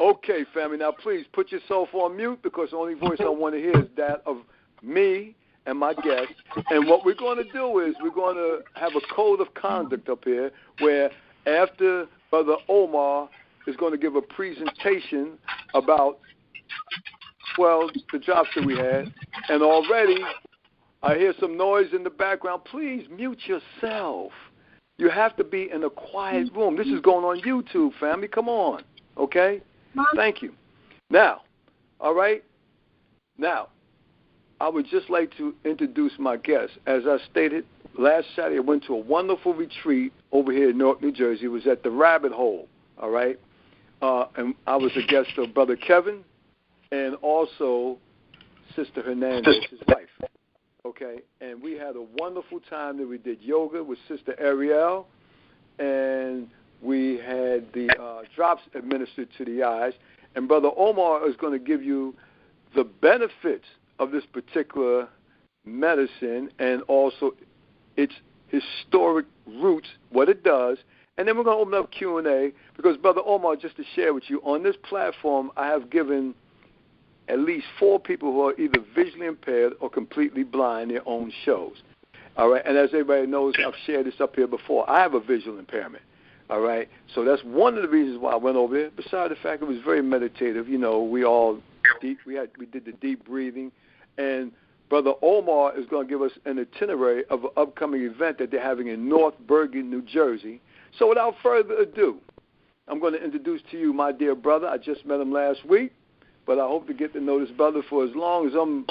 Okay, family. Now, please put yourself on mute because the only voice I want to hear is that of me and my guest. And what we're going to do is we're going to have a code of conduct up here where after Brother Omar is going to give a presentation about, well, the drops that we had. And already I hear some noise in the background. Please mute yourself. You have to be in a quiet room. This is going on YouTube, family. Come on. Okay? Thank you. Now, all right? Now, I would just like to introduce my guest. As I stated, last Saturday I went to a wonderful retreat over here in Newark, New Jersey. It was at the Rabbit Hole, all right? And I was a guest of Brother Kevin and also Sister Hernandez, his wife. Okay, and we had a wonderful time that we did yoga with Sister Ariel, and we had the drops administered to the eyes. And Brother Omar is going to give you the benefits of this particular medicine and also its historic roots, what it does. And then we're going to open up Q&A because, Brother Omar, just to share with you, on this platform I have given at least 4 people who are either visually impaired or completely blind their own shows. All right, and as everybody knows, I've shared this up here before. I have a visual impairment. All right, so that's one of the reasons why I went over there. Besides the fact it was very meditative, you know, we did the deep breathing, and Brother Omar is going to give us an itinerary of an upcoming event that they're having in North Bergen, New Jersey. So without further ado, I'm going to introduce to you my dear brother. I just met him last week. But I hope to get to know this brother for as long as I'm,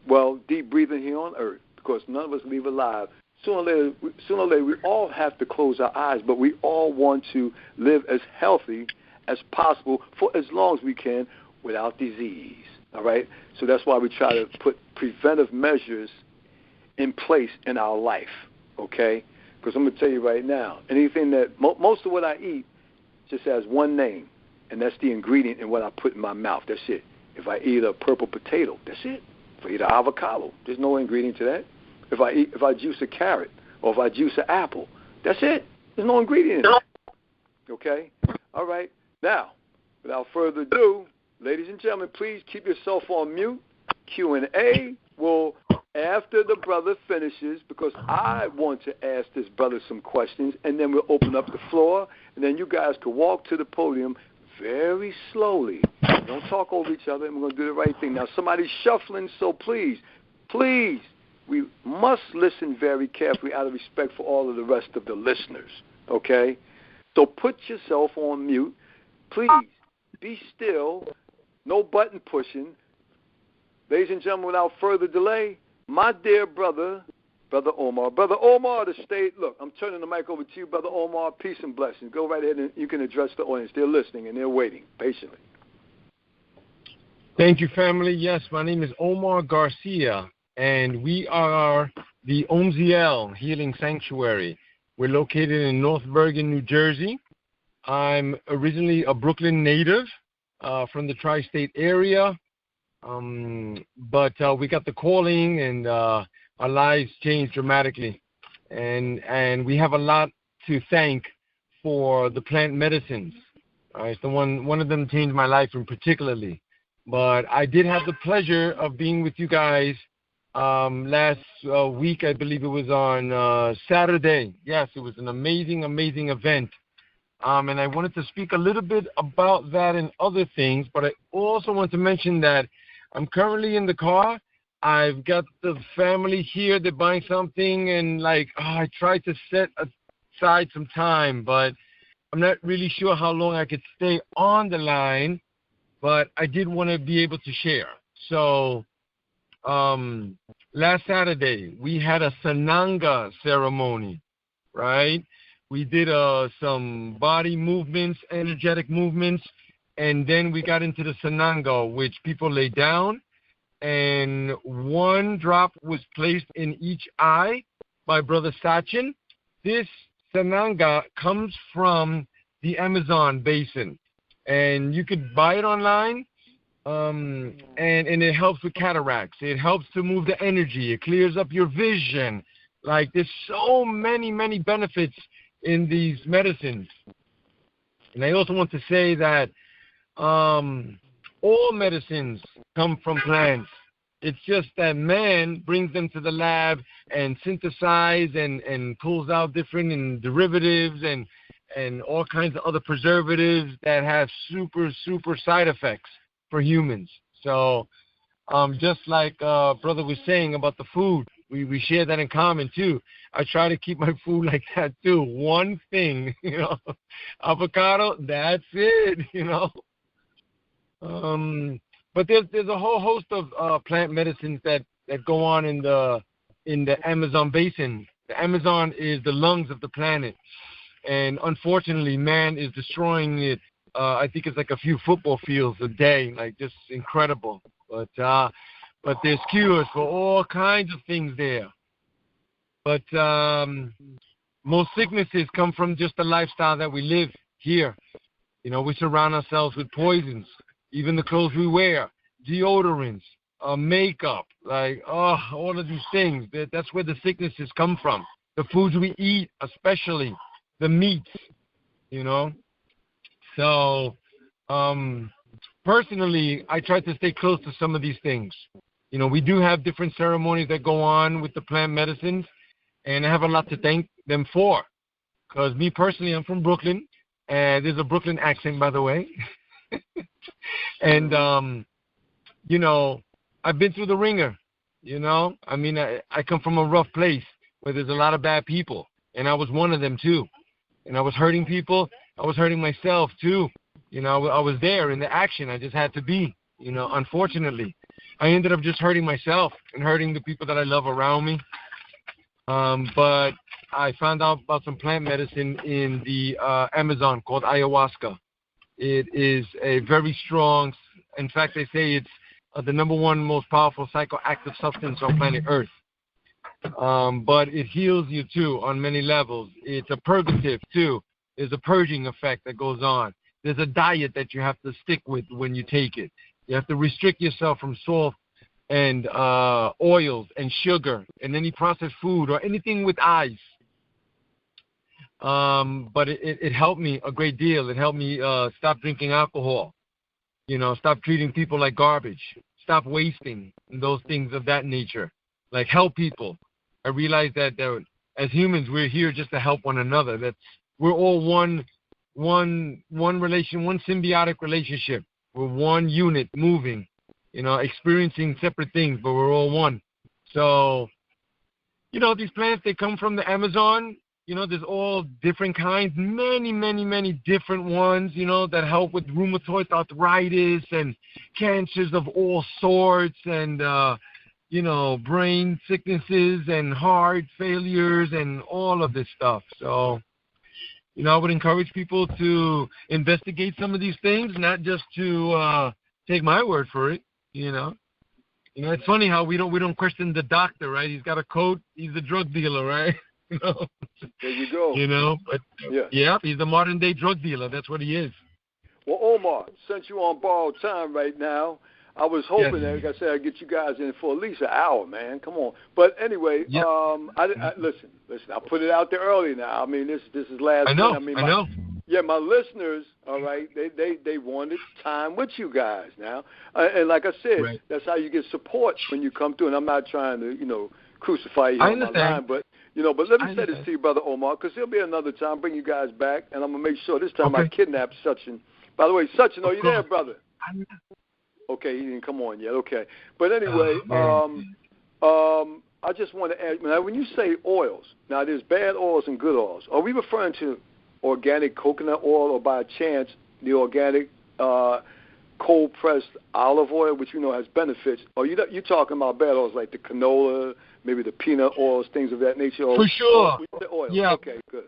well, deep breathing here on earth, because none of us leave alive. Sooner or later, we all have to close our eyes, but we all want to live as healthy as possible for as long as we can without disease, all right? So that's why we try to put preventive measures in place in our life, okay? Because I'm going to tell you right now, anything that, most of what I eat just has one name. And that's the ingredient in what I put in my mouth. That's it. If I eat a purple potato, that's it. If I eat an avocado, there's no ingredient to that. If I juice a carrot or if I juice an apple, that's it. There's no ingredient in it. Okay? All right. Now, without further ado, ladies and gentlemen, please keep yourself on mute. Q&A will, after the brother finishes, because I want to ask this brother some questions, and then we'll open up the floor, and then you guys can walk to the podium very slowly. Don't talk over each other, and we're going to do the right thing. Now, somebody's shuffling, so please, we must listen very carefully out of respect for all of the rest of the listeners, okay? So put yourself on mute. Please, be still. No button pushing. Ladies and gentlemen, without further delay, my dear brother, Brother Omar. Brother Omar, the state, look, I'm turning the mic over to you, Brother Omar. Peace and blessings. Go right ahead and you can address the audience. They're listening and they're waiting patiently. Thank you, family. Yes, my name is Omar Garcia, and we are the Omziel Healing Sanctuary. We're located in North Bergen, New Jersey. I'm originally a Brooklyn native from the tri-state area, but we got the calling and our lives changed dramatically, and we have a lot to thank for the plant medicines. So one of them changed my life in particularly. But I did have the pleasure of being with you guys last week. I believe it was on Saturday. Yes, it was an amazing event. And I wanted to speak a little bit about that and other things, but I also want to mention that I'm currently in the car. I've got the family here. They're buying something, and I tried to set aside some time, but I'm not really sure how long I could stay on the line, but I did want to be able to share. So last Saturday, we had a Sananga ceremony, right? We did some body movements, energetic movements, and then we got into the Sananga, which people lay down, and one drop was placed in each eye by Brother Sachin. This Sananga comes from the Amazon basin, and you could buy it online, and it helps with cataracts. It helps to move the energy. It clears up your vision. There's so many benefits in these medicines. And I also want to say that all medicines come from plants. It's just that man brings them to the lab and synthesize and pulls out different derivatives and all kinds of other preservatives that have super side effects for humans. So just like brother was saying about the food, we share that in common too. I try to keep my food like that too. One thing, avocado, that's it, But there's a whole host of plant medicines that go on in the Amazon basin. The Amazon is the lungs of the planet, and unfortunately, man is destroying it. I think it's like a few football fields a day, like just incredible. But there's cures for all kinds of things there. But most sicknesses come from just the lifestyle that we live here. We surround ourselves with poisons, even the clothes we wear, deodorants, makeup, all of these things. That's where the sicknesses come from. The foods we eat, especially the meats, So, personally, I try to stay close to some of these things. We do have different ceremonies that go on with the plant medicines, and I have a lot to thank them for. Because me personally, I'm from Brooklyn, and there's a Brooklyn accent, by the way. And, I've been through the ringer, I come from a rough place where there's a lot of bad people, and I was one of them too. And I was hurting people. I was hurting myself too. I was there in the action. I just had to be, unfortunately. I ended up just hurting myself and hurting the people that I love around me. But I found out about some plant medicine in the Amazon called ayahuasca. It is a very strong, in fact, they say it's the number one most powerful psychoactive substance on planet Earth. But it heals you too on many levels. It's a purgative too. There's a purging effect that goes on. There's a diet that you have to stick with when you take it. You have to restrict yourself from salt and oils and sugar and any processed food or anything with ice. But it helped me a great deal. It helped me stop drinking alcohol, stop treating people like garbage, stop wasting, and those things of that nature. Like help people. I realized that as humans, we're here just to help one another. That we're all one symbiotic relationship. We're one unit moving, experiencing separate things, but we're all one. So, these plants, they come from the Amazon. There's all different kinds, many different ones, that help with rheumatoid arthritis and cancers of all sorts and, brain sicknesses and heart failures and all of this stuff. So, I would encourage people to investigate some of these things, not just to take my word for it, It's funny how we don't question the doctor, right? He's got a coat. He's a drug dealer, right? There you go. But yeah, he's the modern day drug dealer. That's what he is. Well, Omar, since you're on borrowed time right now, I was hoping that, like I said, I'd get you guys in for at least an hour, man. Come on. But anyway, I listen. I put it out there early now. I mean, this is last. I know. Minute. I know. Yeah, my listeners, all right, they wanted time with you guys now, and like I said, That's how you get support when you come through. And I'm not trying to, crucify you on my line, but let me say this to you, Brother Omar, because there'll be another time. Bring you guys back, and I'm gonna make sure this time I kidnap Sachin. By the way, Sachin, are you there, brother? Okay, he didn't come on yet. Okay, but anyway, I just want to add. Now, when you say oils, now there's bad oils and good oils. Are we referring to organic coconut oil, or by chance the organic cold pressed olive oil, which has benefits? Or you talking about bad oils like the canola, maybe the peanut oils, things of that nature? For sure. Oil. Yeah. Okay, good.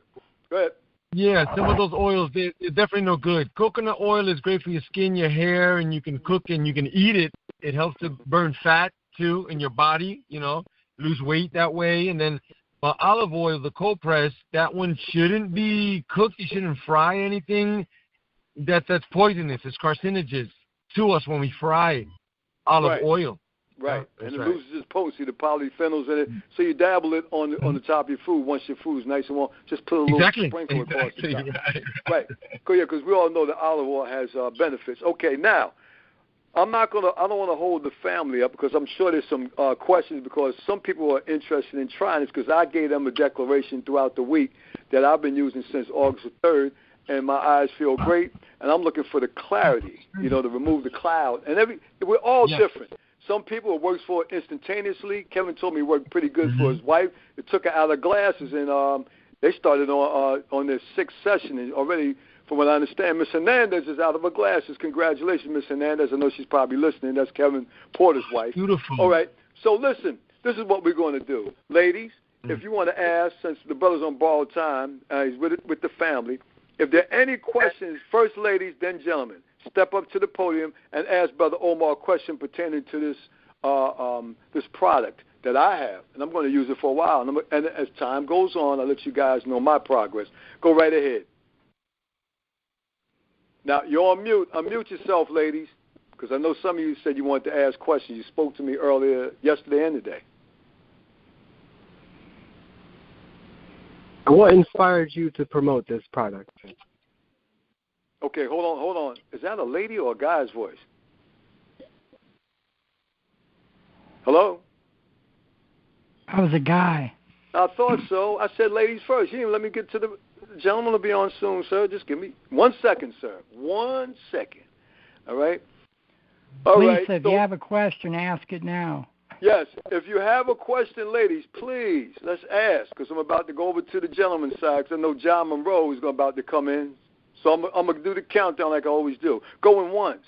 Go ahead. Yeah, some of those oils, they're definitely no good. Coconut oil is great for your skin, your hair, and you can cook and you can eat it. It helps to burn fat, too, in your body, lose weight that way. And then olive oil, the cold press, that one shouldn't be cooked. You shouldn't fry anything. That's poisonous. It's carcinogens to us when we fry olive oil. Right, Yeah, and it right. loses its potency, the polyphenols in it. So you dabble it on the top of your food. Once your food's nice and warm, just put a little sprinkle across the top. Right. Because we all know that olive oil has benefits. Okay, now I don't want to hold the family up because I'm sure there's some questions because some people are interested in trying this because I gave them a declaration throughout the week that I've been using since August the 3rd, and my eyes feel great, and I'm looking for the clarity, to remove the cloud. And we're all different. Some people it works for instantaneously. Kevin told me it worked pretty good for his wife. It took her out of glasses, and they started on their 6th session, and already, from what I understand, Miss Hernandez is out of her glasses. Congratulations, Miss Hernandez. I know she's probably listening. That's Kevin Porter's wife. Beautiful. All right. So listen, this is what we're going to do. Ladies, if you want to ask, since the brother's on borrowed time, he's with the family, if there are any questions, first ladies, then gentlemen, step up to the podium and ask Brother Omar a question pertaining to this product that I have, and I'm going to use it for a while. And as time goes on, I'll let you guys know my progress. Go right ahead. Now, you're on mute. Unmute yourself, ladies, because I know some of you said you wanted to ask questions. You spoke to me earlier yesterday and today. What inspired you to promote this product? Okay, hold on. Is that a lady or a guy's voice? Hello? I was a guy. I thought so. I said ladies first. You didn't let me get to the gentleman will be on soon, sir. Just give me 1 second, sir. 1 second. All right? Lisa, if you have a question, ask it now. Yes, if you have a question, ladies, please, let's ask, because I'm about to go over to the gentleman's side, because I know John Monroe is about to come in. So I'm going to do the countdown like I always do. Going once,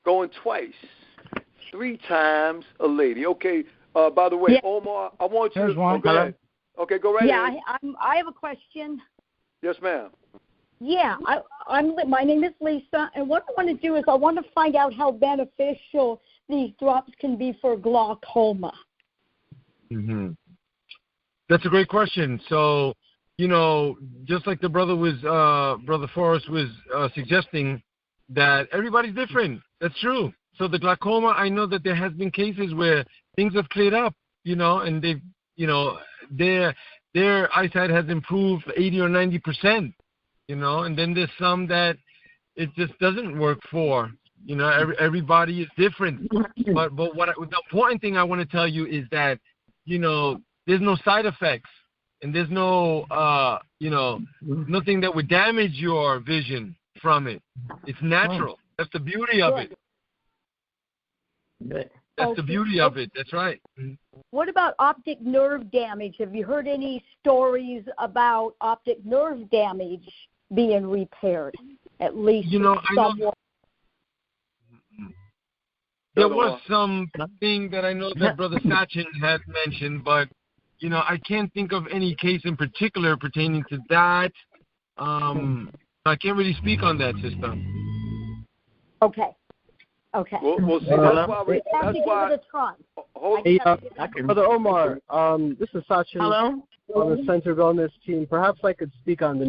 going twice, 3 times a lady. Okay, by the way, yeah. Omar, I want you There's to one. go ahead. Okay, go right ahead. Yeah, I have a question. Yes, ma'am. Yeah, my name is Lisa, and what I want to do is I want to find out how beneficial these drops can be for glaucoma. Mm-hmm. That's a great question. So, just like the brother Forrest was suggesting, that everybody's different. That's true. So the glaucoma, I know that there has been cases where things have cleared up, and they've, their eyesight has improved 80 or 90%, and then there's some that it just doesn't work for. Everybody is different. But the important thing I want to tell you is that, there's no side effects and there's no, nothing that would damage your vision from it. It's natural. That's the beauty of it. That's the beauty of it. That's right. What about optic nerve damage? Have you heard any stories about optic nerve damage being repaired? At least somewhat. There was something that I know that Brother Sachin had mentioned, but, I can't think of any case in particular pertaining to that. I can't really speak on that, sister. Okay. We'll see. That's why. Give it a try. Brother Omar, this is Sachin. Hello? On the Center Wellness team. Perhaps I could speak on the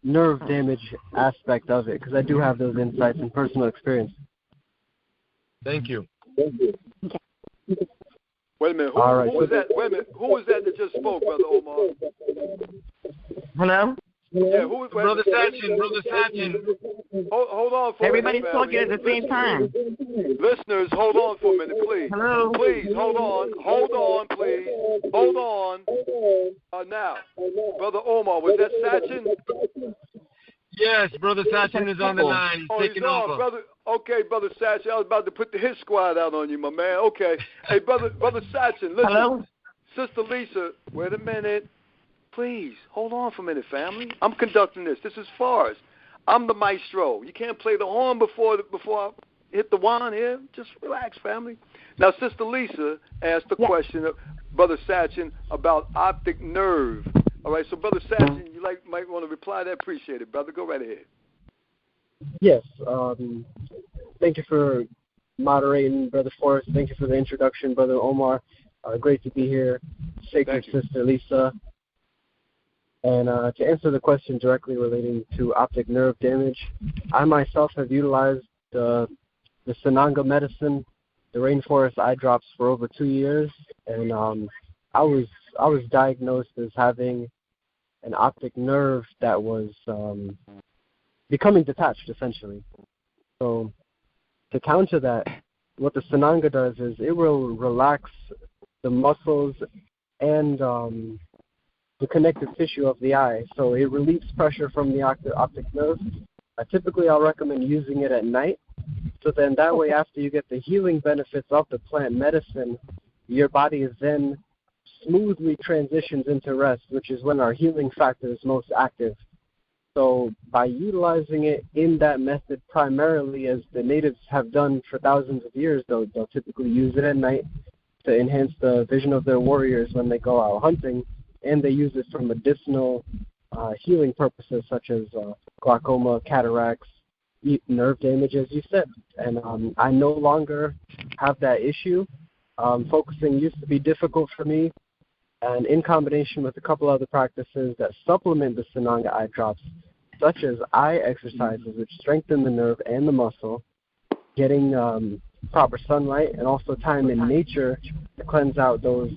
nerve damage aspect of it, because I do have those insights and personal experience. Thank you. Okay. Wait a minute. Who was that? Wait a minute. Who was that just spoke, Brother Omar? Hello? Yeah, who was Brother Sachin. Hold on for Everybody's a minute. talking at the same time. Listeners, hold on for a minute, please. Hello? Please, hold on, please. Hold on. Now, Brother Omar, was that Sachin? Yes, Brother Sachin is on the line. He's taking over. Brother. Okay, Brother Sachin, I was about to put the hit squad out on you, my man. Okay. Hey, Brother Sachin, listen. Hello? Sister Lisa, wait a minute. Please, hold on for a minute, family. I'm conducting this. This is Forrest. I'm the maestro. You can't play the horn before I hit the wand here. Just relax, family. Now, Sister Lisa asked the question of Brother Sachin about optic nerve. All right, so Brother Sachin, you might want to reply to that. Appreciate it, brother. Go right ahead. Yes. Thank you for moderating, Brother Forrest. Thank you for the introduction, Brother Omar. Great to be here. Sacred Sister Lisa. And to answer the question directly relating to optic nerve damage, I myself have utilized the Sananga medicine, the rainforest eye drops for over 2 years, and I was diagnosed as having an optic nerve that was becoming detached, essentially. So to counter that, what the Sananga does is it will relax the muscles and the connective tissue of the eye. So it relieves pressure from the optic nerve. Typically, I'll recommend using it at night. So then that way, after you get the healing benefits of the plant medicine, your body is then smoothly transitions into rest, which is when our healing factor is most active. So by utilizing it in that method primarily, as the natives have done for thousands of years, they'll typically use it at night to enhance the vision of their warriors when they go out hunting, and they use it for medicinal healing purposes such as glaucoma, cataracts, nerve damage, as you said. And I no longer have that issue. Focusing used to be difficult for me, and in combination with a couple other practices that supplement the Sananga eye drops, such as eye exercises, which strengthen the nerve and the muscle, getting proper sunlight, and also time in nature to cleanse out those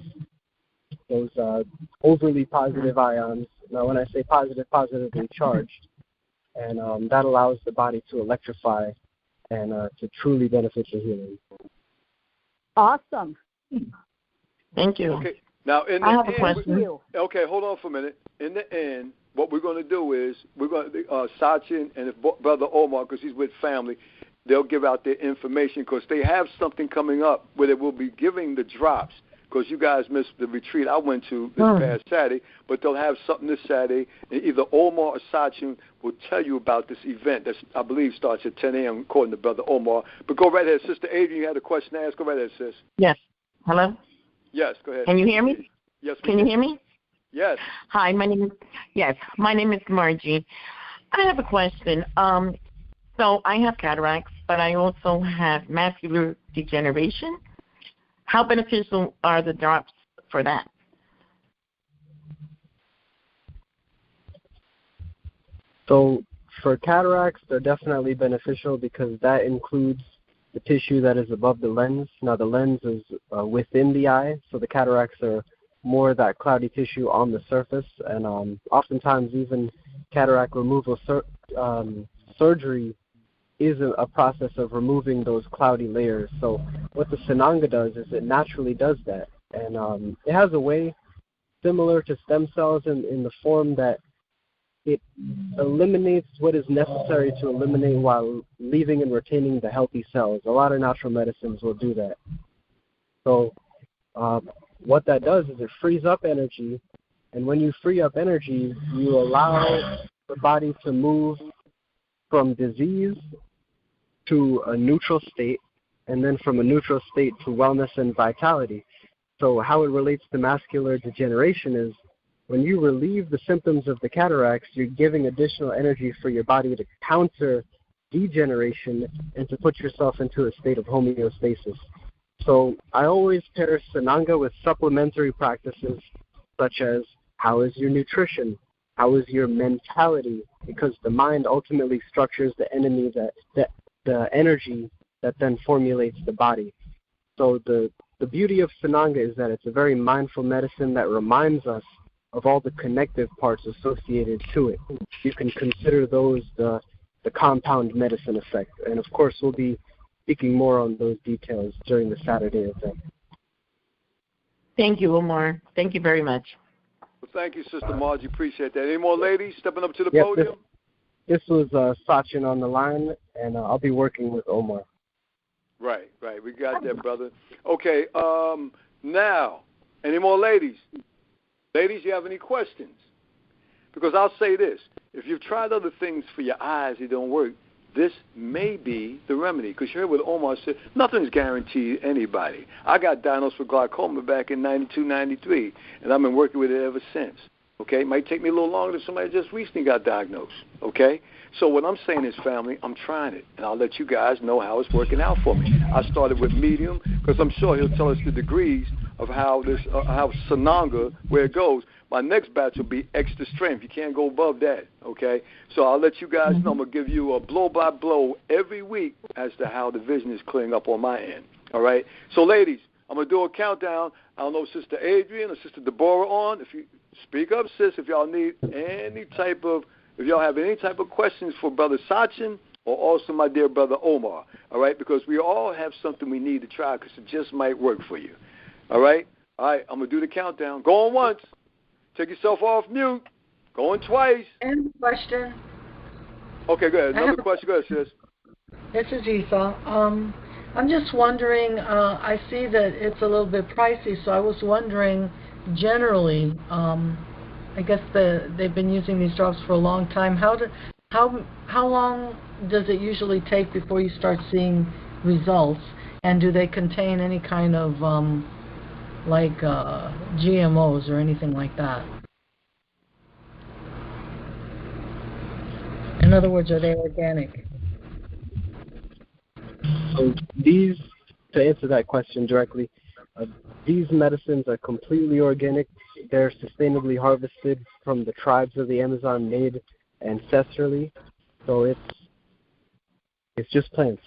overly positive ions. Now, when I say positive, positively charged, and that allows the body to electrify and to truly benefit the healing. Awesome. Thank you. Okay. Now, I have a question. Okay, hold on for a minute. In the end, what we're going to do is we're going to Sachin and Brother Omar, because he's with family, they'll give out their information because they have something coming up where they will be giving the drops. Because you guys missed the retreat I went to this past Saturday, but they'll have something this Saturday, and either Omar or Sachin will tell you about this event that I believe starts at 10 a.m. according to Brother Omar. But go right ahead, Sister Adrian. You had a question to ask. Go right ahead, sis. Yes. Hello? Yes, go ahead. Can you hear me? Yes. Can you hear me? Yes. Hi, my name is Margie. I have a question. So I have cataracts, but I also have macular degeneration. How beneficial are the drops for that? So for cataracts, they're definitely beneficial because that includes the tissue that is above the lens. Now, the lens is within the eye, so the cataracts are more that cloudy tissue on the surface. And oftentimes, even cataract removal surgery is a process of removing those cloudy layers. So what the Sananga does is it naturally does that. And it has a way similar to stem cells in the form that it eliminates what is necessary to eliminate while leaving and retaining the healthy cells. A lot of natural medicines will do that. So what that does is it frees up energy, and when you free up energy, you allow the body to move from disease to a neutral state, and then from a neutral state to wellness and vitality. So how it relates to macular degeneration is when you relieve the symptoms of the cataracts, you're giving additional energy for your body to counter degeneration and to put yourself into a state of homeostasis. So I always pair Sananga with supplementary practices such as how is your nutrition, how is your mentality, because the mind ultimately structures the the energy that then formulates the body. So the beauty of Sananga is that it's a very mindful medicine that reminds us of all the connective parts associated to it. You can consider those the compound medicine effect. And of course, we'll be speaking more on those details during the Saturday event. Thank you, Omar. Thank you very much. Well, thank you, Sister Margie. Appreciate that. Any more ladies stepping up to the podium? This was Sachin on the line, and I'll be working with Omar. Right. We got that, brother. Okay, now, any more ladies? Ladies, you have any questions? Because I'll say this. If you've tried other things for your eyes, it don't work, this may be the remedy. Because you heard what Omar said, nothing's guaranteed anybody. I got diagnosed with glaucoma back in 92, 93, and I've been working with it ever since. Okay, it might take me a little longer than somebody just recently got diagnosed. Okay, so what I'm saying is, family, I'm trying it, and I'll let you guys know how it's working out for me. I started with medium because I'm sure he'll tell us the degrees of how Sananga, where it goes. My next batch will be extra strength. You can't go above that. Okay? So I'll let you guys know. I'm going to give you a blow-by-blow every week as to how the vision is clearing up on my end. All right? So, ladies, I'm going to do a countdown. I don't know if Sister Adrian or Sister Deborah on. If you speak up, sis, if y'all need any type of, if y'all have any type of questions for Brother Sachin or also my dear brother Omar. All right? Because we all have something we need to try because it just might work for you. All right? All right, I'm going to do the countdown. Going once. Take yourself off mute. Going twice. And question. Okay, go ahead. Another question. Go ahead, sis. This is Eva. I'm just wondering, I see that it's a little bit pricey, so I was wondering, generally, I guess they've been using these drops for a long time. How long does it usually take before you start seeing results? And do they contain any kind of GMOs or anything like that? In other words, are they organic? So these, to answer that question directly, these medicines are completely organic. They're sustainably harvested from the tribes of the Amazon, made ancestrally. So it's just plants,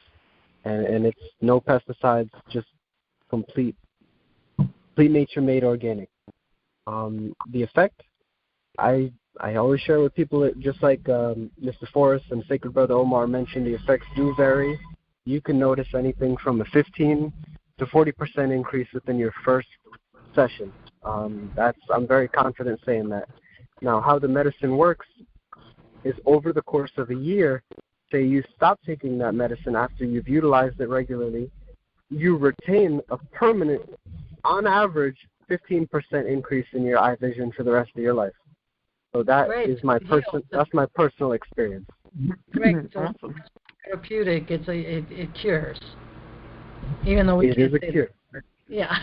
and it's no pesticides, just complete nature-made organic. The effect, I always share with people, just like Mr. Forrest and Sacred Brother Omar mentioned, the effects do vary. You can notice anything from a 15 to 40% increase within your first session. I'm very confident saying that. Now, how the medicine works is over the course of a year, say you stop taking that medicine after you've utilized it regularly, you retain a permanent, on average, 15% increase in your eye vision for the rest of your life. So that's my personal experience. Great. So therapeutic. It cures, even though it is a cure. Yeah.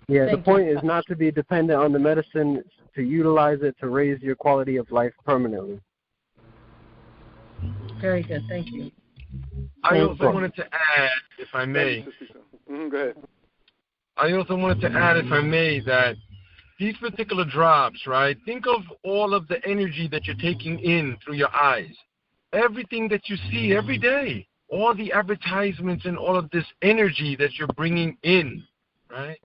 Yeah. The point is not to be dependent on the medicine, to utilize it to raise your quality of life permanently. Very good. Thank you. I also wanted to add, if I may. Go ahead. I also wanted to add, if I may, that these particular drops, right, think of all of the energy that you're taking in through your eyes. Everything that you see every day, all the advertisements and all of this energy that you're bringing in, right?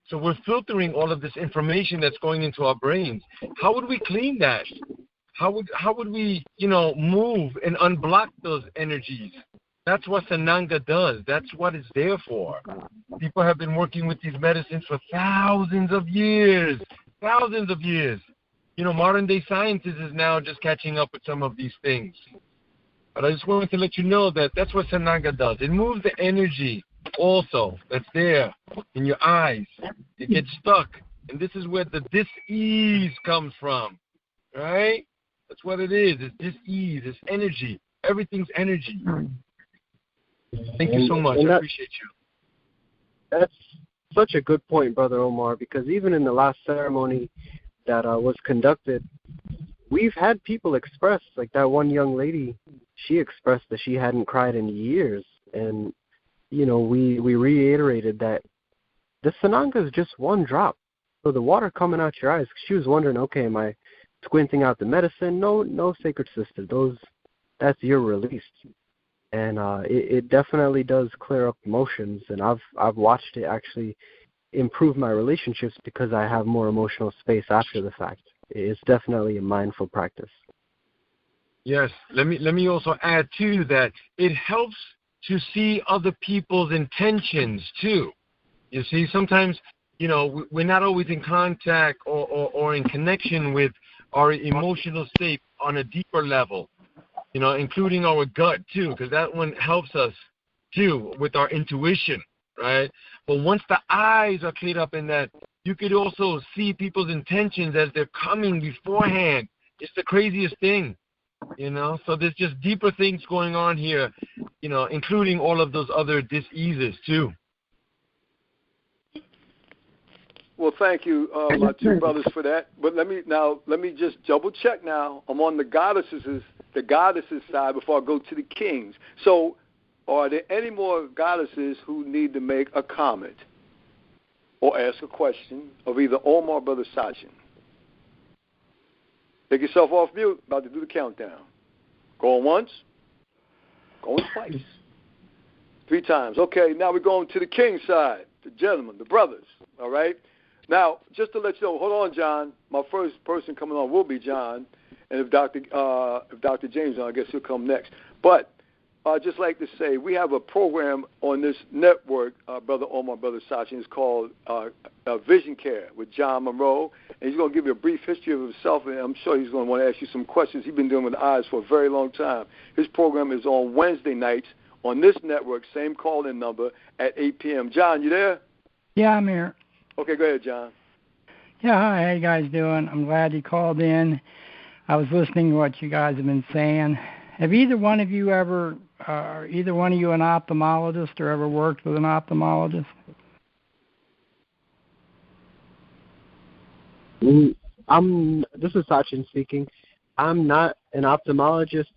So we're filtering all of this information that's going into our brains. How would we clean that? How would we, move and unblock those energies? That's what Sananga does. That's what it's there for. People have been working with these medicines for thousands of years. Thousands of years. Modern day science is now just catching up with some of these things. But I just wanted to let you know that that's what Sananga does. It moves the energy also that's there in your eyes. It gets stuck. And this is where the dis-ease comes from. Right? That's what it is. It's dis-ease. It's energy. Everything's energy. Thank you so much. I appreciate you. That's such a good point, Brother Omar, because even in the last ceremony that was conducted, we've had people express, like that one young lady, she expressed that she hadn't cried in years. And, we reiterated that the Sananga is just one drop. So the water coming out your eyes, she was wondering, okay, am I squinting out the medicine? No, Sacred Sister. That's your release. And it definitely does clear up emotions, and I've watched it actually improve my relationships because I have more emotional space after the fact. It's definitely a mindful practice. Yes, let me also add too that it helps to see other people's intentions too. You see, sometimes we're not always in contact or in connection with our emotional state on a deeper level. Including our gut too, because that one helps us too with our intuition, right? But once the eyes are cleared up in that, you could also see people's intentions as they're coming beforehand. It's the craziest thing, So there's just deeper things going on here, including all of those other dis-eases too. Well, thank you, my two brothers, for that. But let me just double check now. I'm on the goddesses side before I go to the kings. So, are there any more goddesses who need to make a comment or ask a question of either Omar or Brother Sachin? Take yourself off mute. About to do the countdown. Going once. Going twice. 3 times. Okay, now we're going to the king side, the gentlemen, the brothers. All right? Now, just to let you know, hold on, John. My first person coming on will be John. And if Dr. James is on, I guess he'll come next. But I'd just like to say we have a program on this network, Brother Omar, Brother Sachin. It's called Vision Care with John Monroe. And he's going to give you a brief history of himself, and I'm sure he's going to want to ask you some questions. He's been dealing with eyes for a very long time. His program is on Wednesday nights on this network, same call-in number, at 8 p.m. John, you there? Yeah, I'm here. Okay, go ahead, John. Yeah, hi, how you guys doing? I'm glad you called in. I was listening to what you guys have been saying. Have either one of you an ophthalmologist or ever worked with an ophthalmologist? This is Sachin speaking. I'm not an ophthalmologist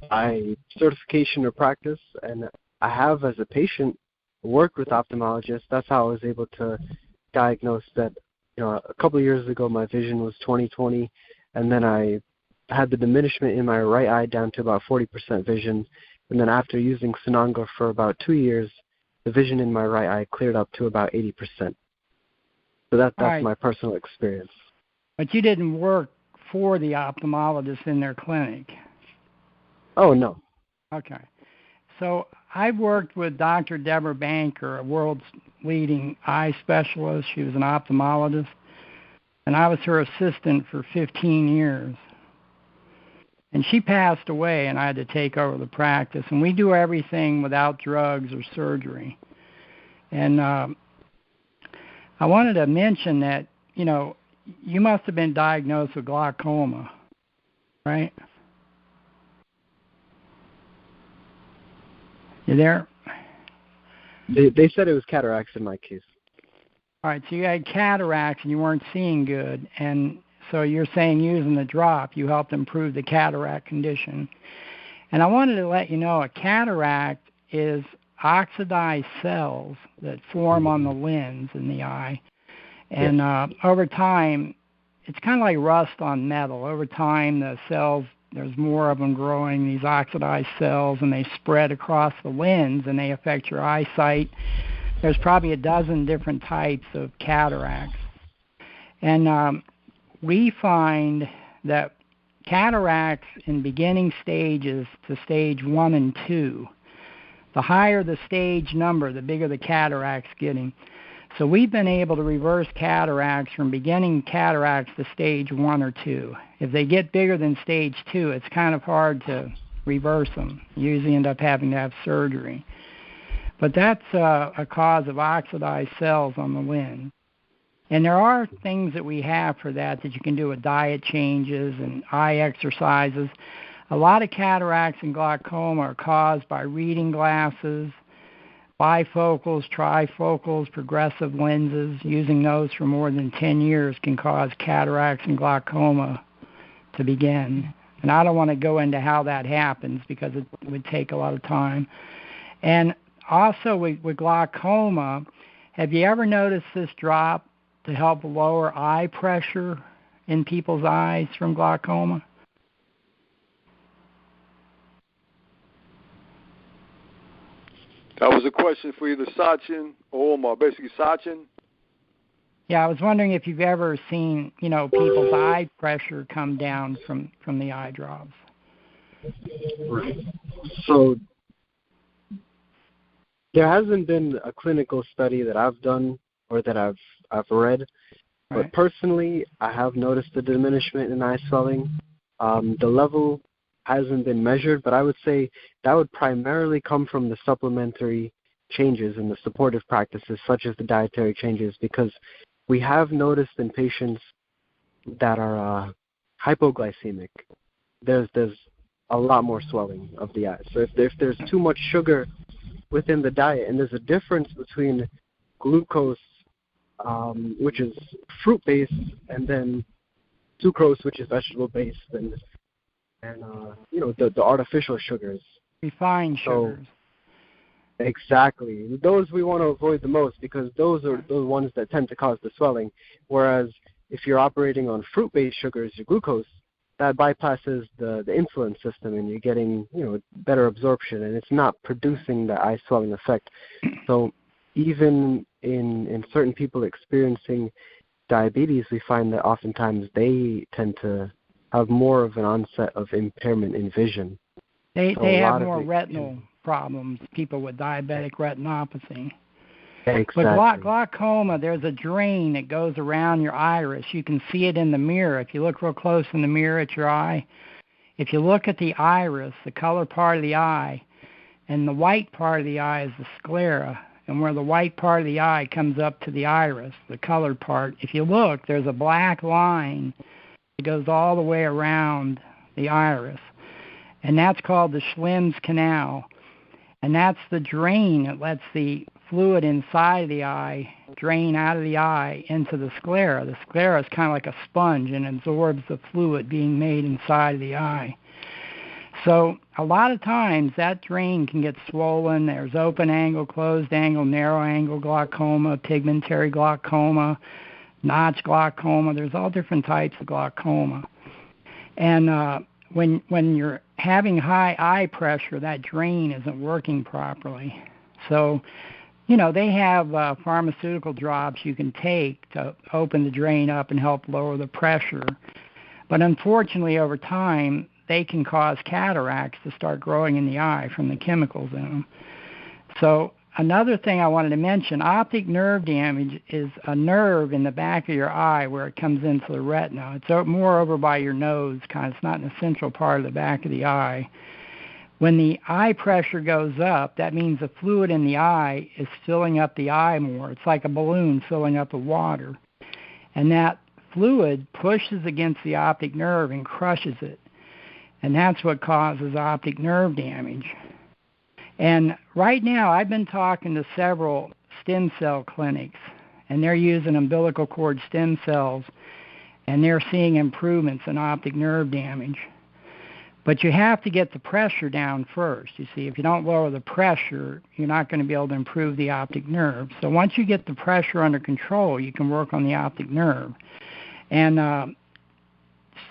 by certification or practice, and I have, as a patient, worked with ophthalmologists. That's how I was able to diagnose that. A couple of years ago, my vision was 20/20, and then I had the diminishment in my right eye down to about 40% vision. And then after using Sonanga for about 2 years, the vision in my right eye cleared up to about 80%. So that's right. My personal experience. But you didn't work for the ophthalmologist in their clinic? Oh, no. Okay. So I've worked with Dr. Deborah Banker, a world's leading eye specialist. She was an ophthalmologist, and I was her assistant for 15 years. And she passed away, and I had to take over the practice. And we do everything without drugs or surgery. And I wanted to mention that, you must have been diagnosed with glaucoma, right? You there? They said it was cataracts in my case. All right, so you had cataracts and you weren't seeing good, and so you're saying using the drop, you helped improve the cataract condition. And I wanted to let you know a cataract is oxidized cells that form on the lens in the eye. And over time, it's kind of like rust on metal. Over time, the cells, there's more of them growing, these oxidized cells, and they spread across the lens, and they affect your eyesight. There's probably a dozen different types of cataracts. And we find that cataracts in beginning stages to stage 1 and 2, the higher the stage number, the bigger the cataract's getting. So we've been able to reverse cataracts from beginning cataracts to stage 1 or 2. If they get bigger than stage 2, it's kind of hard to reverse them. You usually end up having to have surgery. But that's a cause of oxidized cells on the lens. And there are things that we have for that you can do with diet changes and eye exercises. A lot of cataracts and glaucoma are caused by reading glasses, bifocals, trifocals, progressive lenses. Using those for more than 10 years can cause cataracts and glaucoma to begin. And I don't want to go into how that happens because it would take a lot of time. And also with glaucoma, have you ever noticed this drop to help lower eye pressure in people's eyes from glaucoma? That was a question for either Sachin or Omar. Basically, Sachin. Yeah, I was wondering if you've ever seen, people's eye pressure come down from the eye drops. Right. So there hasn't been a clinical study that I've done or that I've read, but personally, I have noticed a diminishment in eye swelling. The level hasn't been measured, but I would say that would primarily come from the supplementary changes and the supportive practices, such as the dietary changes, because we have noticed in patients that are hypoglycemic, there's a lot more swelling of the eyes. So if there's too much sugar within the diet, and there's a difference between glucose, which is fruit-based, and then sucrose, which is vegetable-based, and the artificial sugars. Refined sugars. Exactly. Those we want to avoid the most because those are the ones that tend to cause the swelling, whereas if you're operating on fruit-based sugars, your glucose, that bypasses the insulin system, and you're getting, better absorption, and it's not producing the eye swelling effect. So even in certain people experiencing diabetes, we find that oftentimes they tend to have more of an onset of impairment in vision. They have more retinal problems, people with diabetic retinopathy. Exactly. But glaucoma, there's a drain that goes around your iris. You can see it in the mirror. If you look real close in the mirror at your eye, if you look at the iris, the color part of the eye, and the white part of the eye is the sclera, and where the white part of the eye comes up to the iris, the colored part, if you look, there's a black line that goes all the way around the iris, and that's called the Schlemm's canal, and that's the drain that lets the fluid inside of the eye drain out of the eye into the sclera. The sclera is kind of like a sponge and absorbs the fluid being made inside of the eye. So a lot of times that drain can get swollen. There's open angle, closed angle, narrow angle glaucoma, pigmentary glaucoma, notch glaucoma. There's all different types of glaucoma. And when you're having high eye pressure, that drain isn't working properly. So they have pharmaceutical drops you can take to open the drain up and help lower the pressure. But unfortunately, over time, they can cause cataracts to start growing in the eye from the chemicals in them. So another thing I wanted to mention, optic nerve damage is a nerve in the back of your eye where it comes into the retina. It's more over by your nose, it's not in the central part of the back of the eye. When the eye pressure goes up, that means the fluid in the eye is filling up the eye more. It's like a balloon filling up with water. And that fluid pushes against the optic nerve and crushes it. And that's what causes optic nerve damage. And right now, I've been talking to several stem cell clinics, and they're using umbilical cord stem cells, and they're seeing improvements in optic nerve damage. But you have to get the pressure down first. You see, if you don't lower the pressure, you're not going to be able to improve the optic nerve. So once you get the pressure under control, you can work on the optic nerve. And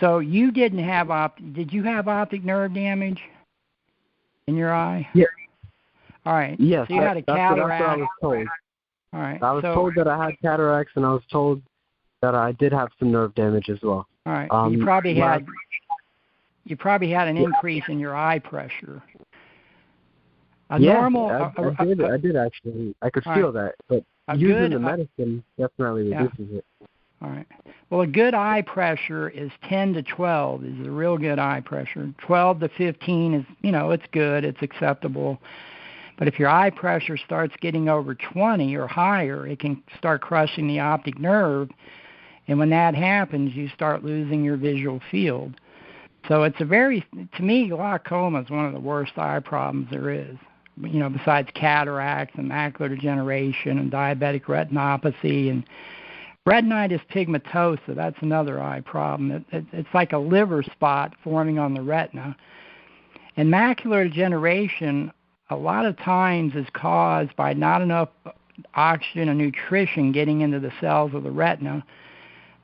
so you didn't have did you have optic nerve damage in your eye? Yeah. All right. Yes. So you had a cataract. That's what I was told. All right. I was told that I had cataracts, and I was told that I did have some nerve damage as well. All right. You probably had an increase in your eye pressure. I did actually. I could feel that, but using the medicine definitely reduces it. All right. Well, a good eye pressure is 10 to 12 is a real good eye pressure. 12 to 15 is, it's good, it's acceptable. But if your eye pressure starts getting over 20 or higher, it can start crushing the optic nerve. And when that happens, you start losing your visual field. So it's to me, glaucoma is one of the worst eye problems there is. Besides cataracts and macular degeneration and diabetic retinopathy and retinitis pigmentosa, that's another eye problem. It's like a liver spot forming on the retina. And macular degeneration, a lot of times, is caused by not enough oxygen and nutrition getting into the cells of the retina,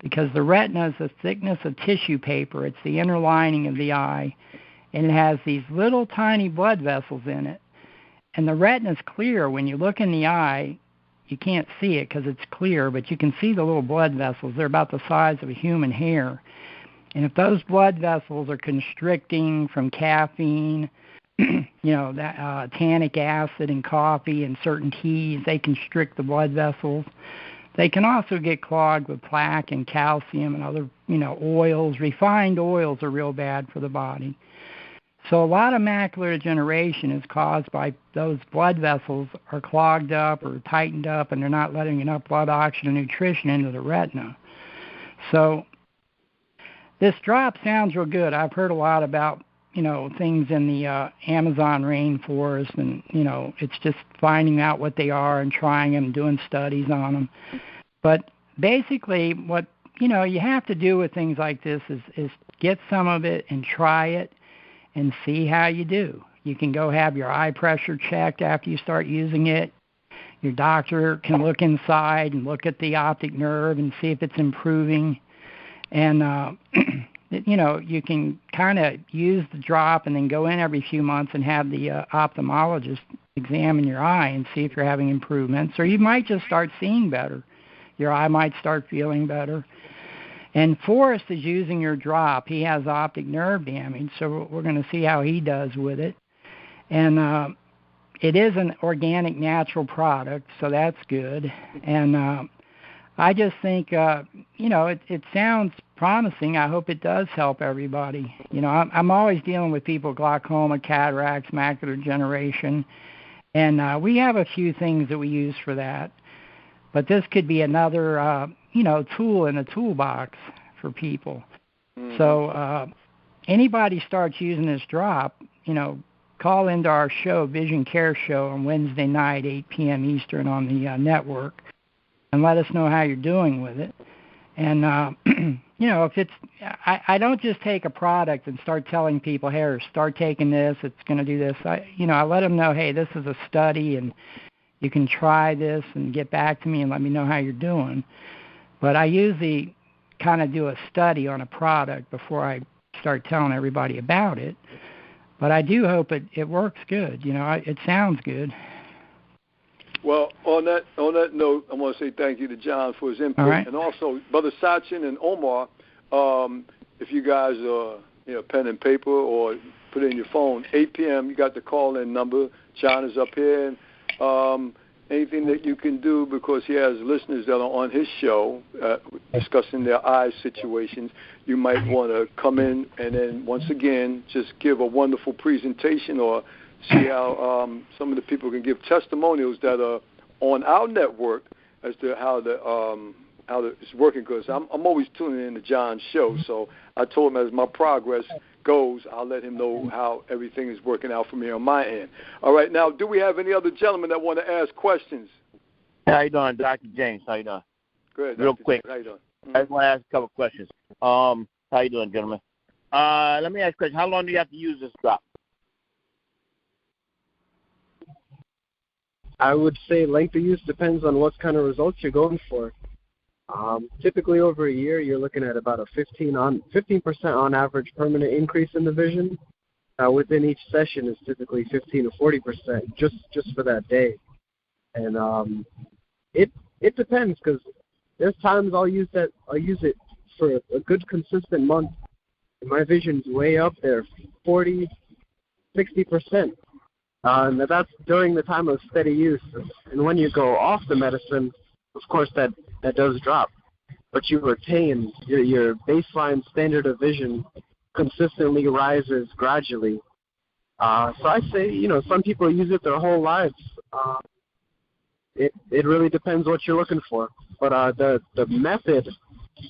because the retina is the thickness of tissue paper. It's the inner lining of the eye, and it has these little tiny blood vessels in it. And the retina is clear. When you look in the eye, you can't see it because it's clear, but you can see the little blood vessels. They're about the size of a human hair. And if those blood vessels are constricting from caffeine, that tannic acid in coffee and certain teas, they constrict the blood vessels. They can also get clogged with plaque and calcium and other, oils. Refined oils are real bad for the body. So a lot of macular degeneration is caused by those blood vessels are clogged up or tightened up, and they're not letting enough blood, oxygen, and nutrition into the retina. So this drop sounds real good. I've heard a lot about, things in the Amazon rainforest, and, it's just finding out what they are and trying them, doing studies on them. But basically what, you have to do with things like this is get some of it and try it and see how you do. You can go have your eye pressure checked after you start using it. Your doctor can look inside and look at the optic nerve and see if it's improving. And you can kind of use the drop and then go in every few months and have the ophthalmologist examine your eye and see if you're having improvements, or you might just start seeing better. Your eye might start feeling better. And Forrest is using your drop. He has optic nerve damage, so we're going to see how he does with it. And it is an organic, natural product, so that's good. And I just think, it sounds promising. I hope it does help everybody. I'm always dealing with people with glaucoma, cataracts, macular degeneration, and we have a few things that we use for that. But this could be another, tool in the toolbox for people. Mm-hmm. So anybody starts using this drop, call into our show, Vision Care Show, on Wednesday night, 8 p.m. Eastern on the network, and let us know how you're doing with it. And, if it's, I don't just take a product and start telling people, hey, start taking this, it's going to do this. I let them know, hey, this is a study, and you can try this and get back to me and let me know how you're doing. But I usually kind of do a study on a product before I start telling everybody about it. But I do hope it works good. It sounds good. Well, on that note, I want to say thank you to John for his input, right. And also Brother Sachin and Omar. If you guys pen and paper or put it in your phone, 8 p.m. You got the call-in number. John is up here. And, anything that you can do, because he has listeners that are on his show discussing their eye situations, you might want to come in and then once again just give a wonderful presentation or see how some of the people can give testimonials that are on our network as to how it's working. Because I'm always tuning in to John's show, so I told him as my progress goes, I'll let him know how everything is working out for me on my end. All right, now, do we have any other gentlemen that want to ask questions? How you doing, Dr. James? How you doing? Good. Real quick. How you doing? I just want to ask a couple of questions. How you doing, gentlemen? Let me ask a question. How long do you have to use this drop? I would say length of use depends on what kind of results you're going for. Typically over a year, you're looking at about a 15% on average permanent increase in the vision. Within each session is typically 15 to 40% just for that day. And it depends, because there's times I'll use it for a good consistent month, and my vision's way up there, 40, 60%. And that's during the time of steady use. And when you go off the medicine, of course that does drop. But you retain your baseline standard of vision consistently rises gradually. So I say, some people use it their whole lives. It really depends what you're looking for. But the method,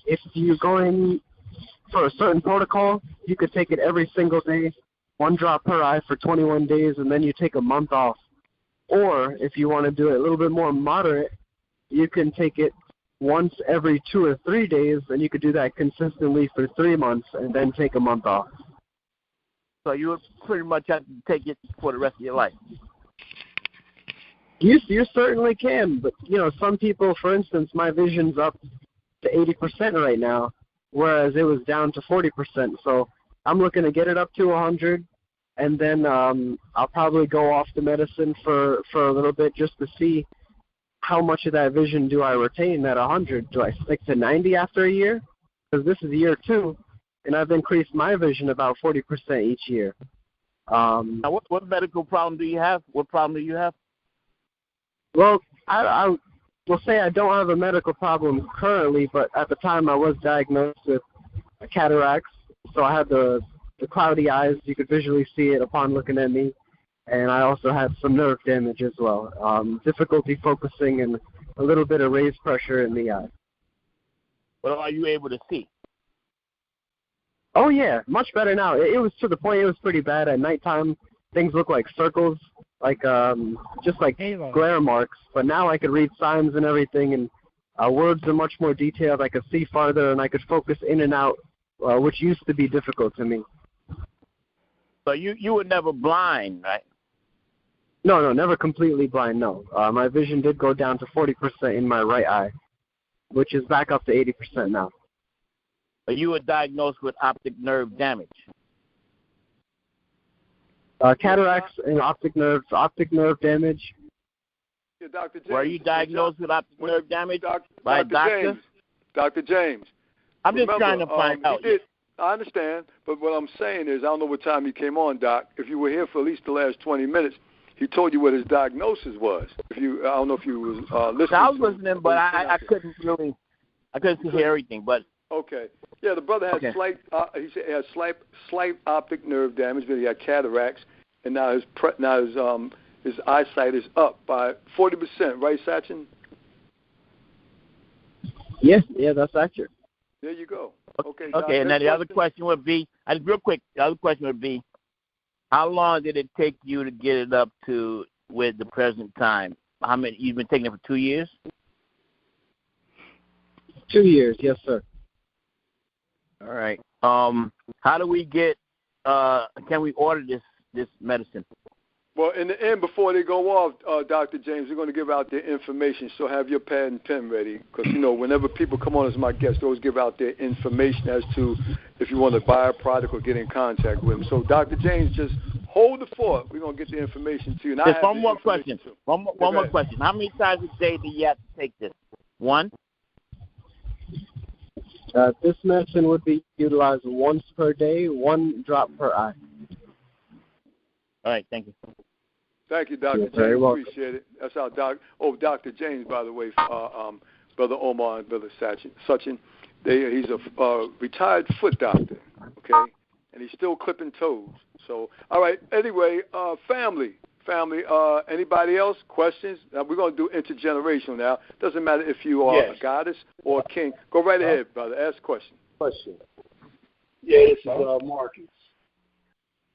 if you're going for a certain protocol, you could take it every single day, 1 drop per eye for 21 days, and then you take a month off. Or if you want to do it a little bit more moderate, you can take it once every 2 or 3 days, and you could do that consistently for 3 months and then take a month off. So you would pretty much have to take it for the rest of your life. You certainly can, but some people, for instance, my vision's up to 80% right now, whereas it was down to 40%. So I'm looking to get it up to 100, and then I'll probably go off the medicine for a little bit just to see how much of that vision do I retain at 100. Do I stick to 90 after a year? Because this is year 2, and I've increased my vision about 40% each year. Now, what medical problem do you have? What problem do you have? Well, I will say I don't have a medical problem currently, but at the time I was diagnosed with cataracts, so I had the cloudy eyes. You could visually see it upon looking at me. And I also had some nerve damage as well, difficulty focusing and a little bit of raised pressure in the eye. Well, are you able to see? Oh, yeah, much better now. It was to the point it was pretty bad. At nighttime, things look like circles, like just like Halo. glare marks. But now I could read signs and everything, and words are much more detailed. I could see farther, and I could focus in and out, which used to be difficult to me. So you were never blind, right? No, never completely blind, no. My vision did go down to 40% in my right eye, which is back up to 80% now. or you were diagnosed with optic nerve damage? Cataracts and optic nerve damage. Yeah, Dr. James. Were you diagnosed with optic nerve damage by a Dr. doctor? James. Dr. James. I'm just trying to find out. I understand, but what I'm saying is, I don't know what time you came on, Doc. If you were here for at least the last 20 minutes, he told you what his diagnosis was. I don't know if you was listening. I was listening, but I couldn't really, I couldn't hear everything. But okay, yeah, the brother had slight. He said he had slight optic nerve damage, but he had cataracts, and now his eyesight is up by 40%. Right, Sachin? Yeah, that's accurate. There you go. Okay. Okay, and then the other question would be, real quick. The other question would be, how long did it take you to get it up to with the present time? How many? You've been taking it for 2 years? 2 years, yes, sir. All right. How do we get? Can we order this medicine? Well, in the end, before they go off, Dr. James, we're going to give out their information, so have your pad and pen ready. Because, whenever people come on as my guests, they always give out their information as to if you want to buy a product or get in contact with them. So, Dr. James, just hold the fort. We're going to get the information to you. Just one more question. One more question. How many times a day do you have to take this? One? This medicine would be utilized once per day, 1 drop per eye. All right, thank you. Thank you, Dr. James. Very welcome. Appreciate it. That's our Dr. James, by the way, Brother Omar and Brother Sachin. He's a retired foot doctor, okay? And he's still clipping toes. So, all right, anyway, family, anybody else? Questions? Now, we're going to do intergenerational now. Doesn't matter if you are a goddess or a king. Go right ahead, brother. Ask a question. Yeah, this is Marcus.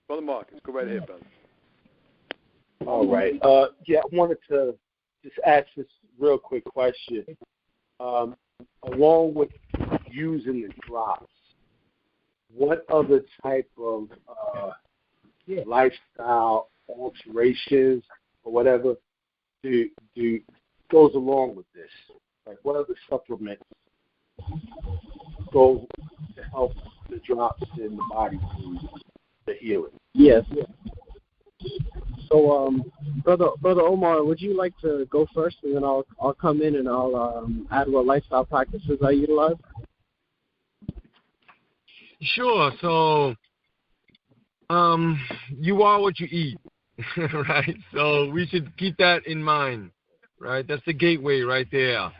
Brother Marcus, go right ahead, brother. All right. I wanted to just ask this real quick question. Along with using the drops, what other type of lifestyle alterations or whatever goes along with this? Like, what other supplements go to help the drops in the body to heal it? Yes. So, Brother Omar, would you like to go first, and then I'll come in and I'll add what lifestyle practices I utilize? Sure. So, you are what you eat, right? So we should keep that in mind, right? That's the gateway right there.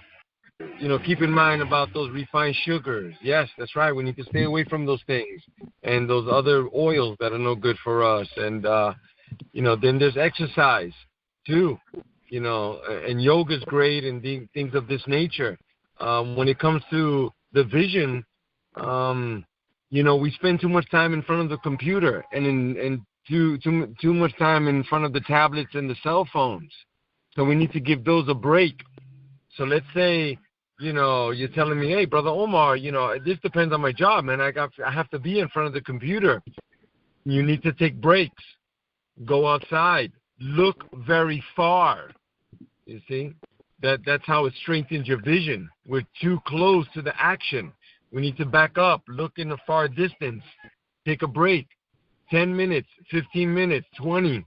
Keep in mind about those refined sugars. Yes, that's right. We need to stay away from those things and those other oils that are no good for us. And, then there's exercise too, and yoga's great and things of this nature. When it comes to the vision, we spend too much time in front of the computer and too much time in front of the tablets and the cell phones. So we need to give those a break. So let's say, you're telling me, hey, Brother Omar, this depends on my job, man. I have to be in front of the computer. You need to take breaks. Go outside. Look very far. You see? That's how it strengthens your vision. We're too close to the action. We need to back up. Look in a far distance. Take a break. 10 minutes, 15 minutes, 20.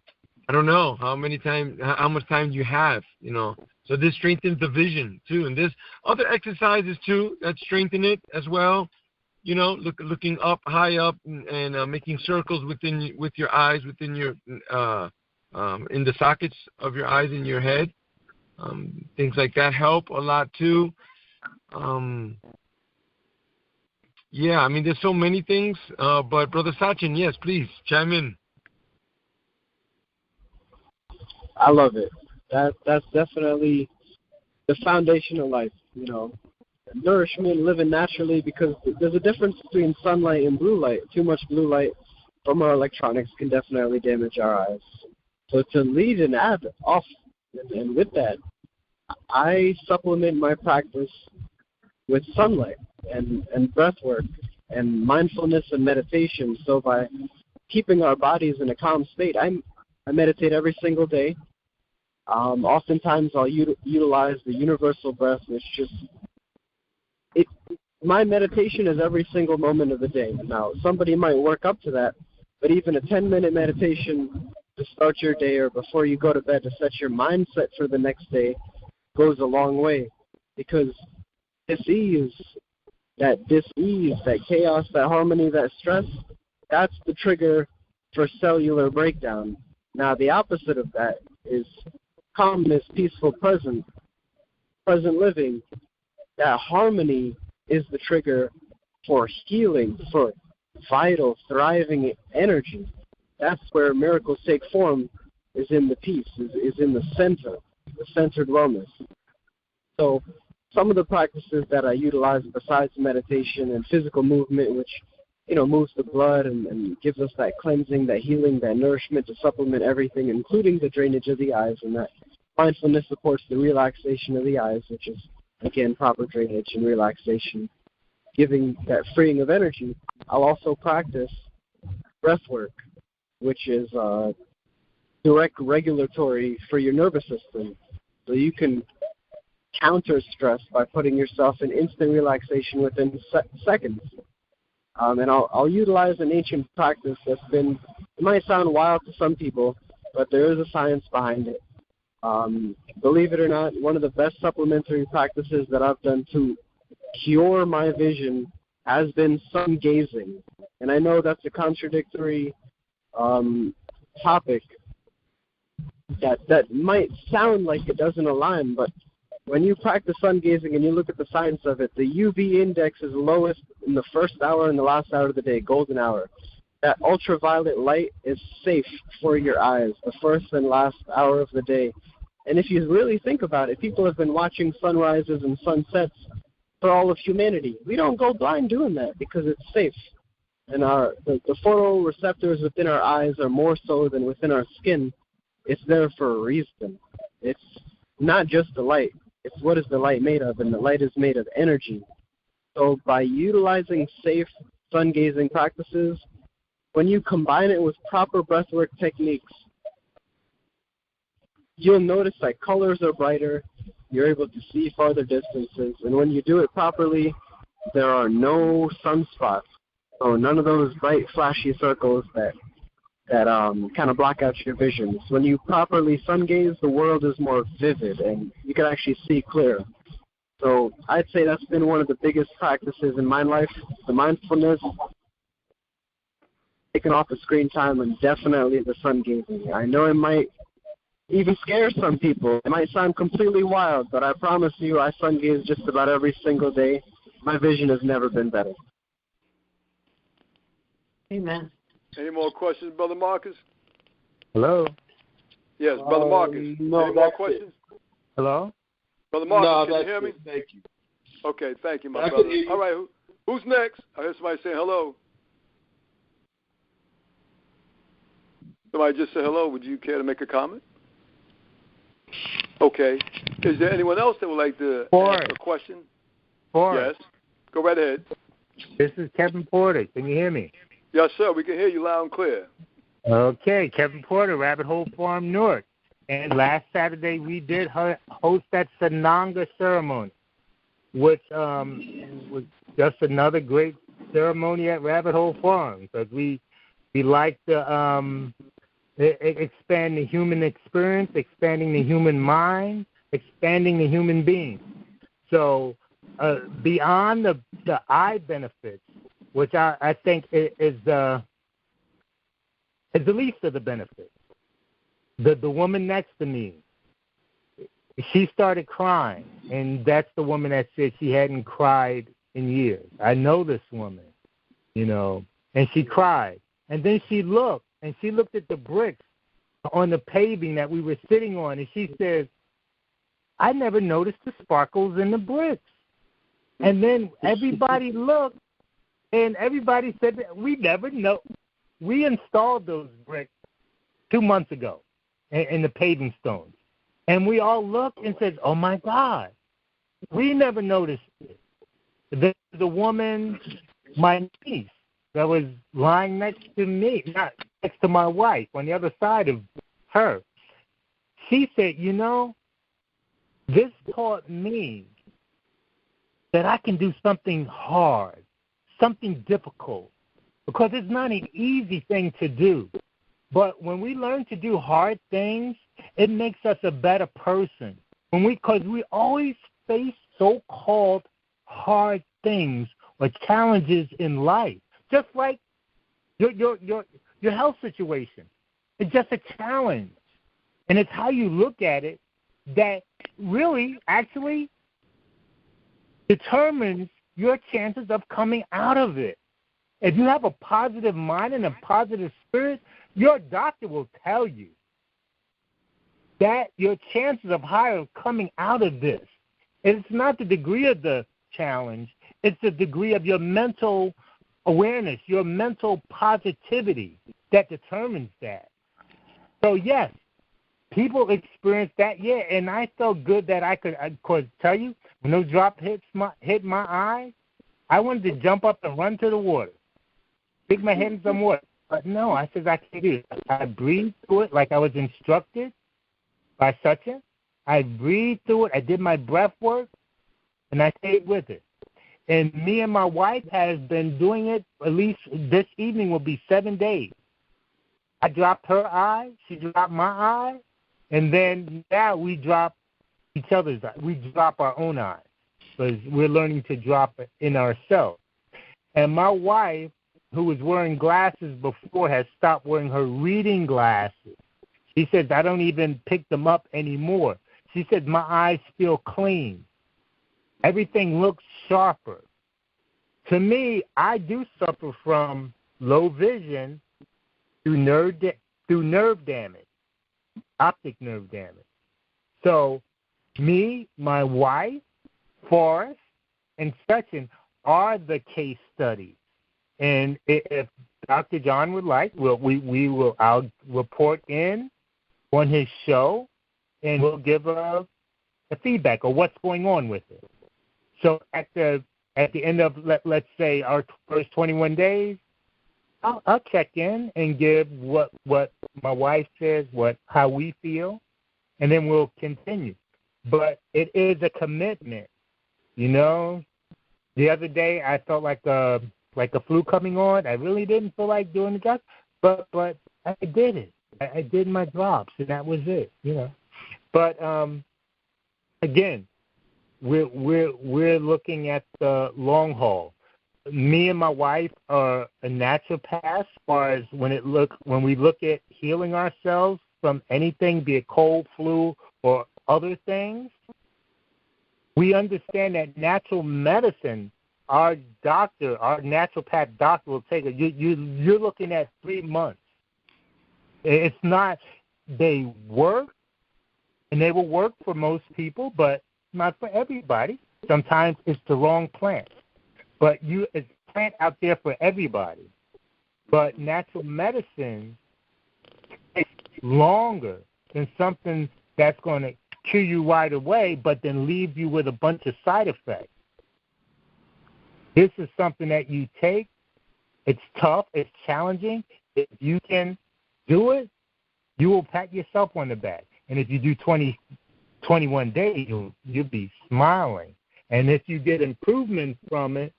I don't know how much time you have, So this strengthens the vision too. And there's other exercises too that strengthen it as well. Looking up, high up, and making circles with your eyes, within your in the sockets of your eyes in your head. Things like that help a lot too. There's so many things. But Brother Sachin, yes, please chime in. I love it. That's definitely the foundation of life. Nourishment, living naturally, because there's a difference between sunlight and blue light. Too much blue light from our electronics can definitely damage our eyes. So to lead and add off, and with that, I supplement my practice with sunlight and breath work and mindfulness and meditation. So by keeping our bodies in a calm state, I meditate every single day. Oftentimes I'll utilize the universal breath, which just my meditation is every single moment of the day. Now, somebody might work up to that, but even a 10-minute meditation to start your day or before you go to bed to set your mindset for the next day goes a long way, because dis-ease, that chaos, that harmony, that stress, that's the trigger for cellular breakdown. Now, the opposite of that is calmness, peaceful, present living. That harmony is the trigger for healing, for vital, thriving energy. That's where miracles take form, is in the peace, is in the center, the centered wellness. So some of the practices that I utilize besides meditation and physical movement, which moves the blood and gives us that cleansing, that healing, that nourishment to supplement everything, including the drainage of the eyes, and that mindfulness supports the relaxation of the eyes, which is, again, proper drainage and relaxation, giving that freeing of energy. I'll also practice breath work, which is direct regulatory for your nervous system. So you can counter stress by putting yourself in instant relaxation within seconds. And I'll utilize an ancient practice that's it might sound wild to some people, but there is a science behind it. Believe it or not, one of the best supplementary practices that I've done to cure my vision has been sun gazing. And I know that's a contradictory topic that might sound like it doesn't align, but when you practice sun gazing and you look at the science of it, the UV index is lowest in the first hour and the last hour of the day, golden hour. That ultraviolet light is safe for your eyes, the first and last hour of the day. And if you really think about it, people have been watching sunrises and sunsets for all of humanity. We don't go blind doing that because it's safe. And the photoreceptors within our eyes are more so than within our skin. It's there for a reason. It's not just the light. It's what is the light made of, and the light is made of energy. So by utilizing safe sun-gazing practices, when you combine it with proper breathwork techniques, you'll notice that colors are brighter, you're able to see farther distances, and when you do it properly, there are no sunspots. So none of those bright, flashy circles that kind of block out your vision. So when you properly sun gaze, the world is more vivid, and you can actually see clear. So I'd say that's been one of the biggest practices in my life, the mindfulness, taking off the screen time, and definitely the sun gazing. I know it might even scare some people. It might sound completely wild, but I promise you I sun gaze just about every single day. My vision has never been better. Amen. Any more questions, Brother Marcus? Hello? Yes, Brother Marcus. No, any more questions? Hello? Brother Marcus, no, can you hear me? Thank you. Okay, thank you, my brother. All right, who's next? I heard somebody saying hello. Somebody just said hello. Would you care to make a comment? Okay. Is there anyone else that would like to ask a question? Forrest. Yes. Go right ahead. This is Kevin Porter. Can you hear me? Yes, sir. We can hear you loud and clear. Okay. Kevin Porter, Rabbit Hole Farm North. And last Saturday we did host that Sananga ceremony, which was just another great ceremony at Rabbit Hole Farm, because we like to expand the human experience, expanding the human mind, expanding the human being. So beyond the eye benefits, which I think is the least of the benefits, the woman next to me, she started crying, and that's the woman that said she hadn't cried in years. I know this woman, and she cried. And then she looked at the bricks on the paving that we were sitting on, and she says, I never noticed the sparkles in the bricks. And then everybody looked, and everybody said, we never know. We installed those bricks 2 months ago in the paving stones. And we all looked and said, oh, my God, we never noticed it. The woman, my niece, that was lying next to me, not next to my wife, on the other side of her, she said, this taught me that I can do something hard, something difficult, because it's not an easy thing to do. But when we learn to do hard things, it makes us a better person. Because we always face so-called hard things or challenges in life, just like your health situation. It's just a challenge. And it's how you look at it that really actually determines your chances of coming out of it. If you have a positive mind and a positive spirit, your doctor will tell you that your chances of higher coming out of this. It's not the degree of the challenge, it's the degree of your mental awareness, your mental positivity that determines that. So, yes, people experience that, and I felt good that I could tell you, when those drops hit my eye, I wanted to jump up and run to the water, stick my head in some water. But no, I said I can't do it. I breathed through it like I was instructed by Sachin. I breathed through it. I did my breath work, and I stayed with it. And me and my wife has been doing it, at least this evening will be 7 days. I dropped her eye, she dropped my eye, and then now we drop each other's eye. We drop our own eyes because we're learning to drop it in ourselves. And my wife, who was wearing glasses before, has stopped wearing her reading glasses. She says, I don't even pick them up anymore. She said, my eyes feel clean. Everything looks sharper. To me, I do suffer from low vision through nerve damage, optic nerve damage. So me, my wife, Forrest, and Sachin are the case studies. And if Dr. John would like, I'll report in on his show, and we'll give a feedback of what's going on with it. So at the end of let's say our first 21 days, I'll check in and give what my wife says, how we feel, and then we'll continue. But it is a commitment, you know. The other day I felt like a flu coming on. I really didn't feel like doing the job, but I did it. I did my drops, and that was it, you know. But again, we're looking at the long haul. Me and my wife are a naturopath as far as when we look at healing ourselves from anything, be it cold, flu, or other things. We understand that natural medicine, our naturopath doctor will take it. You're looking at 3 months. It's not, they work, and they will work for most people, but not for everybody. Sometimes it's the wrong plant. But it's a plant out there for everybody. But natural medicine takes longer than something that's going to cure you right away, but then leave you with a bunch of side effects. This is something that you take. It's tough. It's challenging. If you can do it, you will pat yourself on the back. And if you do 21 days, you'll be smiling. And if you get improvement from it,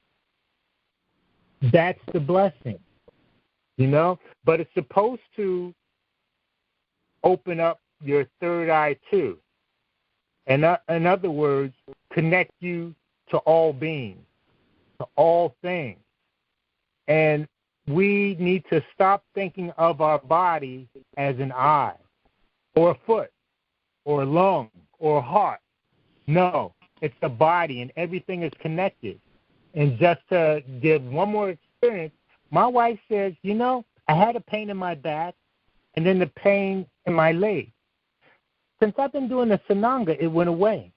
that's the blessing, you know. But it's supposed to open up your third eye too. And in other words, connect you to all beings, to all things. And we need to stop thinking of our body as an eye or a foot or a lung or a heart. No, it's the body, and everything is connected. And just to give one more experience, my wife says, you know, I had a pain in my back and then the pain in my leg. Since I've been doing the Sananga, it went away.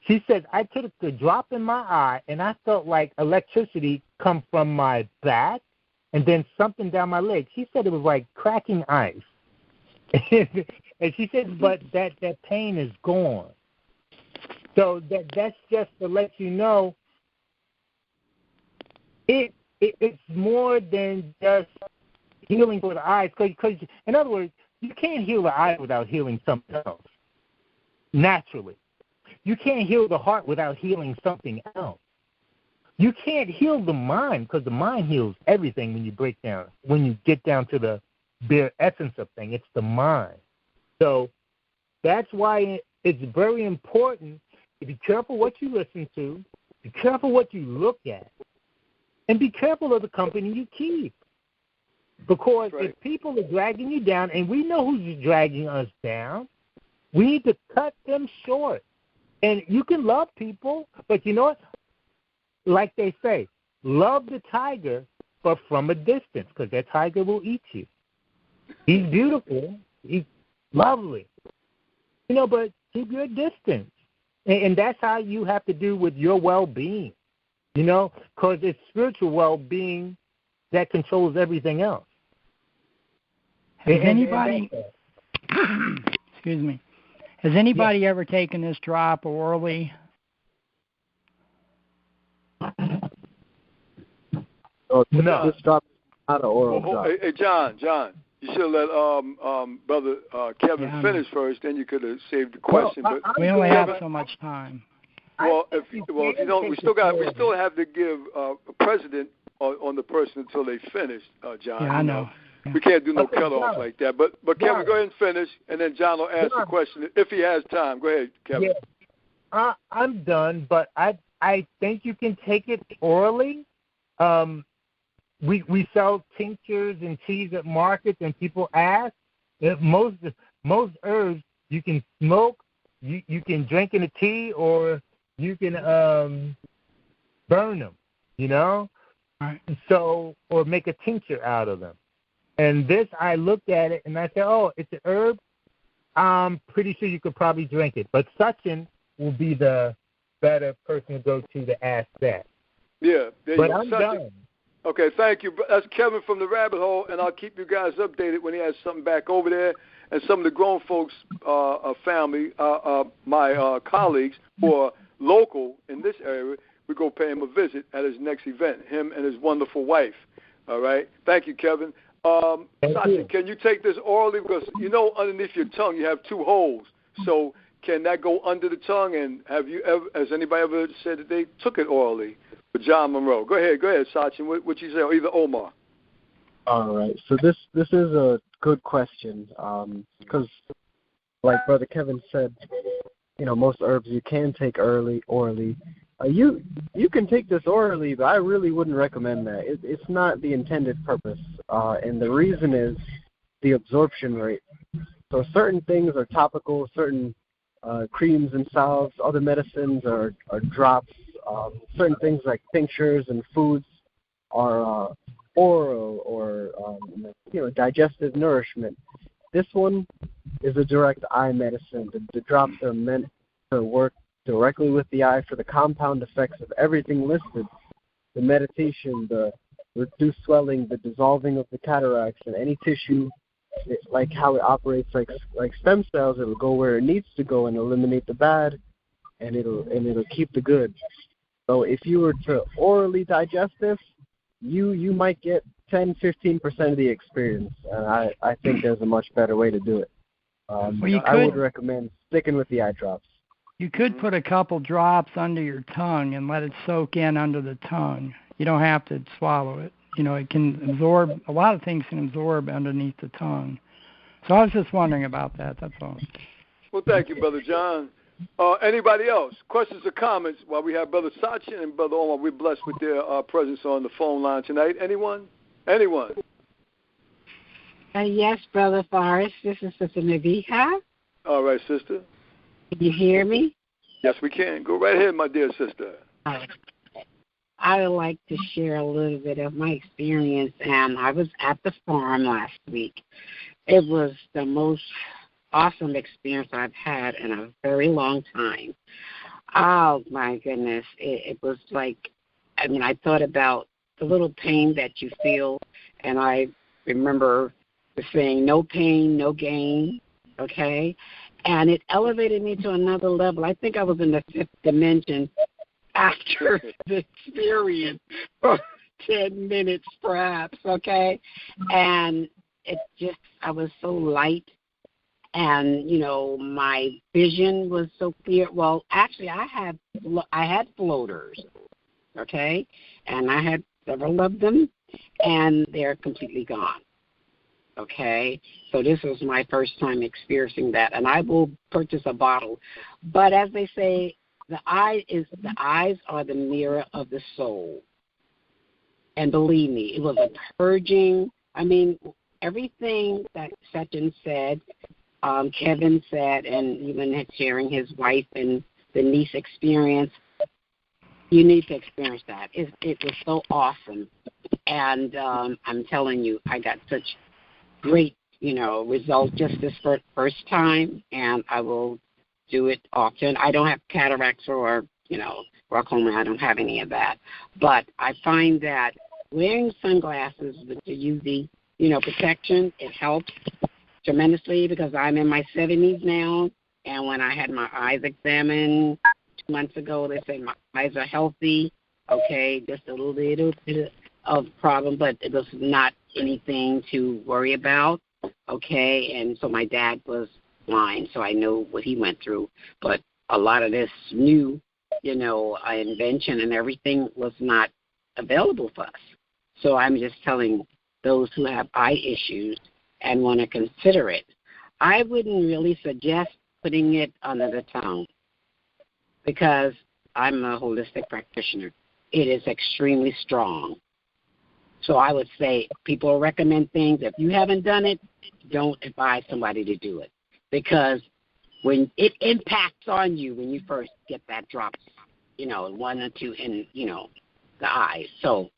She says, I took the drop in my eye and I felt like electricity come from my back and then something down my leg. She said it was like cracking ice. And she said, but that pain is gone. So that's just to let you know, it's more than just healing for the eyes. Because, in other words, you can't heal the eye without healing something else, naturally. You can't heal the heart without healing something else. You can't heal the mind because the mind heals everything when you get down to the bare essence of thing. It's the mind. So that's why it's very important to be careful what you listen to, be careful what you look at, and be careful of the company you keep. Because if people are dragging you down, and we know who's dragging us down, we need to cut them short. And you can love people, but you know what? Like they say, love the tiger, but from a distance, because that tiger will eat you. He's beautiful. He's lovely. But keep your distance. And that's how you have to do with your well-being, because it's spiritual well-being that controls everything else. Has anybody, excuse me, has anybody ever taken this drop orally? No. This drop is not an oral drop. Hey, John, you should let Brother Kevin finish first. Then you could have saved the question. But we only have so much time. Well, if you don't, we still have to give a precedent on the person until they finish, John. Yeah, I know. We can't do no cutoff like that. But Kevin, go ahead and finish, and then John will ask the question if he has time. Go ahead, Kevin. Yeah. I'm done, but I think you can take it orally. We sell tinctures and teas at markets, and people ask. Most herbs you can smoke, you can drink in a tea, or you can burn them, Right. So, or make a tincture out of them. And this, I looked at it and I said, oh, it's an herb. I'm pretty sure you could probably drink it. But Sachin will be the better person to go to ask that. Yeah. But I'm done. Okay, thank you. That's Kevin from the Rabbit Hole, and I'll keep you guys updated when he has something back over there. And some of the grown folks, family, my colleagues who are local in this area, we go pay him a visit at his next event, him and his wonderful wife. All right? Thank you, Kevin. Sachin, can you take this orally? Because, underneath your tongue you have two holes. So can that go under the tongue? And has anybody ever said that they took it orally? For John Monroe. Go ahead, Sachin. What you say? Or either Omar. All right. So this is a good question because, like Brother Kevin said, most herbs you can take orally. You can take this orally, but I really wouldn't recommend that. It's not the intended purpose, and the reason is the absorption rate. So certain things are topical, certain creams and salves, other medicines are drops. Certain things like tinctures and foods are oral or digestive nourishment. This one is a direct eye medicine. The drops are meant to work directly with the eye for the compound effects of everything listed: the meditation, the reduced swelling, the dissolving of the cataracts, and any tissue. It's like how it operates like stem cells. It'll go where it needs to go and eliminate the bad, and it'll keep the good. So if you were to orally digest this, you might get 10-15% of the experience. And I think there's a much better way to do it. I would recommend sticking with the eye drops. You could put a couple drops under your tongue and let it soak in under the tongue. You don't have to swallow it. It can absorb, a lot of things can absorb underneath the tongue. So I was just wondering about that, that's all. Well, thank you, Brother John. Anybody else? Questions or comments while we have Brother Sachin and Brother Omar? We're blessed with their presence on the phone line tonight. Anyone? Yes, Brother Forrest. This is Sister Naviha. All right, sister. Can you hear me? Yes, we can. Go right ahead, my dear sister. I would like to share a little bit of my experience, and I was at the farm last week. It was the most awesome experience I've had in a very long time. Oh, my goodness. It was like, I thought about the little pain that you feel, and I remember the saying, no pain, no gain, okay? And it elevated me to another level. I think I was in the fifth dimension after the experience for 10 minutes perhaps, okay? And I was so light, and, my vision was so clear. Well, actually, I had floaters, okay? And I had several of them, and they're completely gone, okay? So this was my first time experiencing that, and I will purchase a bottle. But as they say, the eyes are the mirror of the soul. And believe me, it was a purging. I mean, everything that Sachin said, Kevin said, and even sharing his wife and the niece experience, you need to experience that. It was so awesome. And I'm telling you, I got such great, results just this first time, and I will do it often. I don't have cataracts or, glaucoma. I don't have any of that. But I find that wearing sunglasses with the UV, protection, it helps tremendously because I'm in my 70s now, and when I had my eyes examined 2 months ago, they said my eyes are healthy, okay, just a little bit of problem, but it was not anything to worry about, okay, and so my dad was blind, so I know what he went through, but a lot of this new, invention and everything was not available for us. So I'm just telling those who have eye issues and want to consider it, I wouldn't really suggest putting it under the tongue because I'm a holistic practitioner. It is extremely strong. So I would say people recommend things. If you haven't done it, don't advise somebody to do it because when it impacts on you when you first get that drop, 1 or 2 in, the eyes. So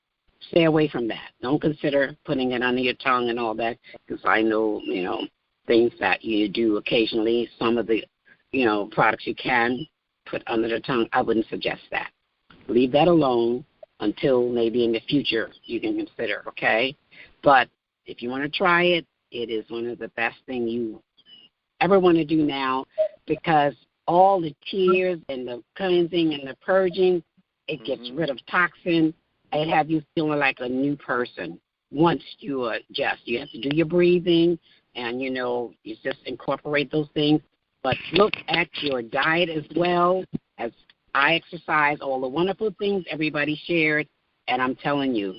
stay away from that. Don't consider putting it under your tongue and all that because I know, things that you do occasionally. Some of the, products you can put under the tongue, I wouldn't suggest that. Leave that alone until maybe in the future you can consider, okay? But if you want to try it, it is one of the best things you ever want to do now because all the tears and the cleansing and the purging, it gets rid of toxin. It have you feeling like a new person once you adjust. You have to do your breathing and, you just incorporate those things. But look at your diet as well as I exercise, all the wonderful things everybody shared. And I'm telling you,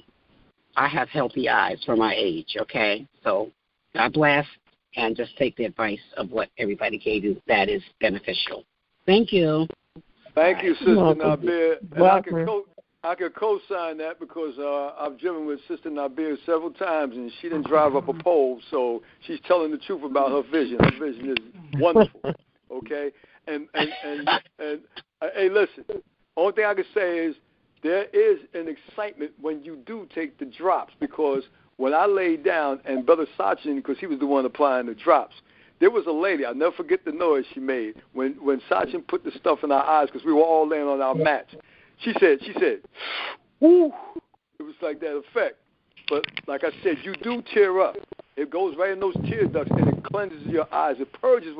I have healthy eyes for my age, okay? So God bless, and just take the advice of what everybody gave you. That is beneficial. Thank you. Thank you, Sister Nabir. And I could co-sign that because I've driven with Sister Nabir several times, and she didn't drive up a pole, so she's telling the truth about her vision. Her vision is wonderful, okay? And hey, listen, only thing I can say is there is an excitement when you do take the drops because when I laid down, and Brother Sachin, because he was the one applying the drops, there was a lady, I'll never forget the noise she made when Sachin put the stuff in our eyes because we were all laying on our mats. She said, whoo, it was like that effect. But like I said, you do tear up. It goes right in those tear ducts and it cleanses your eyes. It purges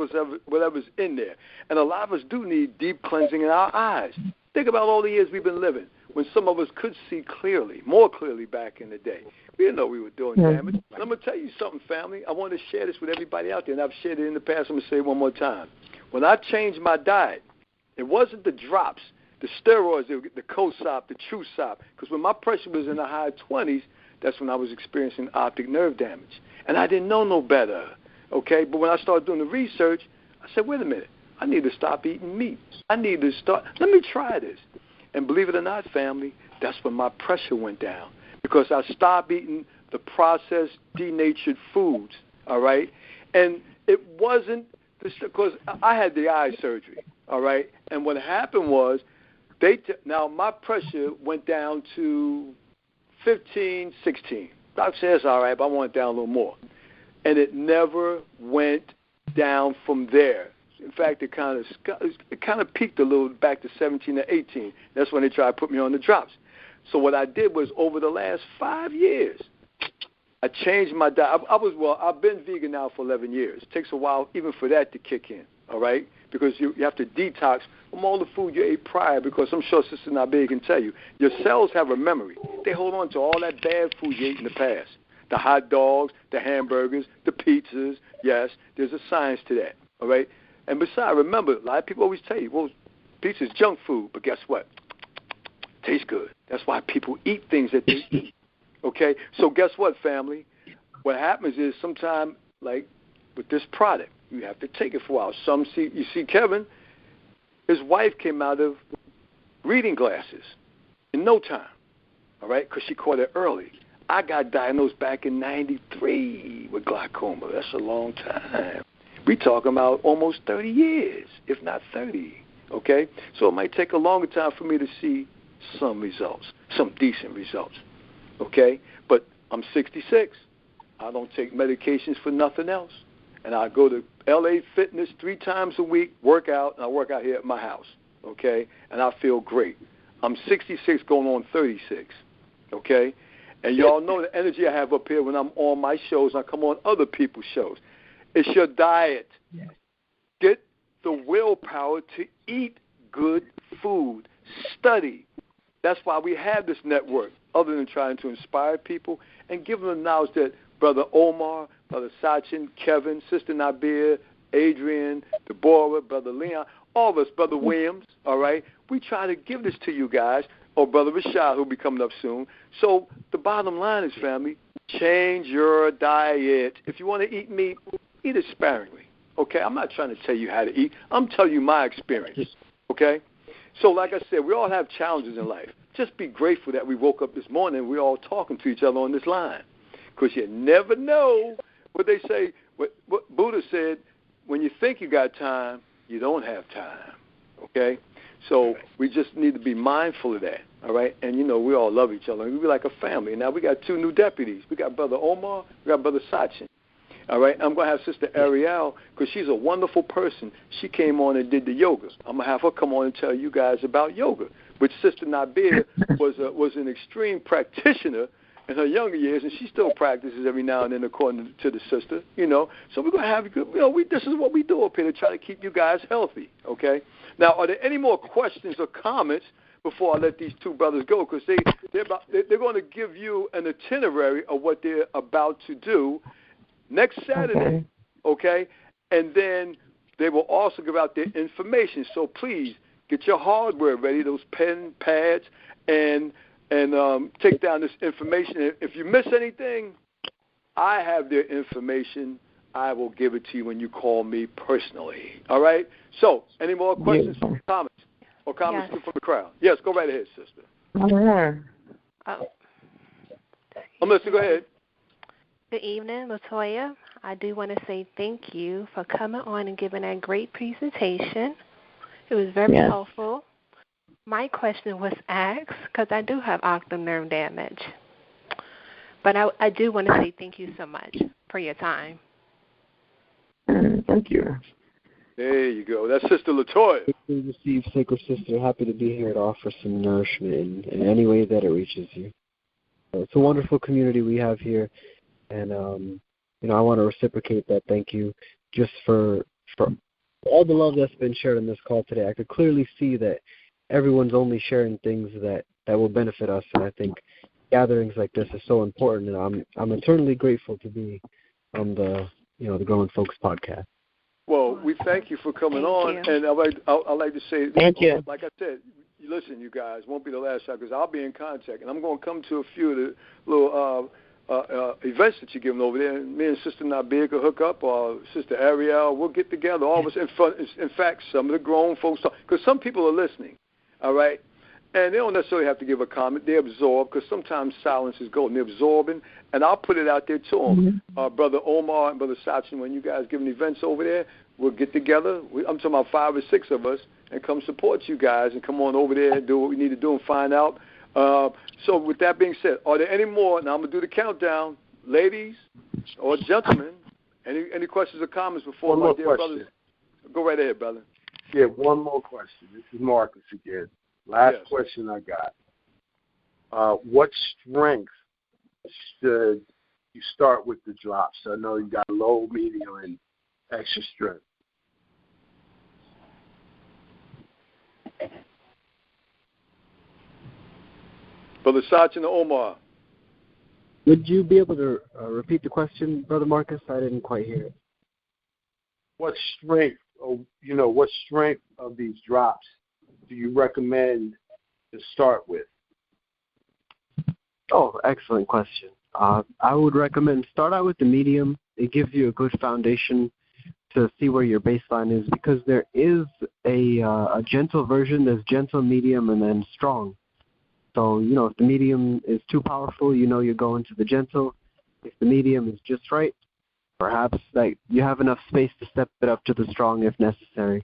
whatever's in there. And a lot of us do need deep cleansing in our eyes. Think about all the years we've been living when some of us could see clearly, more clearly back in the day. We didn't know we were doing damage. And I'm going to tell you something, family. I want to share this with everybody out there, and I've shared it in the past. I'm going to say it one more time. When I changed my diet, it wasn't the drops, the steroids, the CoSop, the TrueSop, because when my pressure was in the high 20s, that's when I was experiencing optic nerve damage. And I didn't know no better, okay? But when I started doing the research, I said, wait a minute, I need to stop eating meat. Let me try this. And believe it or not, family, that's when my pressure went down because I stopped eating the processed, denatured foods, all right? And it wasn't because I had the eye surgery, all right? And what happened was now my pressure went down to 15, 16. Doctor says, all right, but I want it down a little more. And it never went down from there. In fact, it kind of peaked a little back to 17 or 18. That's when they tried to put me on the drops. So what I did was over the last 5 years, I changed my diet. I've been vegan now for 11 years. It takes a while even for that to kick in, all right? Because you have to detox from all the food you ate prior because I'm sure Sister Nabia can tell you. Your cells have a memory. They hold on to all that bad food you ate in the past. The hot dogs, the hamburgers, the pizzas. Yes, there's a science to that, all right? And besides, remember, a lot of people always tell you, well, pizza's junk food, but guess what? tastes good. That's why people eat things that they eat. Okay? So guess what, family? What happens is sometimes, like with this product, you have to take it for a while. You see Kevin, his wife came out of reading glasses in no time, all right, because she caught it early. I got diagnosed back in 93 with glaucoma. That's a long time. We talking about almost 30 years, if not 30, okay? So it might take a longer time for me to see some results, some decent results, okay? But I'm 66. I don't take medications for nothing else. And I go to LA Fitness 3 times a week, work out, and I work out here at my house, okay? And I feel great. I'm 66 going on 36, okay? And y'all know the energy I have up here when I'm on my shows and I come on other people's shows. It's your diet. Yes. Get the willpower to eat good food. Study. That's why we have this network, other than trying to inspire people and give them the knowledge that Brother Omar, Brother Sachin, Kevin, Sister Nabir, Adrian, Deborah, Brother Leon, all of us, Brother Williams, all right? We try to give this to you guys, or Brother Rashad, who'll be coming up soon. So the bottom line is, family, change your diet. If you want to eat meat, eat it sparingly, okay? I'm not trying to tell you how to eat. I'm telling you my experience, okay? So like I said, we all have challenges in life. Just be grateful that we woke up this morning and we're all talking to each other on this line, because you never know what they say. What Buddha said, when you think you got time, you don't have time, okay? So we just need to be mindful of that, all right? And, you know, we all love each other. We're like a family. Now we got 2 new deputies. We got Brother Omar, we got Brother Sachin, all right? I'm going to have Sister Ariel, because she's a wonderful person. She came on and did the yoga. I'm going to have her come on and tell you guys about yoga, which Sister Nabir was an extreme practitioner in her younger years, and she still practices every now and then according to the sister, you know. So we're going to have, you know, this is what we do up here to try to keep you guys healthy, okay? Now, are there any more questions or comments before I let these 2 brothers go? Because they're going to give you an itinerary of what they're about to do next Saturday, okay? And then they will also give out their information. So please get your hardware ready, those pen, pads, and take down this information. If you miss anything, I have their information. I will give it to you when you call me personally. All right? So, any more questions from comments? Or comments from the crowd? Yes, go right ahead, sister. Melissa, go ahead. Good evening, LaToya. I do want to say thank you for coming on and giving that great presentation. It was very helpful. My question was asked because I do have optic nerve damage. But I do want to say thank you so much for your time. Thank you. There you go. That's Sister LaToya. We receive Sacred Sister. Happy to be here to offer some nourishment in any way that it reaches you. It's a wonderful community we have here. And, you know, I want to reciprocate that thank you just for all the love that's been shared on this call today. I could clearly see that everyone's only sharing things that will benefit us, and I think gatherings like this are so important, and I'm eternally grateful to be on the Growing Folks podcast. Well, we thank you for coming on, and I'd like to say, thank you. Like I said, listen, you guys, won't be the last shot because I'll be in contact, and I'm going to come to a few of the little events that you're giving over there. Me and Sister Nabir could hook up, or Sister Ariel. We'll get together, all of us. In fact, some of the grown folks, because some people are listening, all right? And they don't necessarily have to give a comment. They absorb, because sometimes silence is golden. They're absorbing, and I'll put it out there to them. Brother Omar and Brother Sachin, when you guys giving events over there, we'll get together. I'm talking about 5 or 6 of us, and come support you guys and come on over there and do what we need to do and find out. So with that being said, are there any more? Now I'm going to do the countdown. Ladies or gentlemen, any questions or comments before my dear brothers? Go right ahead, brother. Yeah, one more question. This is Marcus again. Last question I got. What strength should you start with the drops? I know you got low, medium, and extra strength. Brother Sachin or Omar? Would you be able to repeat the question, Brother Marcus? I didn't quite hear it. What strength of these drops do you recommend to start with? Oh, excellent question. I would recommend start out with the medium. It gives you a good foundation to see where your baseline is, because there is a gentle version. There's gentle, medium, and then strong. So, if the medium is too powerful, you're going to the gentle. If the medium is just right, perhaps you have enough space to step it up to the strong if necessary.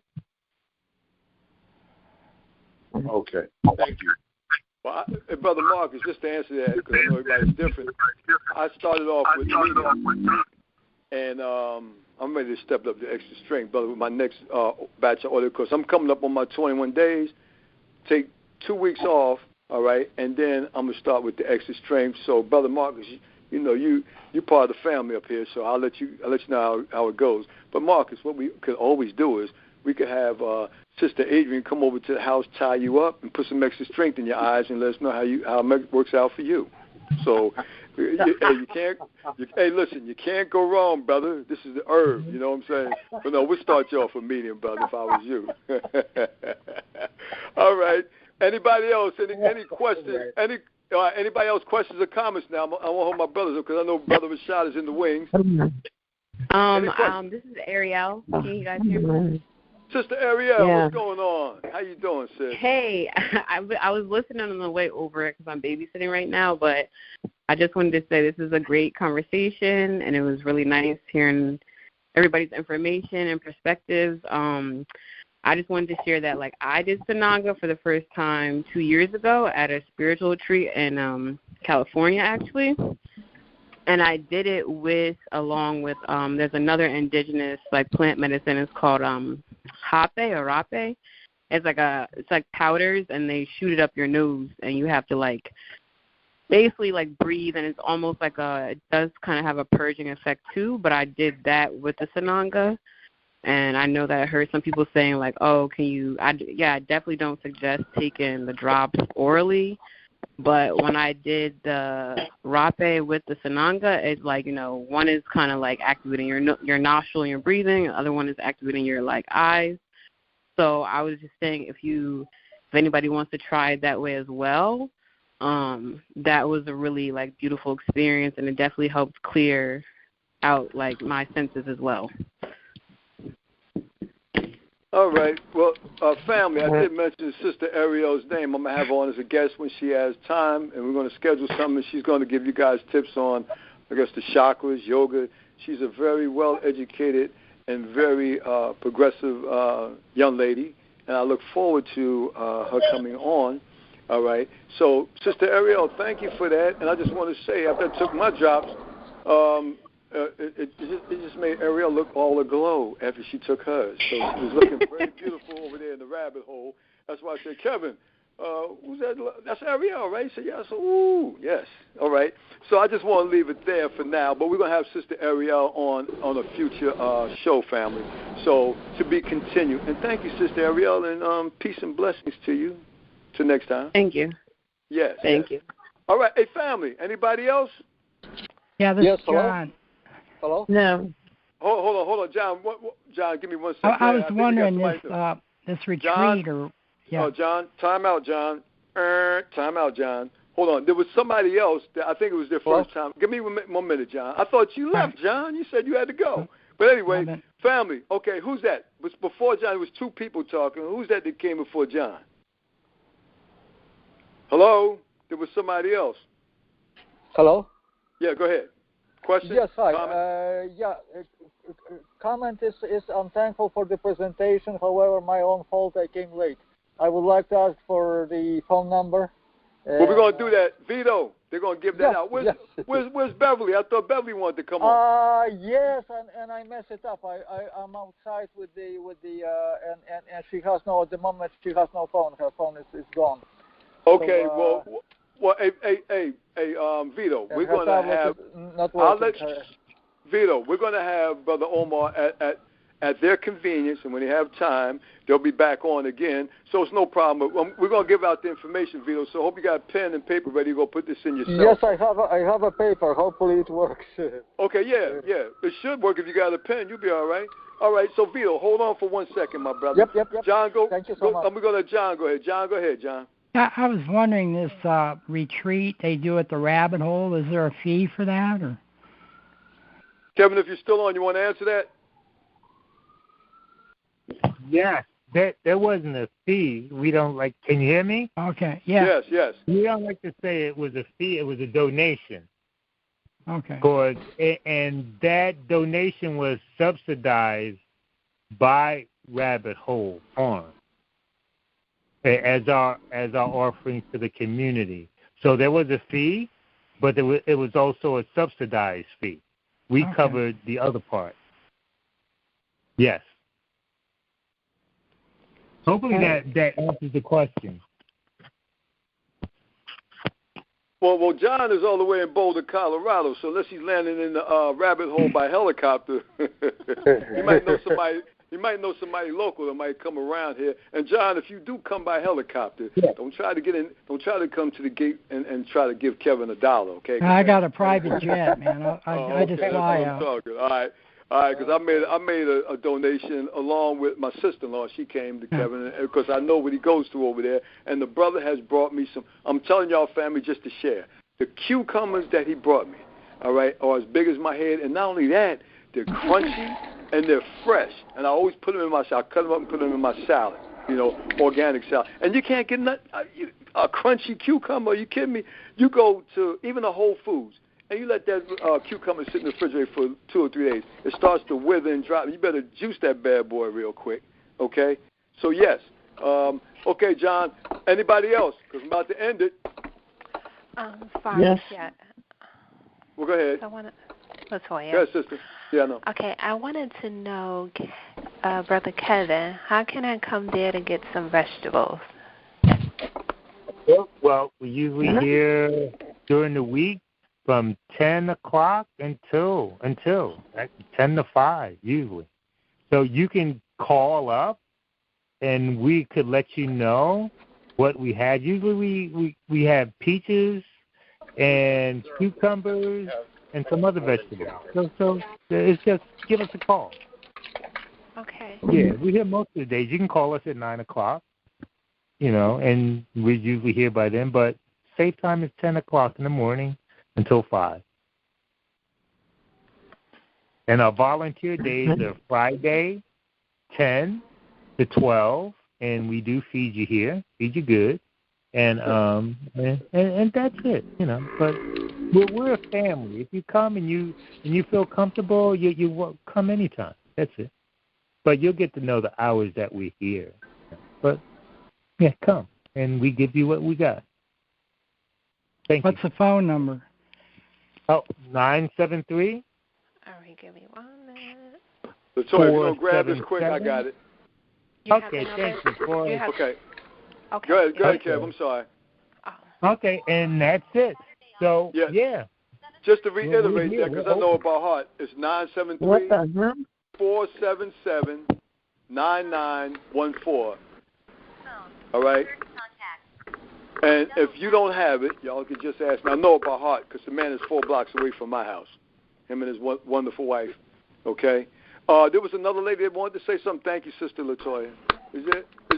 Okay, thank you. Well, Brother Marcus, just to answer that, because I know everybody's different, I started off with medium, and I'm ready to step up the extra strength, brother, with my next batch of oil, because I'm coming up on my 21 days, take 2 weeks off, all right, and then I'm going to start with the extra strength. So, Brother Marcus, you're part of the family up here, so I'll let you know how it goes. But, Marcus, what we could always do is we could have Sister Adrian come over to the house, tie you up, and put some extra strength in your eyes, and let us know how it works out for you. So, you can't go wrong, brother. This is the herb, you know what I'm saying? But no, we'll start you off with medium, brother, if I was you. All right. Anybody else? Any questions? Anybody else questions or comments now? I want to hold my brothers up because I know Brother Rashad is in the wings. This is Ariel. Can you guys hear me? Sister Ariel, What's going on? How you doing, sis? Hey, I was listening on the way over it because I'm babysitting right now, but I just wanted to say this is a great conversation, and it was really nice hearing everybody's information and perspectives. I just wanted to share that, I did Sananga for the first time 2 years ago at a spiritual retreat in California, actually. And I did it along with there's another indigenous plant medicine. It's called Rape. It's like powders, and they shoot it up your nose, and you have to basically breathe, and it's almost it does kind of have a purging effect too. But I did that with the Sananga, and I know that I heard some people saying oh, can you? I definitely don't suggest taking the drops orally. But when I did the Rape with the Sananga, it's one is kind of activating your nostril and your breathing, the other one is activating your eyes. So I was just saying if anybody wants to try it that way as well, that was a really beautiful experience, and it definitely helped clear out my senses as well. All right. Well, family, I did mention Sister Ariel's name. I'm going to have her on as a guest when she has time, and we're going to schedule something, and she's going to give you guys tips on, the chakras, yoga. She's a very well-educated and very progressive young lady, and I look forward to her coming on. All right. So, Sister Ariel, thank you for that. And I just want to say, after I took my drops, it just made Ariel look all aglow after she took hers. So she was looking very beautiful over there in the rabbit hole. That's why I said, Kevin, who's that? That's Ariel, right? He said, yeah. So, ooh, yes. All right. So I just want to leave it there for now. But we're going to have Sister Ariel on a future show, family. So to be continued. And thank you, Sister Ariel, and peace and blessings to you. Till next time. Thank you. Yes. Thank you. All right. Hey, family, anybody else? Yeah, this is John. Hello? No. Hold on, John. John, give me 1 second. I was wondering this retreat John? or yeah. Oh, John, time out, John. Time out, John. Hold on. There was somebody else that I think it was their first time. Give me 1 minute, John. I thought you left, John. You said you had to go. But anyway, family. Okay, who's that? Before John, there was 2 people talking. Who's that came before John? Hello? There was somebody else. Hello? Yeah, go ahead. Question? Yes, hi. Comment? Comment is I'm thankful for the presentation. However, my own fault, I came late. I would like to ask for the phone number. Well, we're going to do that. Vito, they're going to give that out. Where's Beverly? I thought Beverly wanted to come on. Yes, and I messed it up. I'm outside with the and she has no, at the moment she has no phone. Her phone is gone. Okay, well, hey, Vito, we're going to have. Vito, we're going to have Brother Omar at their convenience, and when they have time, they'll be back on again. So it's no problem. We're going to give out the information, Vito. So I hope you got a pen and paper ready to go put this in yourself. Yes, I have a paper. Hopefully it works. Okay, yeah. It should work if you got a pen. You'll be all right. All right. So Vito, hold on for 1 second, my brother. Yep. John, go. Thank you so much. I'm going to let John go ahead. John, go ahead, John. I was wondering, this retreat they do at the Rabbit Hole, is there a fee for that? Or Kevin, if you're still on, you want to answer that? Yes. There wasn't a fee. We don't like. Can you hear me? Okay. Yeah. Yes. We don't like to say it was a fee. It was a donation. Okay. And that donation was subsidized by Rabbit Hole Farm as our offering to the community. So there was a fee, but it was also a subsidized fee. We covered the other part. Yes. Hopefully that answers the question. Well, John is all the way in Boulder, Colorado. So unless he's landing in the Rabbit Hole by helicopter, he might know somebody. He might know somebody local that might come around here. And John, if you do come by helicopter, don't try to get in. Don't try to come to the gate and try to give Kevin $1. Okay? I got a private jet, man. I just fly out. All right, because I made a donation along with my sister-in-law. She came to Kevin because I know what he goes through over there. And the brother has brought me some. I'm telling y'all, family, just to share. The cucumbers that he brought me, all right, are as big as my head. And not only that, they're crunchy and they're fresh. And I always put them in my salad. I cut them up and put them in my salad, organic salad. And you can't get a crunchy cucumber. Are you kidding me? You go to even a Whole Foods, and you let that cucumber sit in the refrigerator for 2 or 3 days. It starts to wither and drop. You better juice that bad boy real quick, okay? So, yes. Okay, John. Anybody else? Because I'm about to end it. Forrest, yeah. Well, go ahead. Latoya. Go ahead, sister. Yeah, I know. Okay, I wanted to know, Brother Kevin, how can I come there to get some vegetables? Well, we usually here during the week from 10 o'clock until 10 to 5 usually. So you can call up and we could let you know what we had. Usually we have peaches and cucumbers and some other vegetables. So it's just give us a call. Okay. Yeah, we're here most of the days. You can call us at 9 o'clock, and we're usually here by then. But safe time is 10 o'clock in the morning until 5. And our volunteer days are Friday, 10 to 12, and we do feed you here, feed you good. And that's it, But we're a family. If you come and you feel comfortable, you come anytime. That's it. But you'll get to know the hours that we're here. But come and we give you what we got. Thank you. What's the phone number? 973. All right, give me 1 minute. Latoya, if you don't grab this quick, I got it. Okay, thank you. Okay. Okay. Go ahead, Kev. I'm sorry. Okay, and that's it. So, yeah. Just to reiterate that, because I know it by heart, it's 973-477-9914. All right? And if you don't have it, y'all can just ask me. I know it by heart because the man is 4 blocks away from my house, him and his wonderful wife. Okay? There was another lady that wanted to say something. Thank you, Sister Latoya.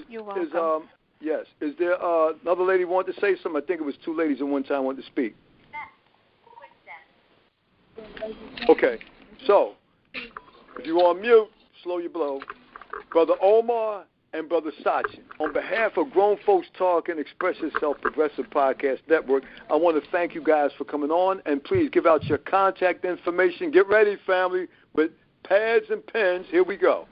You're welcome. Yes. Is there another lady wanted to say something? I think it was 2 ladies at one time wanted to speak. Okay. So, if you on mute, slow your blow. Brother Omar and Brother Sachin, on behalf of Grown Folks Talk and Express Yourself Progressive Podcast Network, I want to thank you guys for coming on, and please give out your contact information. Get ready, family, with pads and pens. Here we go.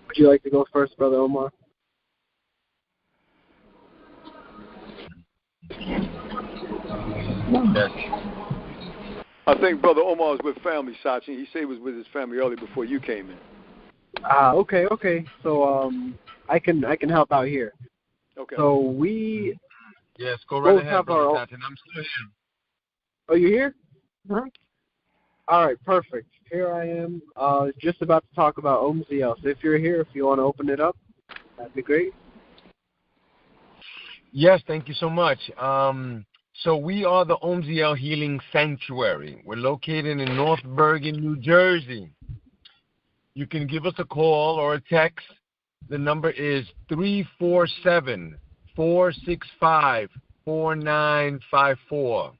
Would you like to go first, Brother Omar? Yes. I think Brother Omar is with family, Sachin. He said he was with his family early before you came in. Okay. So I can help out here. Okay. So we go right ahead, have Brother our Sachin. I'm still here. Oh, you here? Huh? All right, perfect. Here I am, just about to talk about OMZL. So if you're here, if you want to open it up, that'd be great. Yes, thank you so much. So we are the OMZL Healing Sanctuary. We're located in North Bergen, New Jersey. You can give us a call or a text The number is 347-465-4954.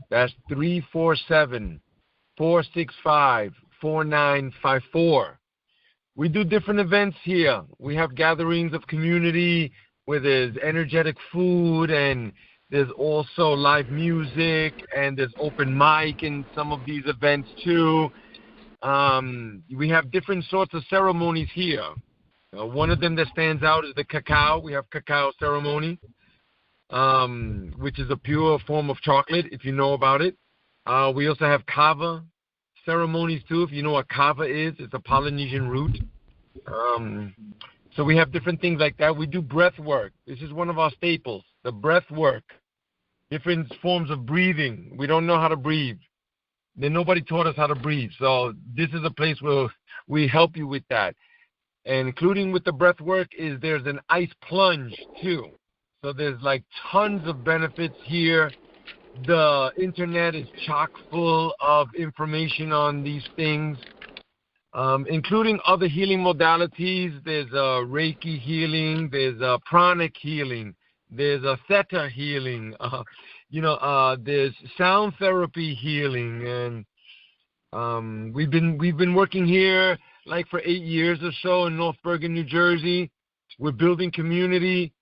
That's 347-465-4954. We do different events here. We have gatherings of community where there's energetic food, and there's also live music, and there's open mic in some of these events too. We have different sorts of ceremonies here. One of them that stands out is the cacao. We have cacao ceremony, which is a pure form of chocolate, if you know about it. We also have kava ceremonies too, if you know what kava is. It's a Polynesian root. So we have different things like that. We do breath work. This is one of our staples, the breath work. Different forms of breathing. We don't know how to breathe. Then nobody taught us how to breathe. So this is a place where we help you with that. And including with the breath work is there's an ice plunge too. So there's like tons of benefits here. The internet is chock full of information on these things, including other healing modalities. There's Reiki healing. There's pranic healing. There's theta healing. There's sound therapy healing, and we've been working here like for 8 years or so in North Bergen, New Jersey. We're building community.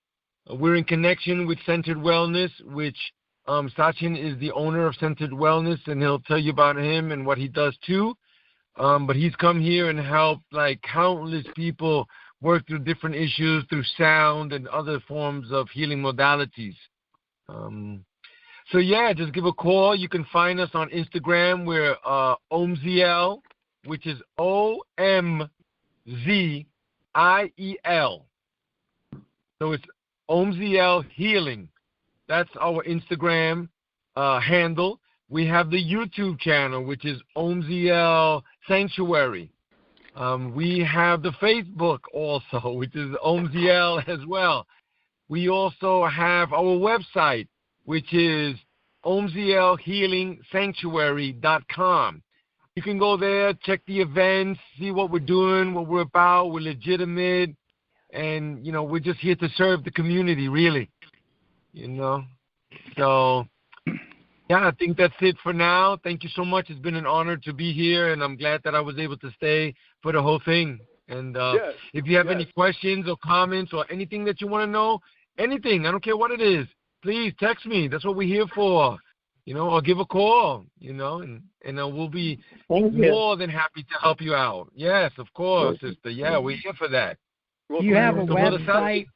We're in connection with Centered Wellness, which Sachin is the owner of Centered Wellness, and he'll tell you about him and what he does too. But he's come here and helped like countless people work through different issues through sound and other forms of healing modalities. So yeah, just give a call. You can find us on Instagram. We're OMZL, which is OMZIEL. So it's OMZL Healing. That's our Instagram handle. We have the YouTube channel, which is OMZL Sanctuary. We have the Facebook also, which is OMZL as well. We also have our website, which is OMZLHealingSanctuary.com. You can go there, check the events, see what we're doing, what we're about. We're legitimate, and, we're just here to serve the community, really, So, yeah, I think that's it for now. Thank you so much. It's been an honor to be here, and I'm glad that I was able to stay for the whole thing. And if you have any questions or comments or anything that you want to know, anything, I don't care what it is, please text me. That's what we're here for, or give a call, and we'll be more than happy to help you out. Yes, of course, sister. Yeah, we're here for that. Do you have a website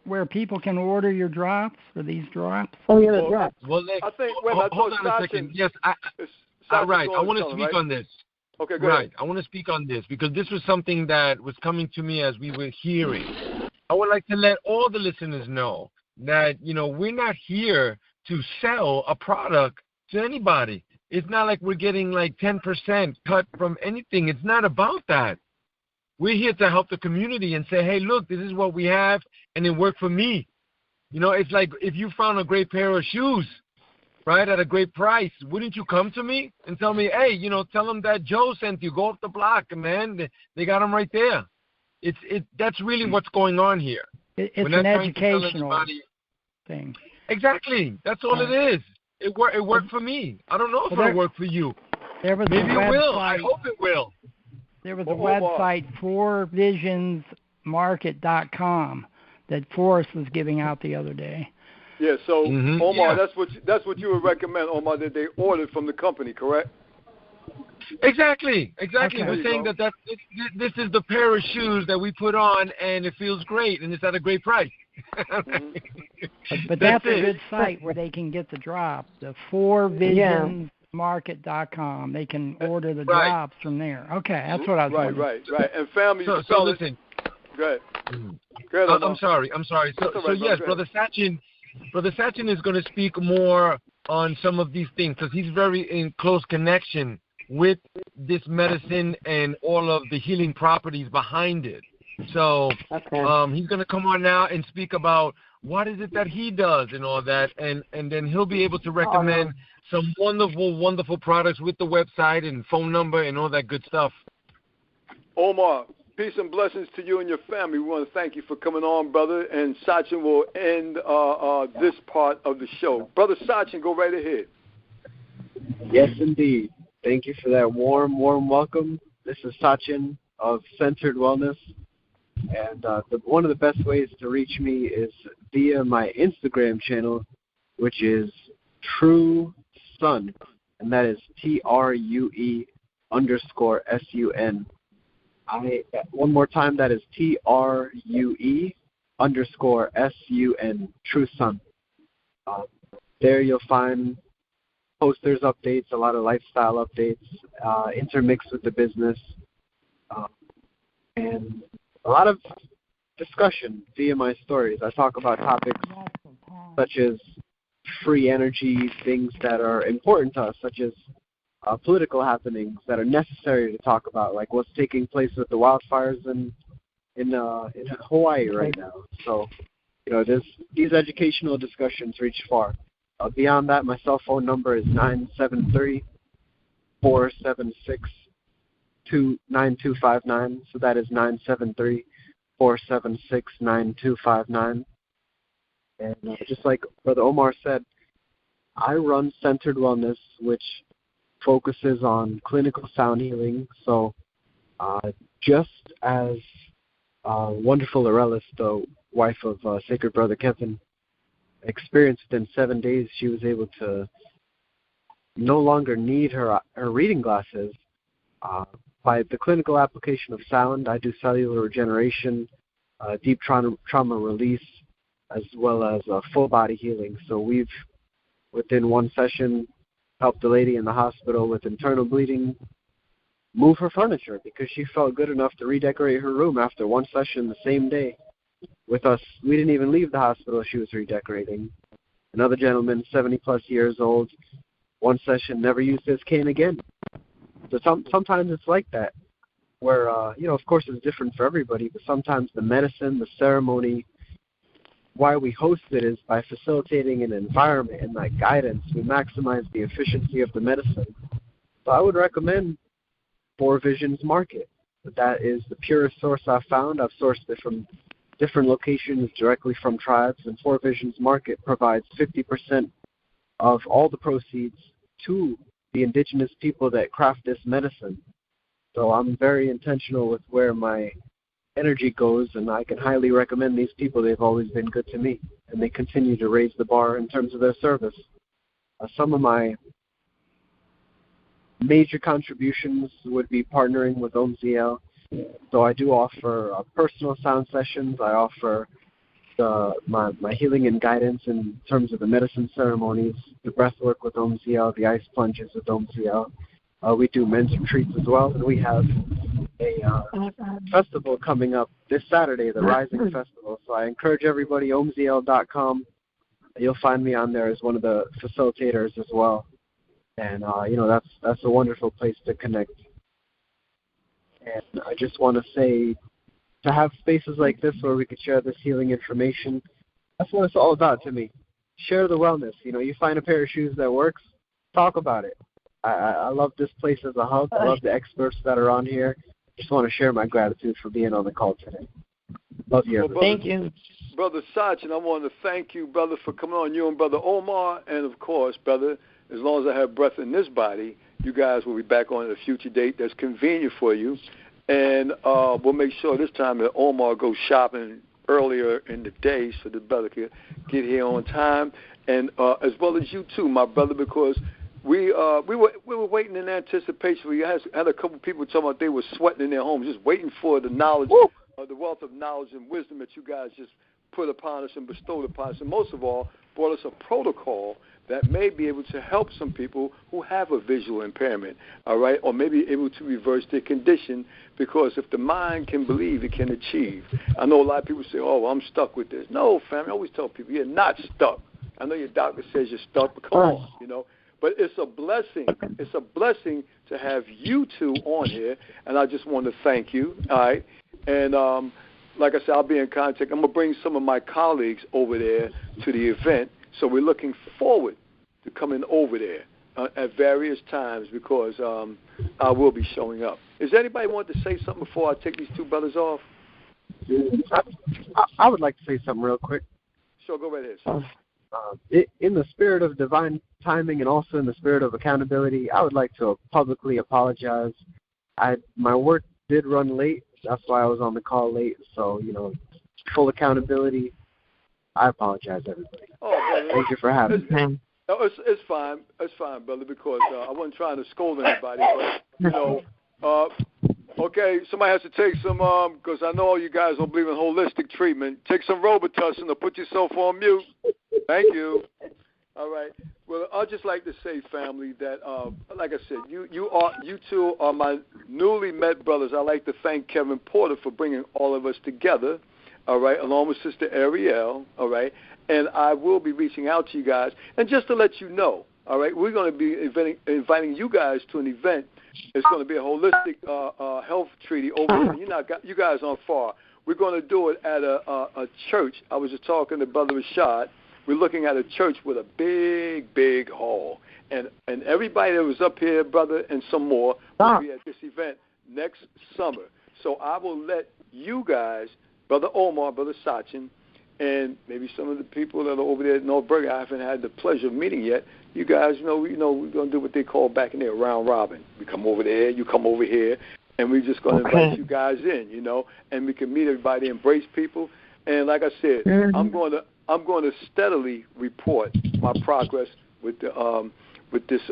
where people can order your drops, or these drops? Oh, yeah, the drops. Well, I think, hold on a second. Yes, right. I want to speak on this. Okay, go ahead. I want to speak on this because this was something that was coming to me as we were hearing. I would like to let all the listeners know that, we're not here to sell a product to anybody. It's not like we're getting like 10% cut from anything. It's not about that. We're here to help the community and say, hey, look, this is what we have, and it worked for me. It's like if you found a great pair of shoes, right, at a great price, wouldn't you come to me and tell me, hey, tell them that Joe sent you. Go off the block, man. They got them right there. That's really what's going on here. It's an educational thing. Exactly. That's all it is. It worked for me. I don't know if it'll work for you. Maybe it will. I hope it will. There was a website, forvisionsmarket.com, that Forrest was giving out the other day. Yeah, so Omar, that's what you would recommend, Omar, that they ordered from the company, correct? Exactly. Okay. We're saying that this is the pair of shoes that we put on, and it feels great, and it's at a great price. But that's a good site where they can get the drop, the forvisionsmarket.com. They can order the drops from there. Okay, that's what I was wondering. Right. And family, so listen. Go ahead. I'm sorry. So yes, Brother Sachin is going to speak more on some of these things because he's very in close connection with this medicine and all of the healing properties behind it. So he's going to come on now and speak about what is it that he does and all that, and then he'll be able to recommend some wonderful, wonderful products with the website and phone number and all that good stuff. Omar, Peace and blessings to you and your family. We want to thank you for coming on, brother. And Sachin will end this part of the show. Brother Sachin, go right ahead. Yes, indeed. Thank you for that warm welcome. This is Sachin of Centered Wellness. And one of the best ways to reach me is via my Instagram channel, which is True Sun. And that is TRUE_SUN. One more time, that is TRUE_SUN, True Sun. There you'll find posters, updates, a lot of lifestyle updates, intermixed with the business, and a lot of discussion via my stories. I talk about topics such as free energy, things that are important to us, such as political happenings that are necessary to talk about, like what's taking place with the wildfires in Hawaii right now. So, these educational discussions reach far. Beyond that, my cell phone number is 973-476-9259. So that is 973-476-9259. And just like Brother Omar said, I run Centered Wellness, which focuses on clinical sound healing. So just as wonderful Aurelis, the wife of Sacred Brother Kevin, experienced within 7 days, she was able to no longer need her reading glasses. By the clinical application of sound, I do cellular regeneration, deep trauma release, as well as full body healing. So we've, within one session, helped a lady in the hospital with internal bleeding move her furniture because she felt good enough to redecorate her room after one session the same day. With us, we didn't even leave the hospital. She was redecorating. Another gentleman, 70-plus years old, one session, never used his cane again. So sometimes it's like that, where, of course it's different for everybody, but sometimes the medicine, the ceremony, why we host it is by facilitating an environment and that guidance. We maximize the efficiency of the medicine. So I would recommend Four Visions Market. That is the purest source I've found. I've sourced it from different locations directly from tribes, and Four Visions Market provides 50% of all the proceeds to the indigenous people that craft this medicine. So I'm very intentional with where my energy goes, and I can highly recommend these people. They've always been good to me, and they continue to raise the bar in terms of their service. Some of my major contributions would be partnering with OMZL. So I do offer personal sound sessions. I offer my healing and guidance in terms of the medicine ceremonies, the breath work with OMZL, the ice plunges with OMZL. We do men's retreats as well, and we have a festival coming up this Saturday, the Rising Festival. So I encourage everybody, omzl.com. You'll find me on there as one of the facilitators as well. And, that's a wonderful place to connect. And I just want to say, to have spaces like this where we could share this healing information, that's what it's all about to me. Share the wellness. You find a pair of shoes that works, talk about it. I love this place as a hub. I love the experts that are on here. Just want to share my gratitude for being on the call today. Love you, everybody. Thank you. Brother Sachin, I want to thank you, brother, for coming on. You and Brother Omar, and, of course, brother, as long as I have breath in this body, you guys will be back on at a future date that's convenient for you. And we'll make sure this time that Omar goes shopping earlier in the day so the brother can get here on time. And as well as you too, my brother, because we were waiting in anticipation. We had a couple people talking about they were sweating in their homes, just waiting for the knowledge, the wealth of knowledge and wisdom that you guys just put upon us and bestowed upon us. And most of all, brought us a protocol that may be able to help some people who have a visual impairment, all right, or maybe able to reverse their condition, because if the mind can believe, it can achieve. I know a lot of people say, oh, I'm stuck with this. No, family, I always tell people, you're not stuck. I know your doctor says you're stuck, but come on, But it's a blessing. It's a blessing to have you two on here, and I just want to thank you, all right? And like I said, I'll be in contact. I'm going to bring some of my colleagues over there to the event, so we're looking forward to coming over there, at various times because I will be showing up. Is anybody want to say something before I take these two brothers off? I would like to say something real quick. Sure, go right ahead. In the spirit of divine timing and also in the spirit of accountability, I would like to publicly apologize. My work did run late. That's why I was on the call late. So, full accountability. I apologize, everybody. Thank you for having me. No, it's fine. It's fine, brother, because I wasn't trying to scold anybody. But, okay, somebody has to take some, because I know you guys don't believe in holistic treatment. Take some Robitussin or put yourself on mute. Thank you. All right. Well, I'd just like to say, family, that like I said, you two are my newly met brothers. I'd like to thank Kevin Porter for bringing all of us together. All right, along with Sister Ariel. All right, and I will be reaching out to you guys. And just to let you know, all right, we're going to be inviting you guys to an event. It's going to be a holistic health treaty over here. You guys aren't far. We're going to do it at a church. I was just talking to Brother Rashad. We're looking at a church with a big, big hall. And everybody that was up here, brother, and some more, will be at this event next summer. So I will let you guys, Brother Omar, Brother Sachin, and maybe some of the people that are over there at North Bergen I haven't had the pleasure of meeting yet. You guys, we're going to do what they call back in there, round robin. We come over there, you come over here, and we're just going to invite you guys in, and we can meet everybody, embrace people. And like I said, I'm going to steadily report my progress with this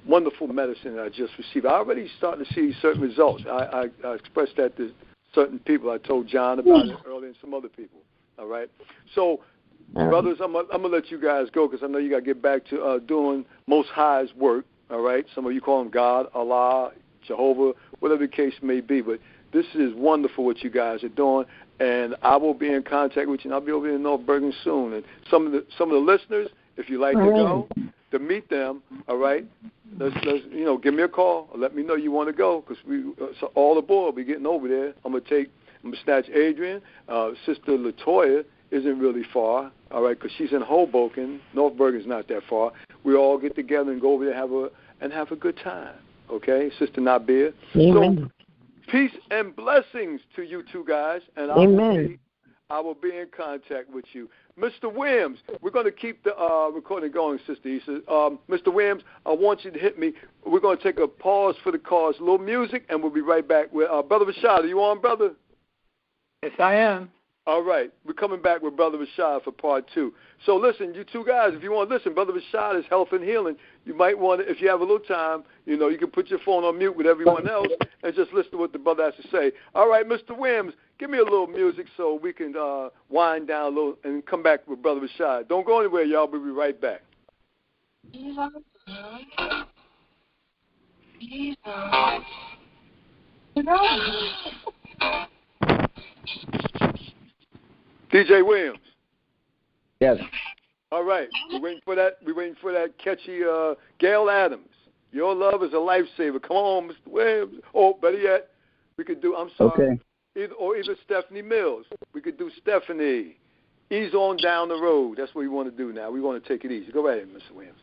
wonderful medicine that I just received. I already starting to see certain results. I expressed that to certain people. I told John about it earlier and some other people. All right. So, brothers, I'm gonna let you guys go because I know you got to get back to doing Most High's work. All right. Some of you call him God, Allah, Jehovah, whatever the case may be. But this is wonderful what you guys are doing, and I will be in contact with you. And I'll be over in North Bergen soon. And some of the listeners, if you like to go to meet them, all right. Let's give me a call or let me know you want to go because so all aboard. We're getting over there. I'm gonna snatch Adrian. Sister Latoya isn't really far, all right, because she's in Hoboken. North Bergen's not that far. We all get together and go over there have a good time, okay? Sister Nabir. So peace and blessings to you two guys, and I will be in contact with you. Mr. Williams, we're going to keep the recording going, Sister Issa. Mr. Williams, I want you to hit me. We're going to take a pause for the cause, a little music, and we'll be right back with Brother Rashad. Are you on, brother? Yes, I am. All right. We're coming back with Brother Rashad for part 2. So listen, you two guys, if you want to listen, Brother Rashad is health and healing. You might want to, if you have a little time, you can put your phone on mute with everyone else and just listen to what the brother has to say. All right, Mr. Williams, give me a little music so we can wind down a little and come back with Brother Rashad. Don't go anywhere, y'all. We'll be right back. DJ Williams. Yes. All right. We're waiting for that catchy Gail Adams. Your love is a lifesaver. Come on, Mr. Williams. Oh, better yet, we could do, I'm sorry. Okay. Either Stephanie Mills. We could do Stephanie. Ease on down the road. That's what we want to do now. We want to take it easy. Go right ahead, Mr. Williams.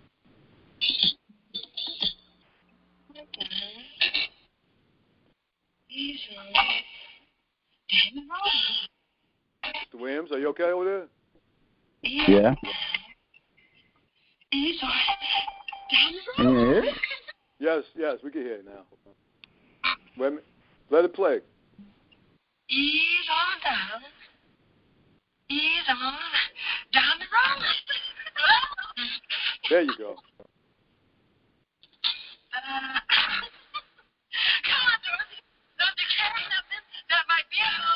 Mr. Williams, are you okay over there? Yeah. Yes, we can hear it now. Wait a minute. Let it play. Ease on down. Ease on down the road. There you go. Come on, Dorothy. Don't you carry nothing that might be at home?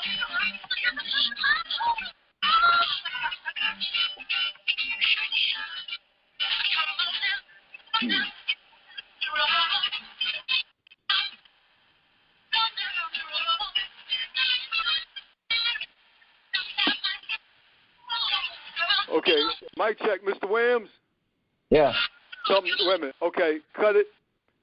Okay, mic check, Mr. Williams. Yeah. Wait a minute. Okay, cut it.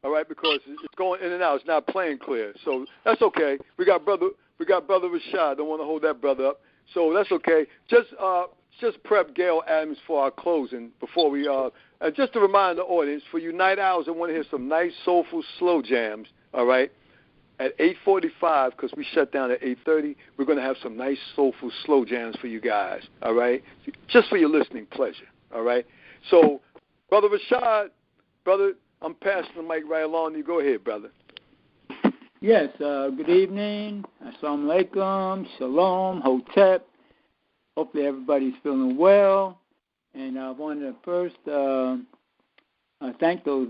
All right, because it's going in and out. It's not playing clear, so that's okay. We got brother Rashad. Don't want to hold that brother up, so that's okay. Just prep Gail Adams for our closing before we just to remind the audience, for you night owls that want to hear some nice, soulful, slow jams, all right, at 8:45, because we shut down at 8:30, we're going to have some nice, soulful, slow jams for you guys, all right, just for your listening pleasure, all right? So, Brother Rashad, brother, I'm passing the mic right along to you. Go ahead, brother. Yes, good evening. Assalamu alaikum, shalom, hotep. Hopefully everybody's feeling well. And I wanted to first thank those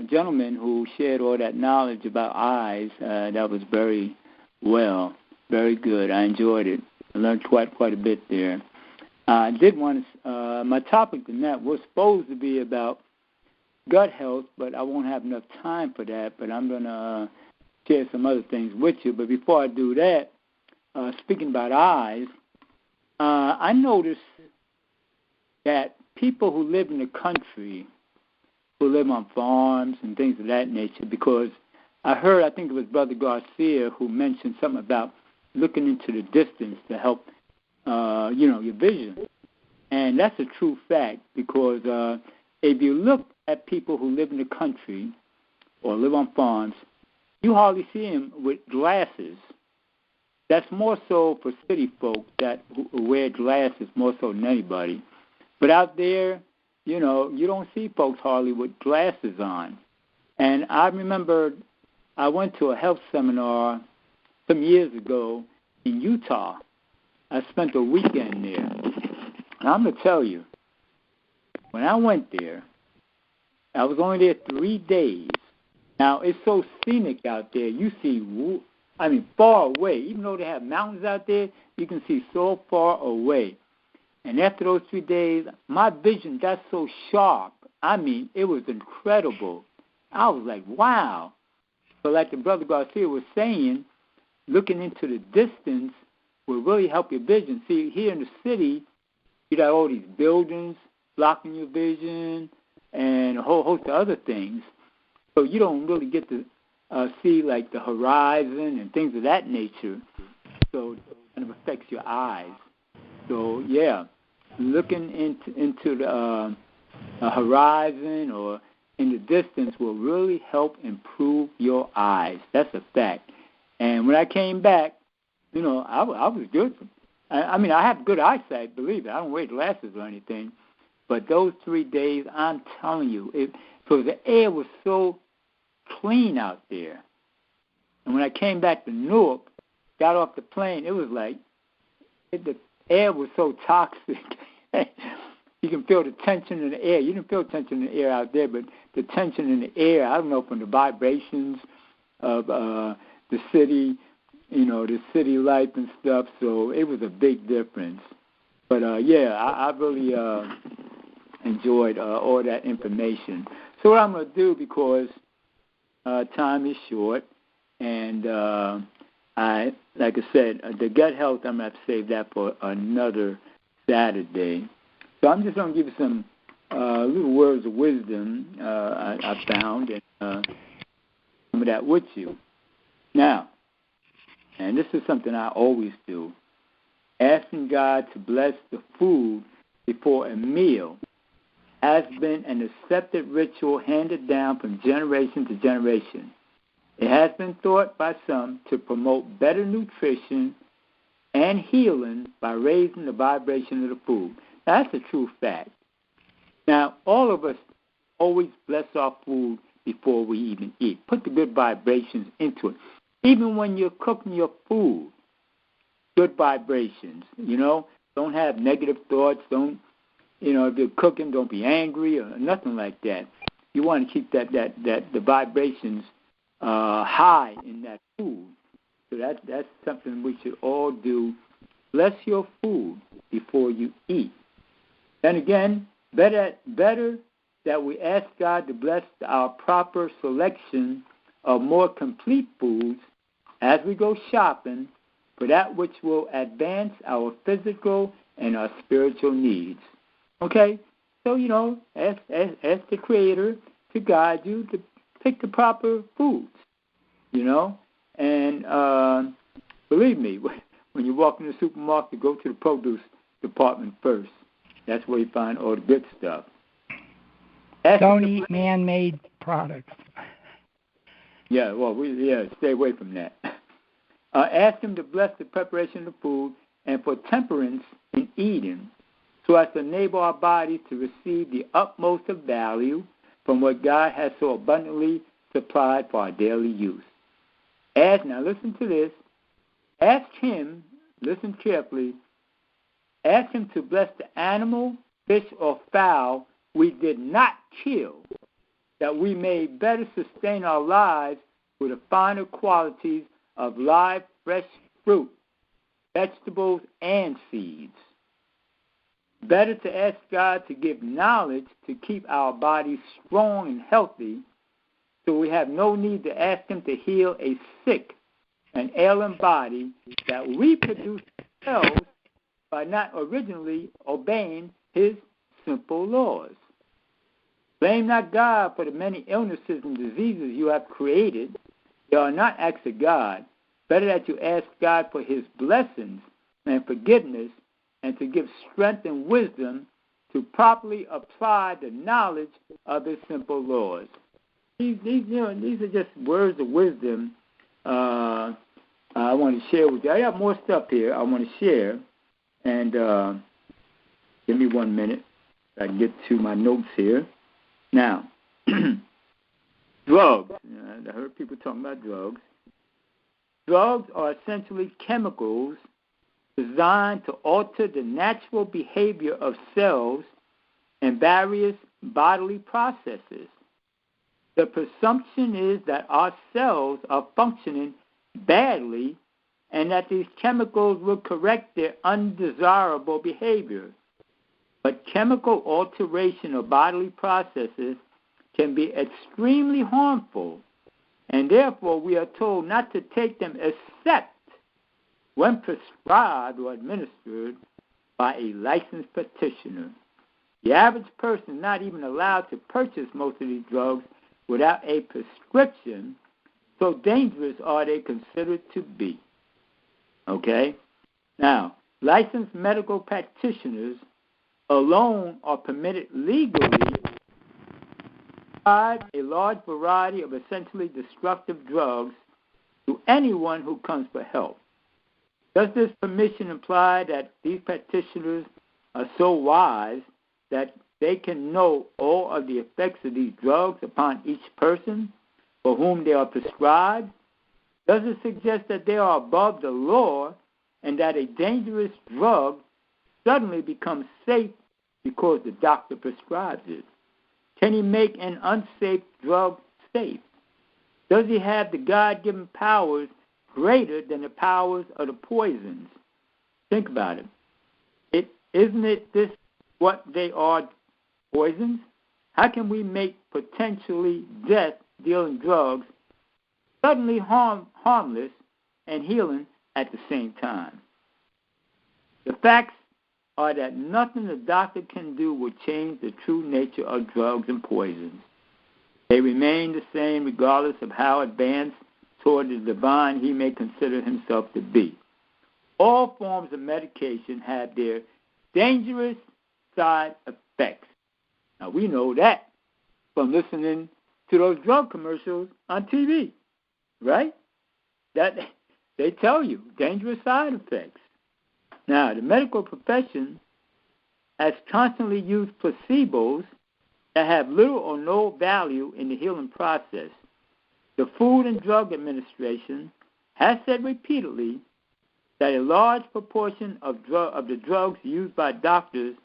gentlemen who shared all that knowledge about eyes. That was very well, very good. I enjoyed it. I learned quite a bit there. I did want to, my topic tonight was supposed to be about gut health, but I won't have enough time for that. But I'm going to share some other things with you. But before I do that, speaking about eyes, I noticed that people who live in the country, who live on farms and things of that nature, because I think it was Brother Garcia who mentioned something about looking into the distance to help, your vision. And that's a true fact, because if you look at people who live in the country or live on farms, you hardly see them with glasses. That's more so for city folk that who wear glasses more so than anybody. But out there, you don't see folks hardly with glasses on. And I remember I went to a health seminar some years ago in Utah. I spent a weekend there. And I'm going to tell you, when I went there, I was only there 3 days. Now, it's so scenic out there. You see, far away. Even though they have mountains out there, you can see so far away. And after those 3 days, my vision got so sharp. It was incredible. I was like, wow. So like the Brother Garcia was saying, looking into the distance will really help your vision. See, here in the city, you got all these buildings blocking your vision and a whole host of other things. So you don't really get to see like the horizon and things of that nature. So it kind of affects your eyes. So yeah, looking into the horizon or in the distance will really help improve your eyes. That's a fact. And when I came back, I was good. I have good eyesight, believe it. I don't wear glasses or anything. But those 3 days, I'm telling you, so the air was so clean out there. And when I came back to Newark, got off the plane, it was like the air was so toxic. You can feel the tension in the air. You didn't feel tension in the air out there, but the tension in the air, I don't know, from the vibrations of the city, the city life and stuff. So it was a big difference. But, I really enjoyed all that information. So what I'm going to do, because time is short, and like I said, the gut health, I'm going to have to save that for another Saturday. So I'm just going to give you some little words of wisdom I found, and some of that with you. Now, and this is something I always do, asking God to bless the food before a meal has been an accepted ritual handed down from generation to generation. It has been thought by some to promote better nutrition and healing by raising the vibration of the food. Now, that's a true fact. Now, all of us always bless our food before we even eat. Put the good vibrations into it. Even when you're cooking your food, good vibrations, Don't have negative thoughts. Don't, if you're cooking, don't be angry or nothing like that. You want to keep the vibrations high in that food. So that's something we should all do. Bless your food before you eat. Then again, better that we ask God to bless our proper selection of more complete foods as we go shopping for that which will advance our physical and our spiritual needs. Okay? So, ask the Creator to guide you to pick the proper foods, And believe me, when you walk in the supermarket, go to the produce department first. That's where you find all the good stuff. Don't eat man-made products. Yeah, well, stay away from that. Ask him to bless the preparation of food and for temperance in eating, so as to enable our bodies to receive the utmost of value from what God has so abundantly supplied for our daily use. Now listen to this. Ask him, listen carefully, ask him to bless the animal, fish, or fowl we did not kill, that we may better sustain our lives with the finer qualities of live, fresh fruit, vegetables, and seeds. Better to ask God to give knowledge to keep our bodies strong and healthy, so we have no need to ask him to heal a sick and ailing body that we produce ourselves by not originally obeying his simple laws. Blame not God for the many illnesses and diseases you have created. They are not acts of God. Better that you ask God for his blessings and forgiveness, and to give strength and wisdom to properly apply the knowledge of his simple laws. These are just words of wisdom I want to share with you. I have more stuff here I want to share, and give me 1 minute so I can get to my notes here. Now, drugs. I heard people talking about drugs. Drugs are essentially chemicals designed to alter the natural behavior of cells and various bodily processes. The presumption is that our cells are functioning badly and that these chemicals will correct their undesirable behavior. But chemical alteration of bodily processes can be extremely harmful, and therefore we are told not to take them except when prescribed or administered by a licensed practitioner. The average person is not even allowed to purchase most of these drugs without a prescription, so dangerous are they considered to be. Okay? Now, licensed medical practitioners alone are permitted legally to provide a large variety of essentially destructive drugs to anyone who comes for help. Does this permission imply that these practitioners are so wise that they can know all of the effects of these drugs upon each person for whom they are prescribed? Does it suggest that they are above the law and that a dangerous drug suddenly becomes safe because the doctor prescribes it? Can he make an unsafe drug safe? Does he have the God-given powers greater than the powers of the poisons? Think about it. Isn't it this what they are, poisons? How can we make potentially death-dealing drugs suddenly harmless and healing at the same time? The facts are that nothing the doctor can do will change the true nature of drugs and poisons. They remain the same regardless of how advanced toward the divine he may consider himself to be. All forms of medication have their dangerous side effects. Now, we know that from listening to those drug commercials on TV, right? That they tell you dangerous side effects. Now, the medical profession has constantly used placebos that have little or no value in the healing process. The Food and Drug Administration has said repeatedly that a large proportion of the drugs used by doctors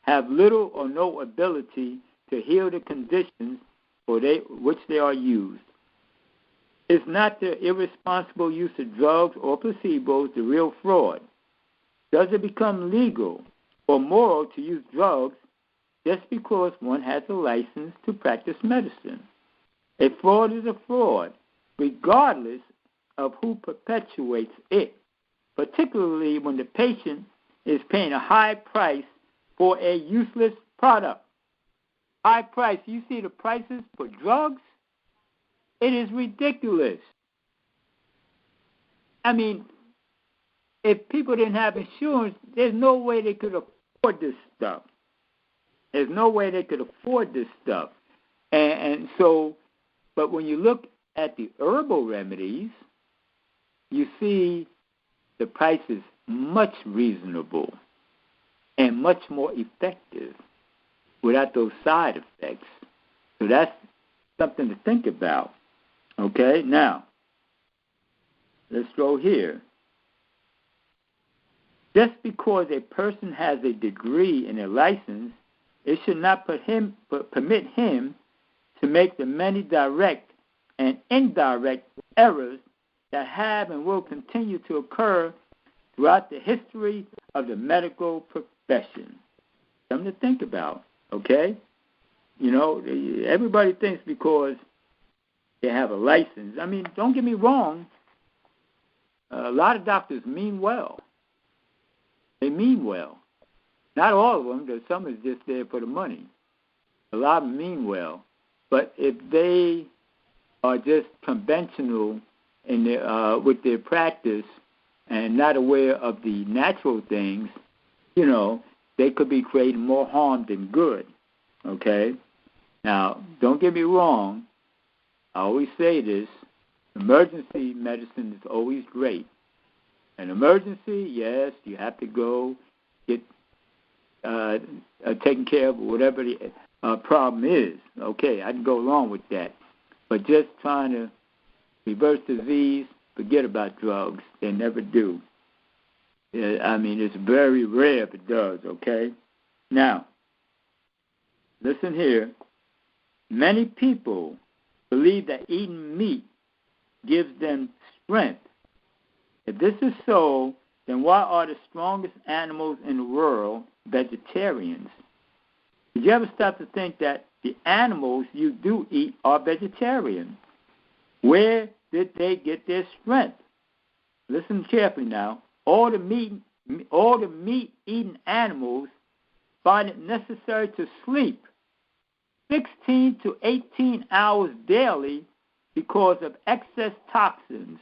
have little or no ability to heal the conditions for which they are used. It's not the irresponsible use of drugs or placebos the real fraud. Does it become legal or moral to use drugs just because one has a license to practice medicine? A fraud is a fraud, regardless of who perpetuates it, particularly when the patient is paying a high price for a useless product. High price. You see the prices for drugs? It is ridiculous. I mean, if people didn't have insurance, there's no way they could afford this stuff. There's no way they could afford this stuff. And so, but when you look at the herbal remedies, you see the price is much reasonable and much more effective without those side effects. So that's something to think about. Okay, now, let's go here. Just because a person has a degree and a license, it should not permit him to make the many direct and indirect errors that have and will continue to occur throughout the history of the medical profession. Something to think about, okay? You know, everybody thinks because they have a license. I mean, don't get me wrong. A lot of doctors mean well. They mean well. Not all of them. There's some is just there for the money. A lot of them mean well. But if they are just conventional in their, with their practice and not aware of the natural things, you know, they could be creating more harm than good. Okay? Now, don't get me wrong. I always say this. Emergency medicine is always great. An emergency, yes, you have to go get taken care of whatever the problem is. Okay, I can go along with that. But just trying to reverse disease, forget about drugs. They never do. I mean, it's very rare if it does, okay? Now, listen here. Many people believe that eating meat gives them strength. If this is so, then why are the strongest animals in the world vegetarians? Did you ever stop to think that the animals you do eat are vegetarian? Where did they get their strength? Listen carefully now. All the meat-eating animals find it necessary to sleep 16 to 18 hours daily because of excess toxins.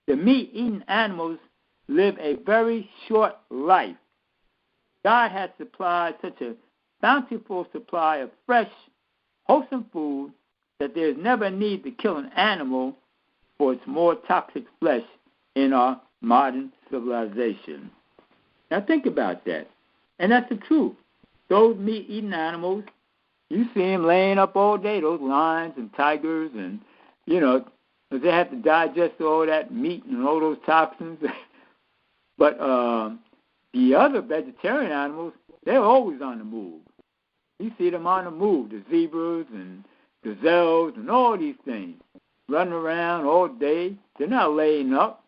The meat-eating animals live a very short life. God has supplied such a bountiful supply of fresh, wholesome food that there is never a need to kill an animal for its more toxic flesh in our modern civilization. Now think about that. And that's the truth. Those meat-eating animals, you see them laying up all day, those lions and tigers and, you know, because they have to digest all that meat and all those toxins. But the other vegetarian animals, they're always on the move. You see them on the move, the zebras and gazelles and all these things, running around all day. They're not laying up.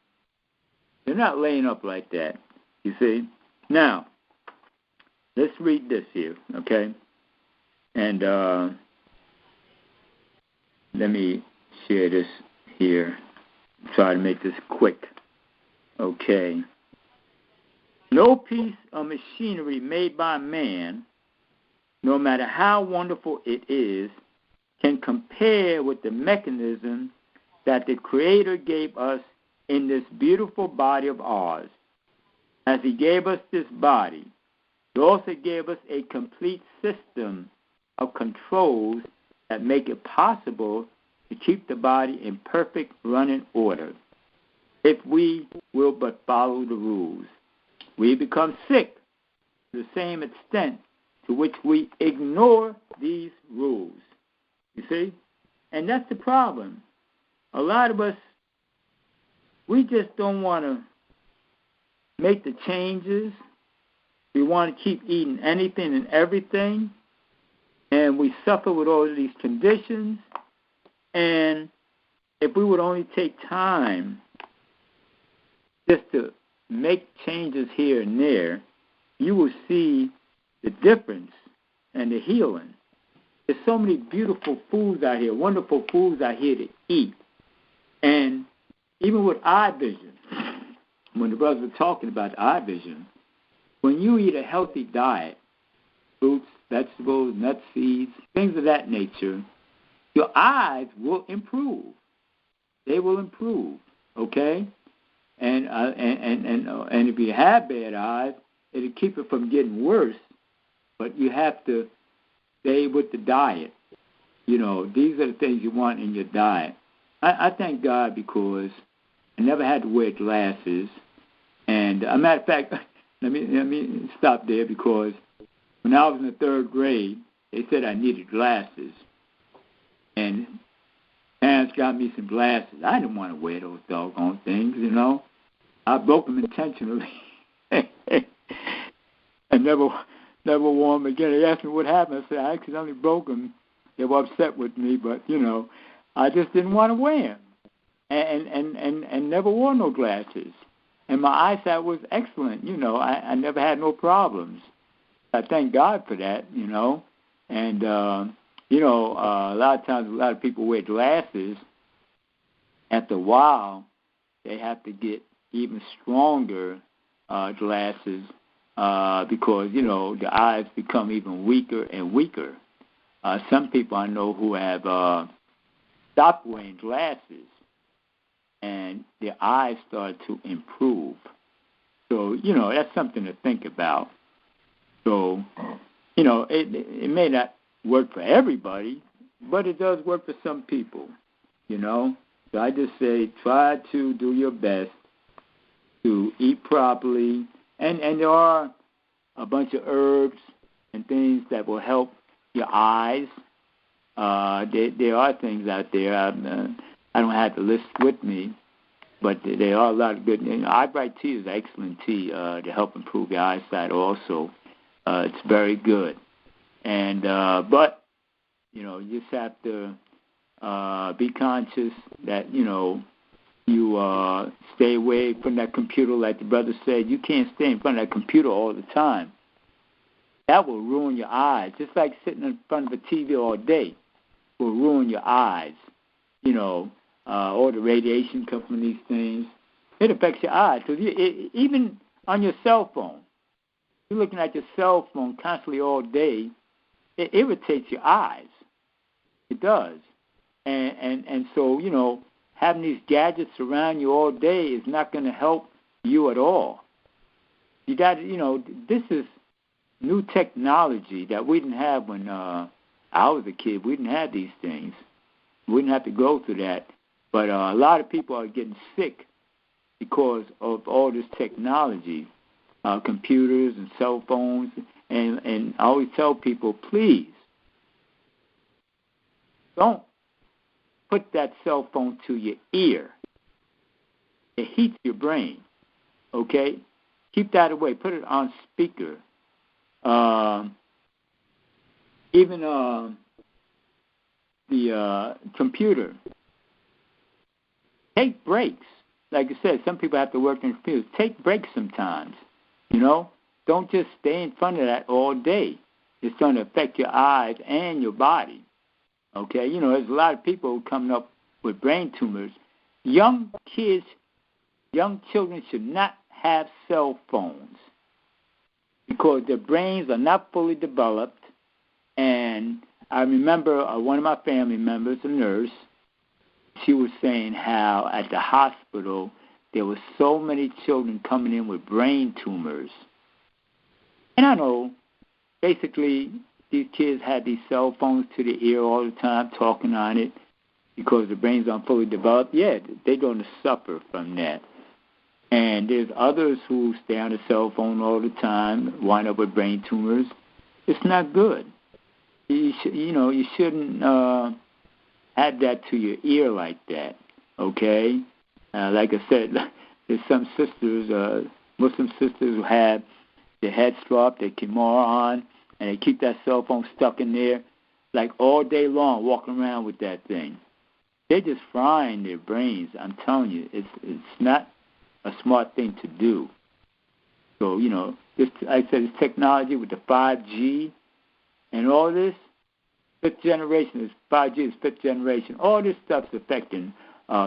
They're not laying up like that, you see. Now, let's read this here, okay? And let me share this here. Try to make this quick. Okay. No piece of machinery made by man, no matter how wonderful it is, can compare with the mechanism that the Creator gave us in this beautiful body of ours. As He gave us this body, He also gave us a complete system of controls that make it possible to keep the body in perfect running order. If we will but follow the rules, we become sick to the same extent to which we ignore these rules. You see? And that's the problem. A lot of us, we just don't want to make the changes. We want to keep eating anything and everything. And we suffer with all of these conditions. And if we would only take time just to make changes here and there, you will see the difference and the healing. There's so many beautiful foods out here, wonderful foods out here to eat. And even with eye vision, when the brothers were talking about eye vision, when you eat a healthy diet, fruits, vegetables, nuts, seeds, things of that nature, your eyes will improve. They will improve, okay? And if you have bad eyes, it'll keep it from getting worse. But you have to stay with the diet. these are the things you want in your diet. I thank God because I never had to wear glasses. And a matter of fact, let me stop there, because when I was in the 3rd grade, they said I needed glasses. And parents got me some glasses. I didn't want to wear those doggone things, I broke them intentionally. And never wore them again. They asked me what happened. I said, I accidentally broke them. They were upset with me, but, I just didn't want to wear them. And never wore no glasses. And my eyesight was excellent. I never had no problems. I thank God for that, And, a lot of times a lot of people wear glasses. After a while, they have to get even stronger glasses because, the eyes become even weaker and weaker. Some people I know who have stopped wearing glasses, and their eyes start to improve. So, that's something to think about. So, it may not work for everybody, but it does work for some people, So I just say try to do your best to eat properly. And there are a bunch of herbs and things that will help your eyes. There are things out there. I don't have the list with me, but there are a lot of good. Eyebright tea is excellent tea to help improve your eyesight also. It's very good. And but, you just have to be conscious that, you stay away from that computer. Like the brother said, you can't stay in front of that computer all the time. That will ruin your eyes. Just like sitting in front of a TV all day will ruin your eyes. All the radiation comes from these things. It affects your eyes. Because even on your cell phone, you're looking at your cell phone constantly all day, it irritates your eyes. It does. And so, having these gadgets around you all day is not going to help you at all. You got to, this is new technology that we didn't have when I was a kid. We didn't have these things. We didn't have to go through that. But a lot of people are getting sick because of all this technology, computers and cell phones. And I always tell people, please, don't put that cell phone to your ear. It heats your brain, okay? Keep that away. Put it on speaker. Even the computer. Take breaks. Like I said, some people have to work in the field. Take breaks sometimes, Don't just stay in front of that all day. It's going to affect your eyes and your body. Okay, there's a lot of people coming up with brain tumors. Young children should not have cell phones because their brains are not fully developed. And I remember one of my family members, a nurse, she was saying how at the hospital there were so many children coming in with brain tumors. And I know, basically, these kids had these cell phones to the ear all the time, talking on it, because the brains aren't fully developed. Yeah, they're going to suffer from that. And there's others who stay on the cell phone all the time, wind up with brain tumors. It's not good. You shouldn't add that to your ear like that, okay? Like I said, there's some sisters, Muslim sisters, who have their head strapped, their kimar on, and they keep that cell phone stuck in there like all day long, walking around with that thing. They're just frying their brains. I'm telling you, it's not a smart thing to do. So, like I said, this technology with the 5G and all this, fifth generation is 5G is fifth generation. All this stuff's affecting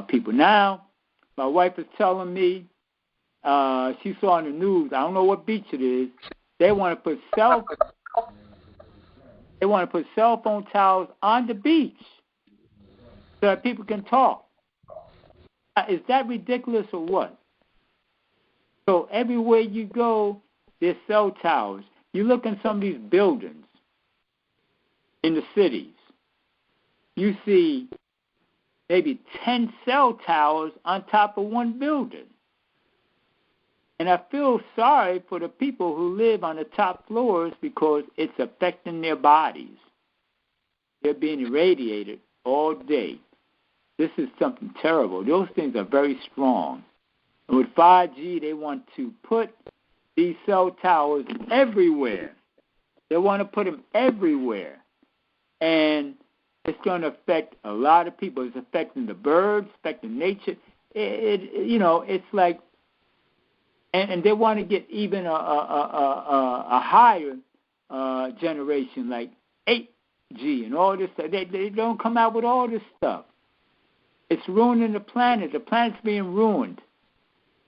people. Now, my wife is telling me she saw on the news, I don't know what beach it is, they want to put cell phone towers on the beach so that people can talk. Is that ridiculous or what? So everywhere you go, there's cell towers. You look in some of these buildings in the cities, you see maybe 10 cell towers on top of one building. And I feel sorry for the people who live on the top floors because it's affecting their bodies. They're being irradiated all day. This is something terrible. Those things are very strong. And with 5G, they want to put these cell towers everywhere. They want to put them everywhere. And it's going to affect a lot of people. It's affecting the birds, affecting nature. It's like, and they want to get even a higher generation, like 8G and all this stuff. They don't come out with all this stuff. It's ruining the planet. The planet's being ruined.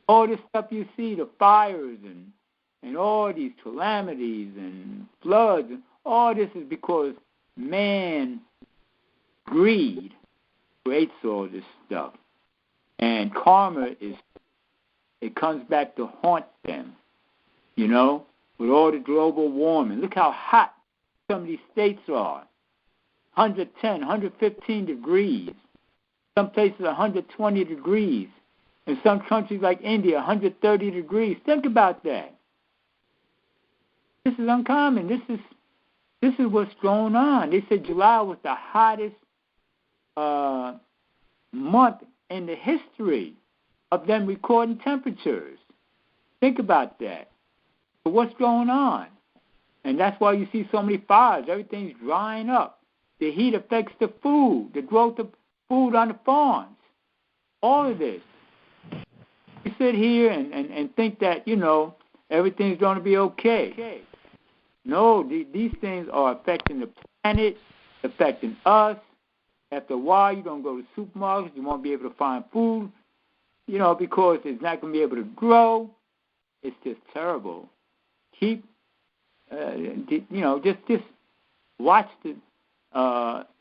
All this stuff you see, the fires and all these calamities and floods, all this is because man greed creates all this stuff. And karma it comes back to haunt them, with all the global warming. Look how hot some of these states are. 110, 115 degrees. Some places 120 degrees. In some countries like India, 130 degrees. Think about that. This is uncommon. This is what's going on. They said July was the hottest month in the history of them recording temperatures. Think about that. So what's going on? And that's why you see so many fires. Everything's drying up. The heat affects the food, the growth of food on the farms. All of this. You sit here and think that, everything's going to be okay. No, these things are affecting the planet, affecting us. After a while, you're going to go to supermarkets. You won't be able to find food, because it's not going to be able to grow. It's just terrible. Keep, just watch the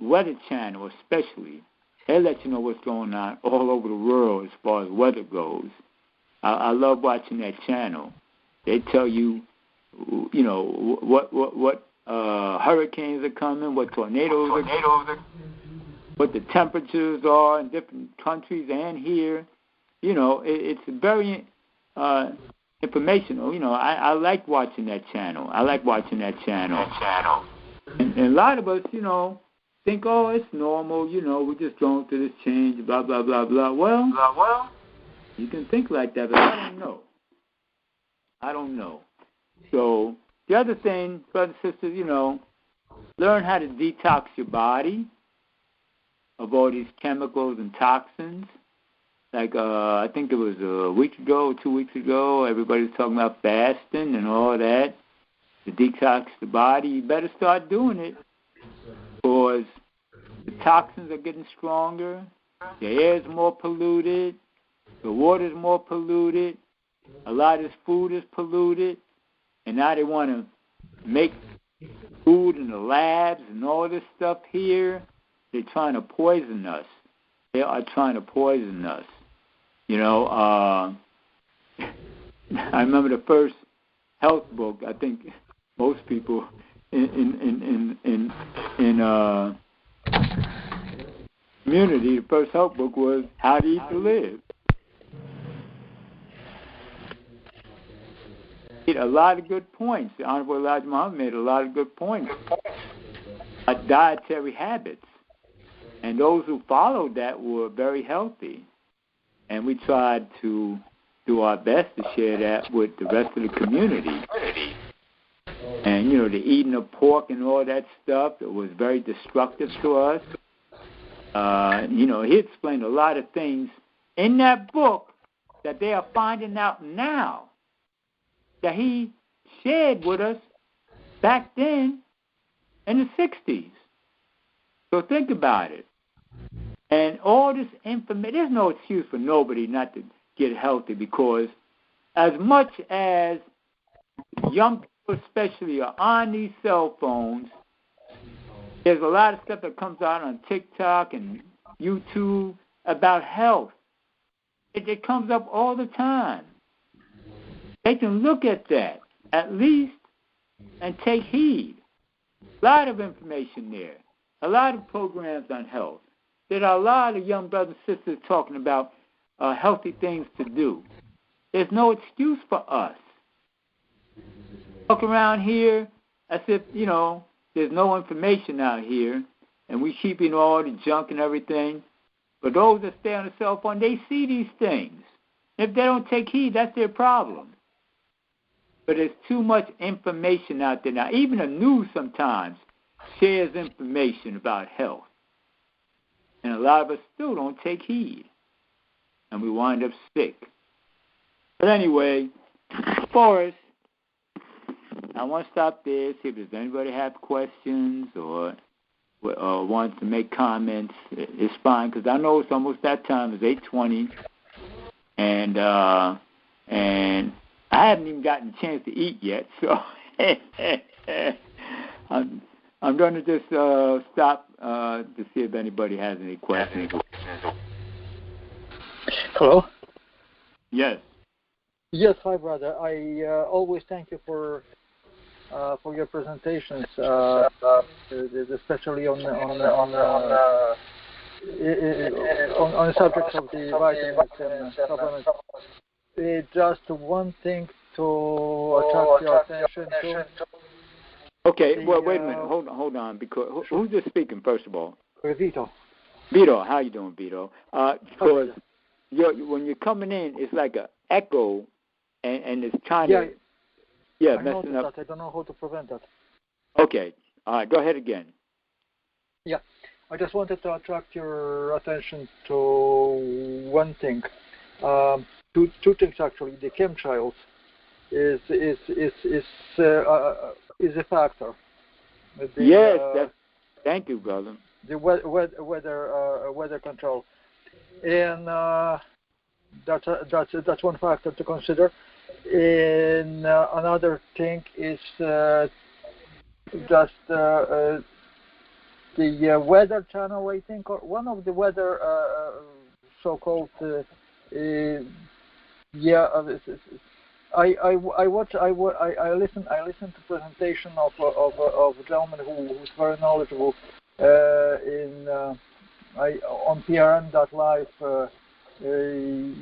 Weather Channel especially. They let you know what's going on all over the world as far as weather goes. I love watching that channel. They tell you, what hurricanes are coming, what tornadoes are, what the temperatures are in different countries and here. It's very informational. I like watching that channel. And a lot of us, think, oh, it's normal, we're just going through this change, blah, blah, blah, blah. Well, you can think like that, but I don't know. So the other thing, brothers and sisters, learn how to detox your body of all these chemicals and toxins. Like I think it was a week ago or 2 weeks ago, everybody was talking about fasting and all that to detox the body. You better start doing it because the toxins are getting stronger, the air is more polluted, the water is more polluted, a lot of this food is polluted, and now they want to make food in the labs and all this stuff here. They're trying to poison us. They are trying to poison us. I remember the first health book. I think most people in community, the first health book was How to Eat to Live. A lot of good points. The Honorable Elijah Muhammad made a lot of good points about dietary habits. And those who followed that were very healthy. And we tried to do our best to share that with the rest of the community. And, the eating of pork and all that stuff, it was very destructive to us. He explained a lot of things in that book that they are finding out now that he shared with us back then in the 60s. So think about it. And all this information, there's no excuse for nobody not to get healthy because as much as young people especially are on these cell phones, there's a lot of stuff that comes out on TikTok and YouTube about health. It comes up all the time. They can look at that, at least, and take heed. A lot of information there. a lot of programs on health. There are a lot of young brothers and sisters talking about healthy things to do. There's no excuse for us. Walk around here as if, there's no information out here, and we keeping all the junk and everything. But those that stay on the cell phone, they see these things. If they don't take heed, that's their problem. But there's too much information out there now. Even the news sometimes shares information about health. And a lot of us still don't take heed. And we wind up sick. But anyway, Forrest, I want to stop there, see if there's anybody have questions or wants to make comments. It's fine, because I know it's almost that time. It's 8:20. And I haven't even gotten a chance to eat yet, so I'm going to just stop to see if anybody has any questions. Hello? Yes. Yes, hi, brother. I always thank you for your presentations, especially on the subject of the vitamins and supplements. Just one thing to attract your attention to. Okay, well, wait a minute. Hold on. Because who's just speaking, first of all? Vito. Vito, how you doing, Vito? Because when you're coming in, it's like an echo, and it's trying to... Yeah, messing up. That. I don't know how to prevent that. Okay. All right, go ahead again. Yeah. I just wanted to attract your attention to one thing. Two things, actually. The chemtrails is a factor. Yes, thank you, brother. The weather control, and that's one factor to consider. And another thing is just the Weather Channel, I think, or one of the weather so-called. I listen to presentation of a gentleman who's very knowledgeable on PRN.live.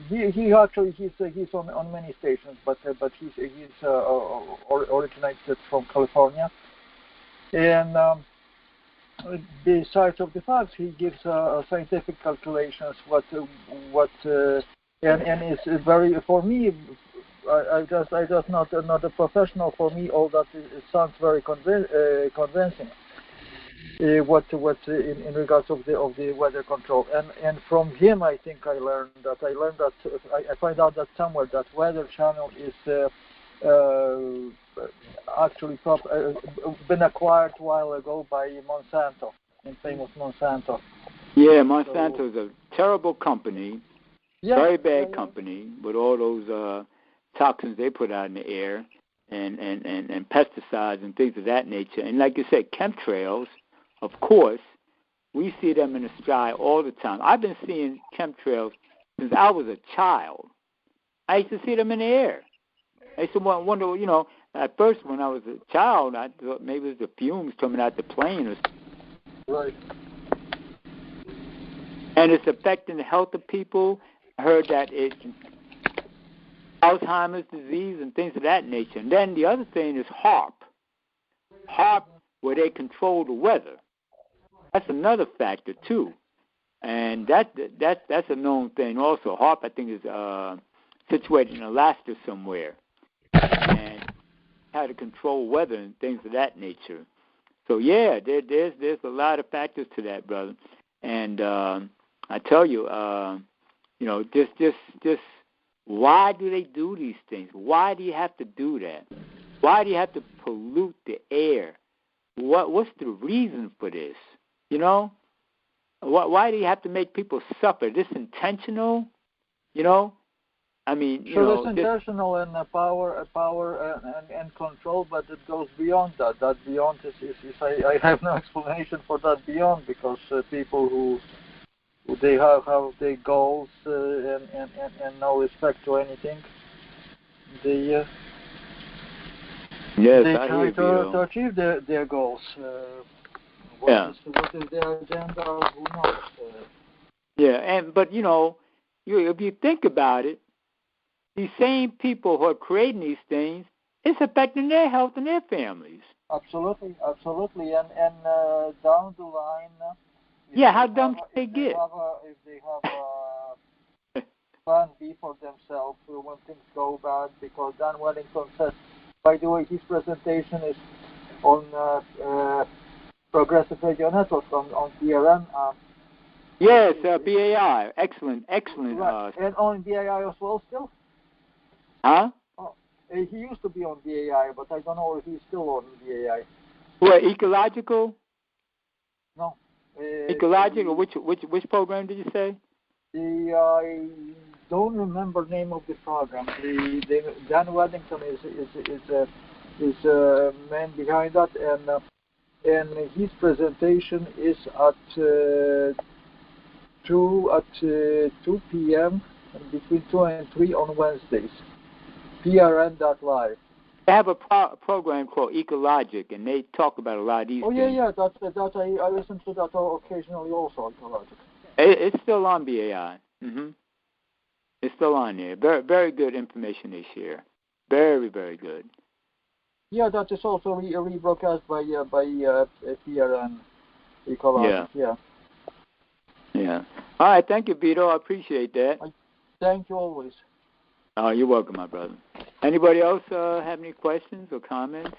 He's on many stations, but he's originated from California, and besides of the facts, he gives scientific calculations and it's very, for me, I just not a professional. For me, all that it sounds very convincing. What in regards of the weather control, and from him, I think I find out that somewhere that Weather Channel is actually been acquired a while ago by Monsanto, in famous Monsanto. Yeah, Monsanto is a terrible company. Very bad company with all those toxins they put out in the air and pesticides and things of that nature. And like you said, chemtrails, of course, we see them in the sky all the time. I've been seeing chemtrails since I was a child. I used to see them in the air. I used to wonder, at first when I was a child, I thought maybe it was the fumes coming out the plane or something. Right. And it's affecting the health of people. I heard that it's Alzheimer's disease and things of that nature. And then the other thing is HAARP, where they control the weather. That's another factor too, and that's a known thing also. HAARP, I think, is situated in Alaska somewhere, and how to control weather and things of that nature. So yeah, there's a lot of factors to that, brother. And I tell you, just why do they do these things? Why do you have to do that? Why do you have to pollute the air? What's the reason for this? Why do you have to make people suffer? Is this intentional? I mean, it's intentional and power and control, but it goes beyond that. That beyond is I have no explanation for that beyond, because people who they have their goals and no respect to anything. They try to achieve their goals. What is their agenda? Who knows? But if you think about it, these same people who are creating these things, it's affecting their health and their families. Absolutely, and down the line. How dumb can they get? If they have plan B for themselves when things go bad, because Dan Wellington says, by the way, his presentation is on Progressive Radio Network on PRN. Yes, BAI. Excellent. Right. And on BAI as well still? Huh? Oh, he used to be on BAI, but I don't know if he's still on BAI. What, Ecological? No. Ecological? Which program did you say? I don't remember the name of the program. Dan Wellington is a man behind that, and his presentation is at 2 p.m. and between 2 and 3 on Wednesdays. PRN.live. They have a program called Ecologic, and they talk about a lot of these things. I listen to that occasionally also. Ecologic. It's still on BAI. It's still on there. Very, very good information they share. Very, very good. Yeah, that is also rebroadcast by PRN Ecologic. Yeah. All right, thank you, Vito. I appreciate that. Thank you always. Oh, you're welcome, my brother. Anybody else have any questions or comments?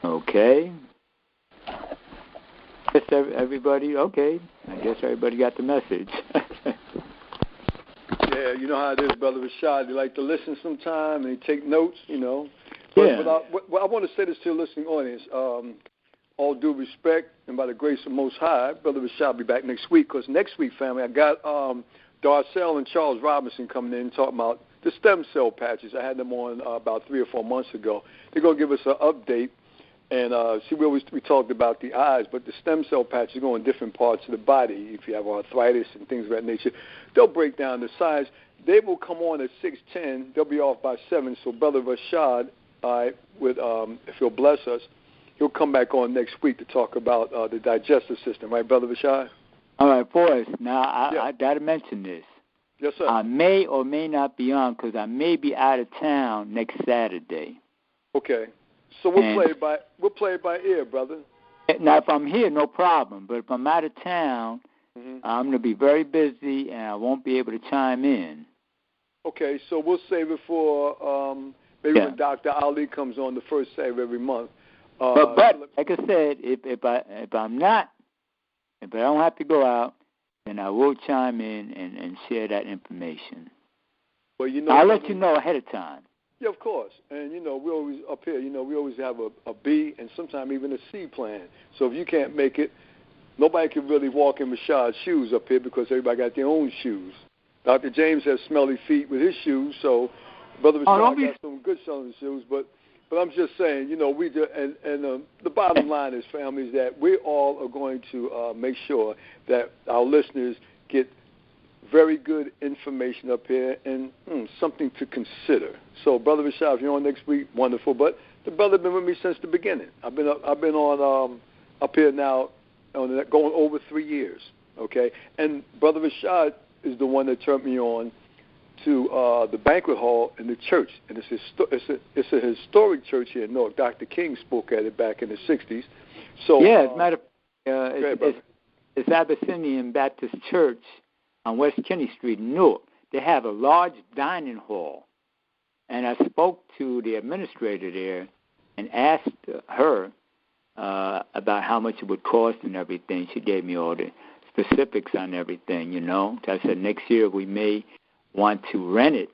Okay. I guess everybody got the message. Yeah, you know how it is, Brother Rashad. They like to listen sometime and they take notes, But I want to say this to the listening audience. All due respect and by the grace of Most High, Brother Rashad will be back next week. Because next week, family, I got Darcell and Charles Robinson coming in talking about the stem cell patches. I had them on about 3 or 4 months ago. They're going to give us an update. And we talked about the eyes, but the stem cell patches go in different parts of the body. If you have arthritis and things of that nature, they'll break down the science. They will come on at 6:10. They'll be off by 7. So Brother Rashad, if he'll bless us, he'll come back on next week to talk about the digestive system. Right, Brother Rashad? All right, Forrest. Now, I got to mention this. Yes, sir. I may or may not be on because I may be out of town next Saturday. Okay. So we'll play it by ear, brother. Now, if I'm here, no problem. But if I'm out of town, I'm going to be very busy, and I won't be able to chime in. Okay, so we'll save it for when Dr. Ali comes on the first Saturday of every month. But like I said, if I don't have to go out, then I will chime in and share that information. Well, I'll let you know ahead of time. Yeah, of course. And, we always up here, we always have a B and sometimes even a C plan. So if you can't make it, nobody can really walk in Rashad's shoes up here because everybody got their own shoes. Dr. James has smelly feet with his shoes, so Brother Rashad got some good selling shoes. But I'm just saying, we do, and the bottom line is, family, is that we all are going to make sure that our listeners get very good information up here and something to consider. So, Brother Rashad, if you're on next week, wonderful. But the brother been with me since the beginning. I've been on up here now, going over 3 years. Okay, and Brother Rashad is the one that turned me on to the banquet hall in the church, and it's a historic church here in Newark. Dr. King spoke at it back in the '60s. So as a matter of it's Abyssinian Baptist Church on West Kinney Street in Newark. They have a large dining hall, and I spoke to the administrator there and asked her about how much it would cost and everything. She gave me all the specifics on everything, I said next year we may want to rent it,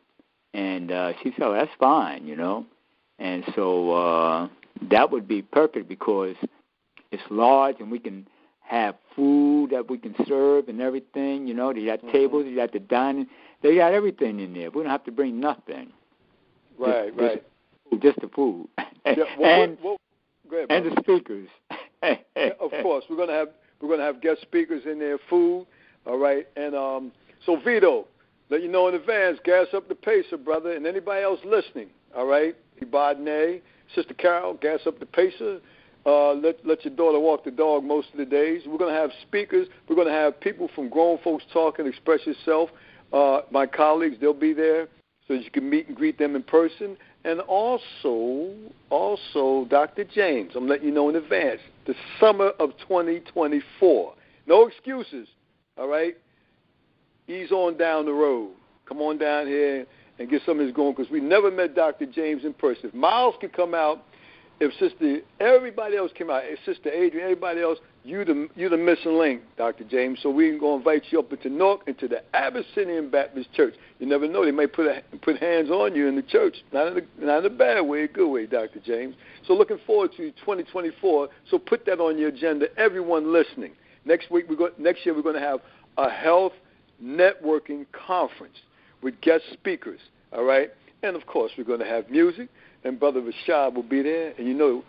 and she said, that's fine, And so that would be perfect because it's large and we can have food that we can serve and everything, They got tables, they got the dining, they got everything in there. We don't have to bring nothing. Right. Just the food. And the speakers. Of course, we're gonna have guest speakers in there, food. All right, and so Vito, let you know in advance, gas up the pacer, brother, and anybody else listening. all right? Ibadne. Sister Carol, gas up the pacer. Let your daughter walk the dog most of the days. We're going to have speakers. We're going to have people from Grown Folks Talk and Express Yourself. My colleagues, they'll be there so that you can meet and greet them in person. And also, Dr. James, I'm letting you know in advance, the summer of 2024. No excuses, all right? Ease on down the road. Come on down here and get some of this going, because we never met Dr. James in person. If Miles could come out, if everybody else came out, if Sister Adrian, everybody else, you the missing link, Dr. James. So we're going to invite you up into Newark, into the Abyssinian Baptist Church. You never know, they may put hands on you in the church. Not in a bad way, a good way, Dr. James. So looking forward to 2024. So put that on your agenda, everyone listening. Next year we're going to have a health networking conference with guest speakers, all right? And, of course, we're going to have music, and Brother Rashad will be there, and you know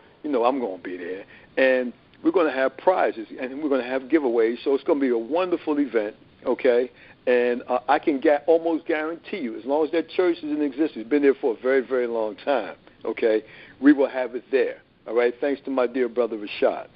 I'm going to be there. And we're going to have prizes, and we're going to have giveaways, so it's going to be a wonderful event, okay? And I can almost guarantee you, as long as that church is in existence, it's been there for a very, very long time, okay, we will have it there, all right? Thanks to my dear Brother Rashad.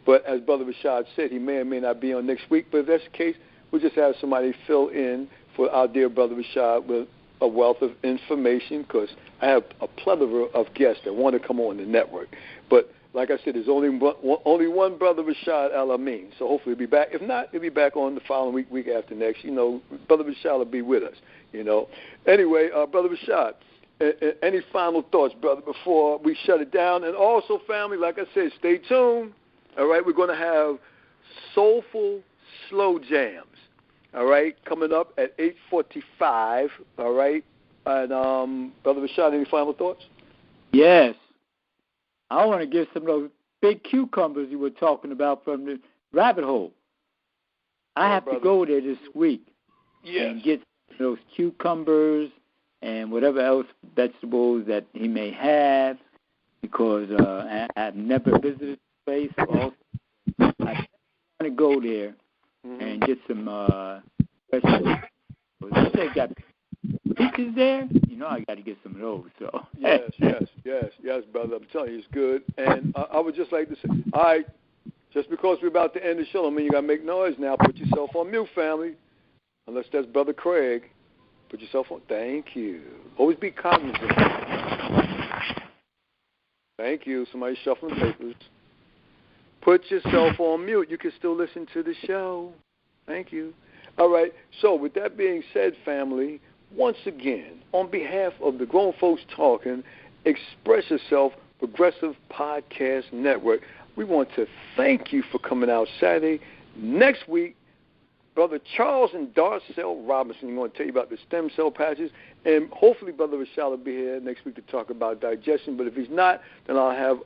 But as Brother Rashad said, he may or may not be on next week, but if that's the case, we'll just have somebody fill in for our dear Brother Rashad with a wealth of information, because I have a plethora of guests that want to come on the network. But like I said, there's only one Brother Rashad Al-Amin, so hopefully he'll be back. If not, he'll be back on the following week after next. Brother Rashad will be with us, Anyway, Brother Rashad, any final thoughts, brother, before we shut it down? And also, family, like I said, stay tuned. All right, we're going to have soulful slow jams. All right, coming up at 8:45. All right, and Brother Rashad, any final thoughts? Yes, I want to get some of those big cucumbers you were talking about from the rabbit hole. I have to go there this week and get those cucumbers and whatever else vegetables that he may have, because I've never visited the place. Also, I want to go there and get some fresh vegetables. They got peaches there. I got to get some of those. So yes, brother. I'm telling you, it's good. And I would just like to say, all right, just because we're about to end the show, I mean, you got to make noise now. Put yourself on mute, family. Unless that's Brother Craig. Put yourself on. Thank you. Always be cognizant. Thank you. Somebody shuffling papers. Put yourself on mute. You can still listen to the show. Thank you. All right. So with that being said, family, once again, on behalf of the Grown Folks Talking, Express Yourself Progressive Podcast Network, we want to thank you for coming out Saturday. Next week, Brother Charles and Darcel Robinson are going to tell you about the stem cell patches, and hopefully Brother Rashad will be here next week to talk about digestion. But if he's not, then I'll have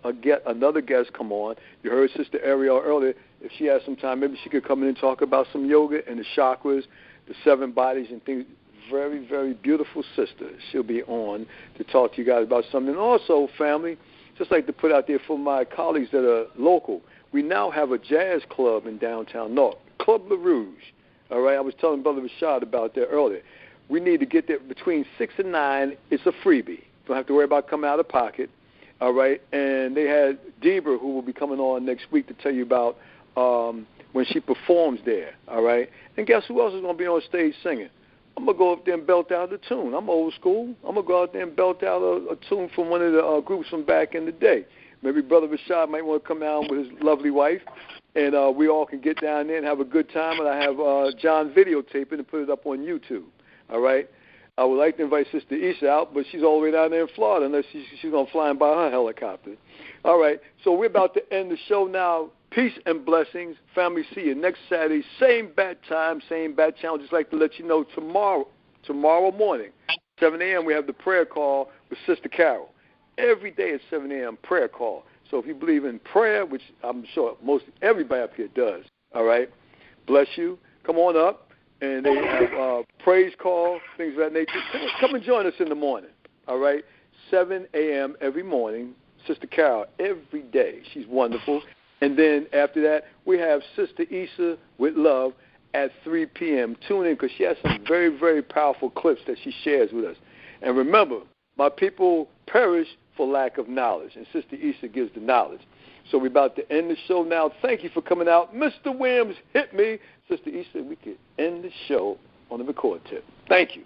another guest come on. You heard Sister Ariel earlier. If she has some time, maybe she could come in and talk about some yoga and the chakras, the 7 bodies and things. Very, very beautiful sister. She'll be on to talk to you guys about something. And also, family, just like to put out there for my colleagues that are local, we now have a jazz club in downtown North, Club La Rouge. All right, I was telling Brother Rashad about that earlier. We need to get there between 6 and 9. It's a freebie. Don't have to worry about coming out of pocket. All right, and they had Deborah, who will be coming on next week to tell you about when she performs there. All right, and guess who else is going to be on stage singing? I'm going to go up there and belt out a tune. I'm old school. I'm going to go out there and belt out a tune from one of the groups from back in the day. Maybe Brother Rashad might want to come down with his lovely wife, and we all can get down there and have a good time. And I have John videotape it and put it up on YouTube. All right? I would like to invite Sister Issa out, but she's all the way down there in Florida unless she's going to fly in by her helicopter. All right, so we're about to end the show now. Peace and blessings. Family, see you next Saturday. Same bat time, same bat channel. Just like to let you know tomorrow morning, 7 a.m., we have the prayer call with Sister Carol. Every day at 7 a.m., prayer call. So if you believe in prayer, which I'm sure most everybody up here does, all right, bless you. Come on up. And they have praise call, things of that nature. Come and join us in the morning, all right? 7 a.m. every morning. Sister Carol, every day. She's wonderful. And then after that, we have Sister Issa with love at 3 p.m. Tune in because she has some very, very powerful clips that she shares with us. And remember, My people perish for lack of knowledge. And Sister Issa gives the knowledge. So we're about to end the show now. Thank you for coming out. Mr. Williams, hit me. Sister Issa, we could end the show on the record tip. Thank you.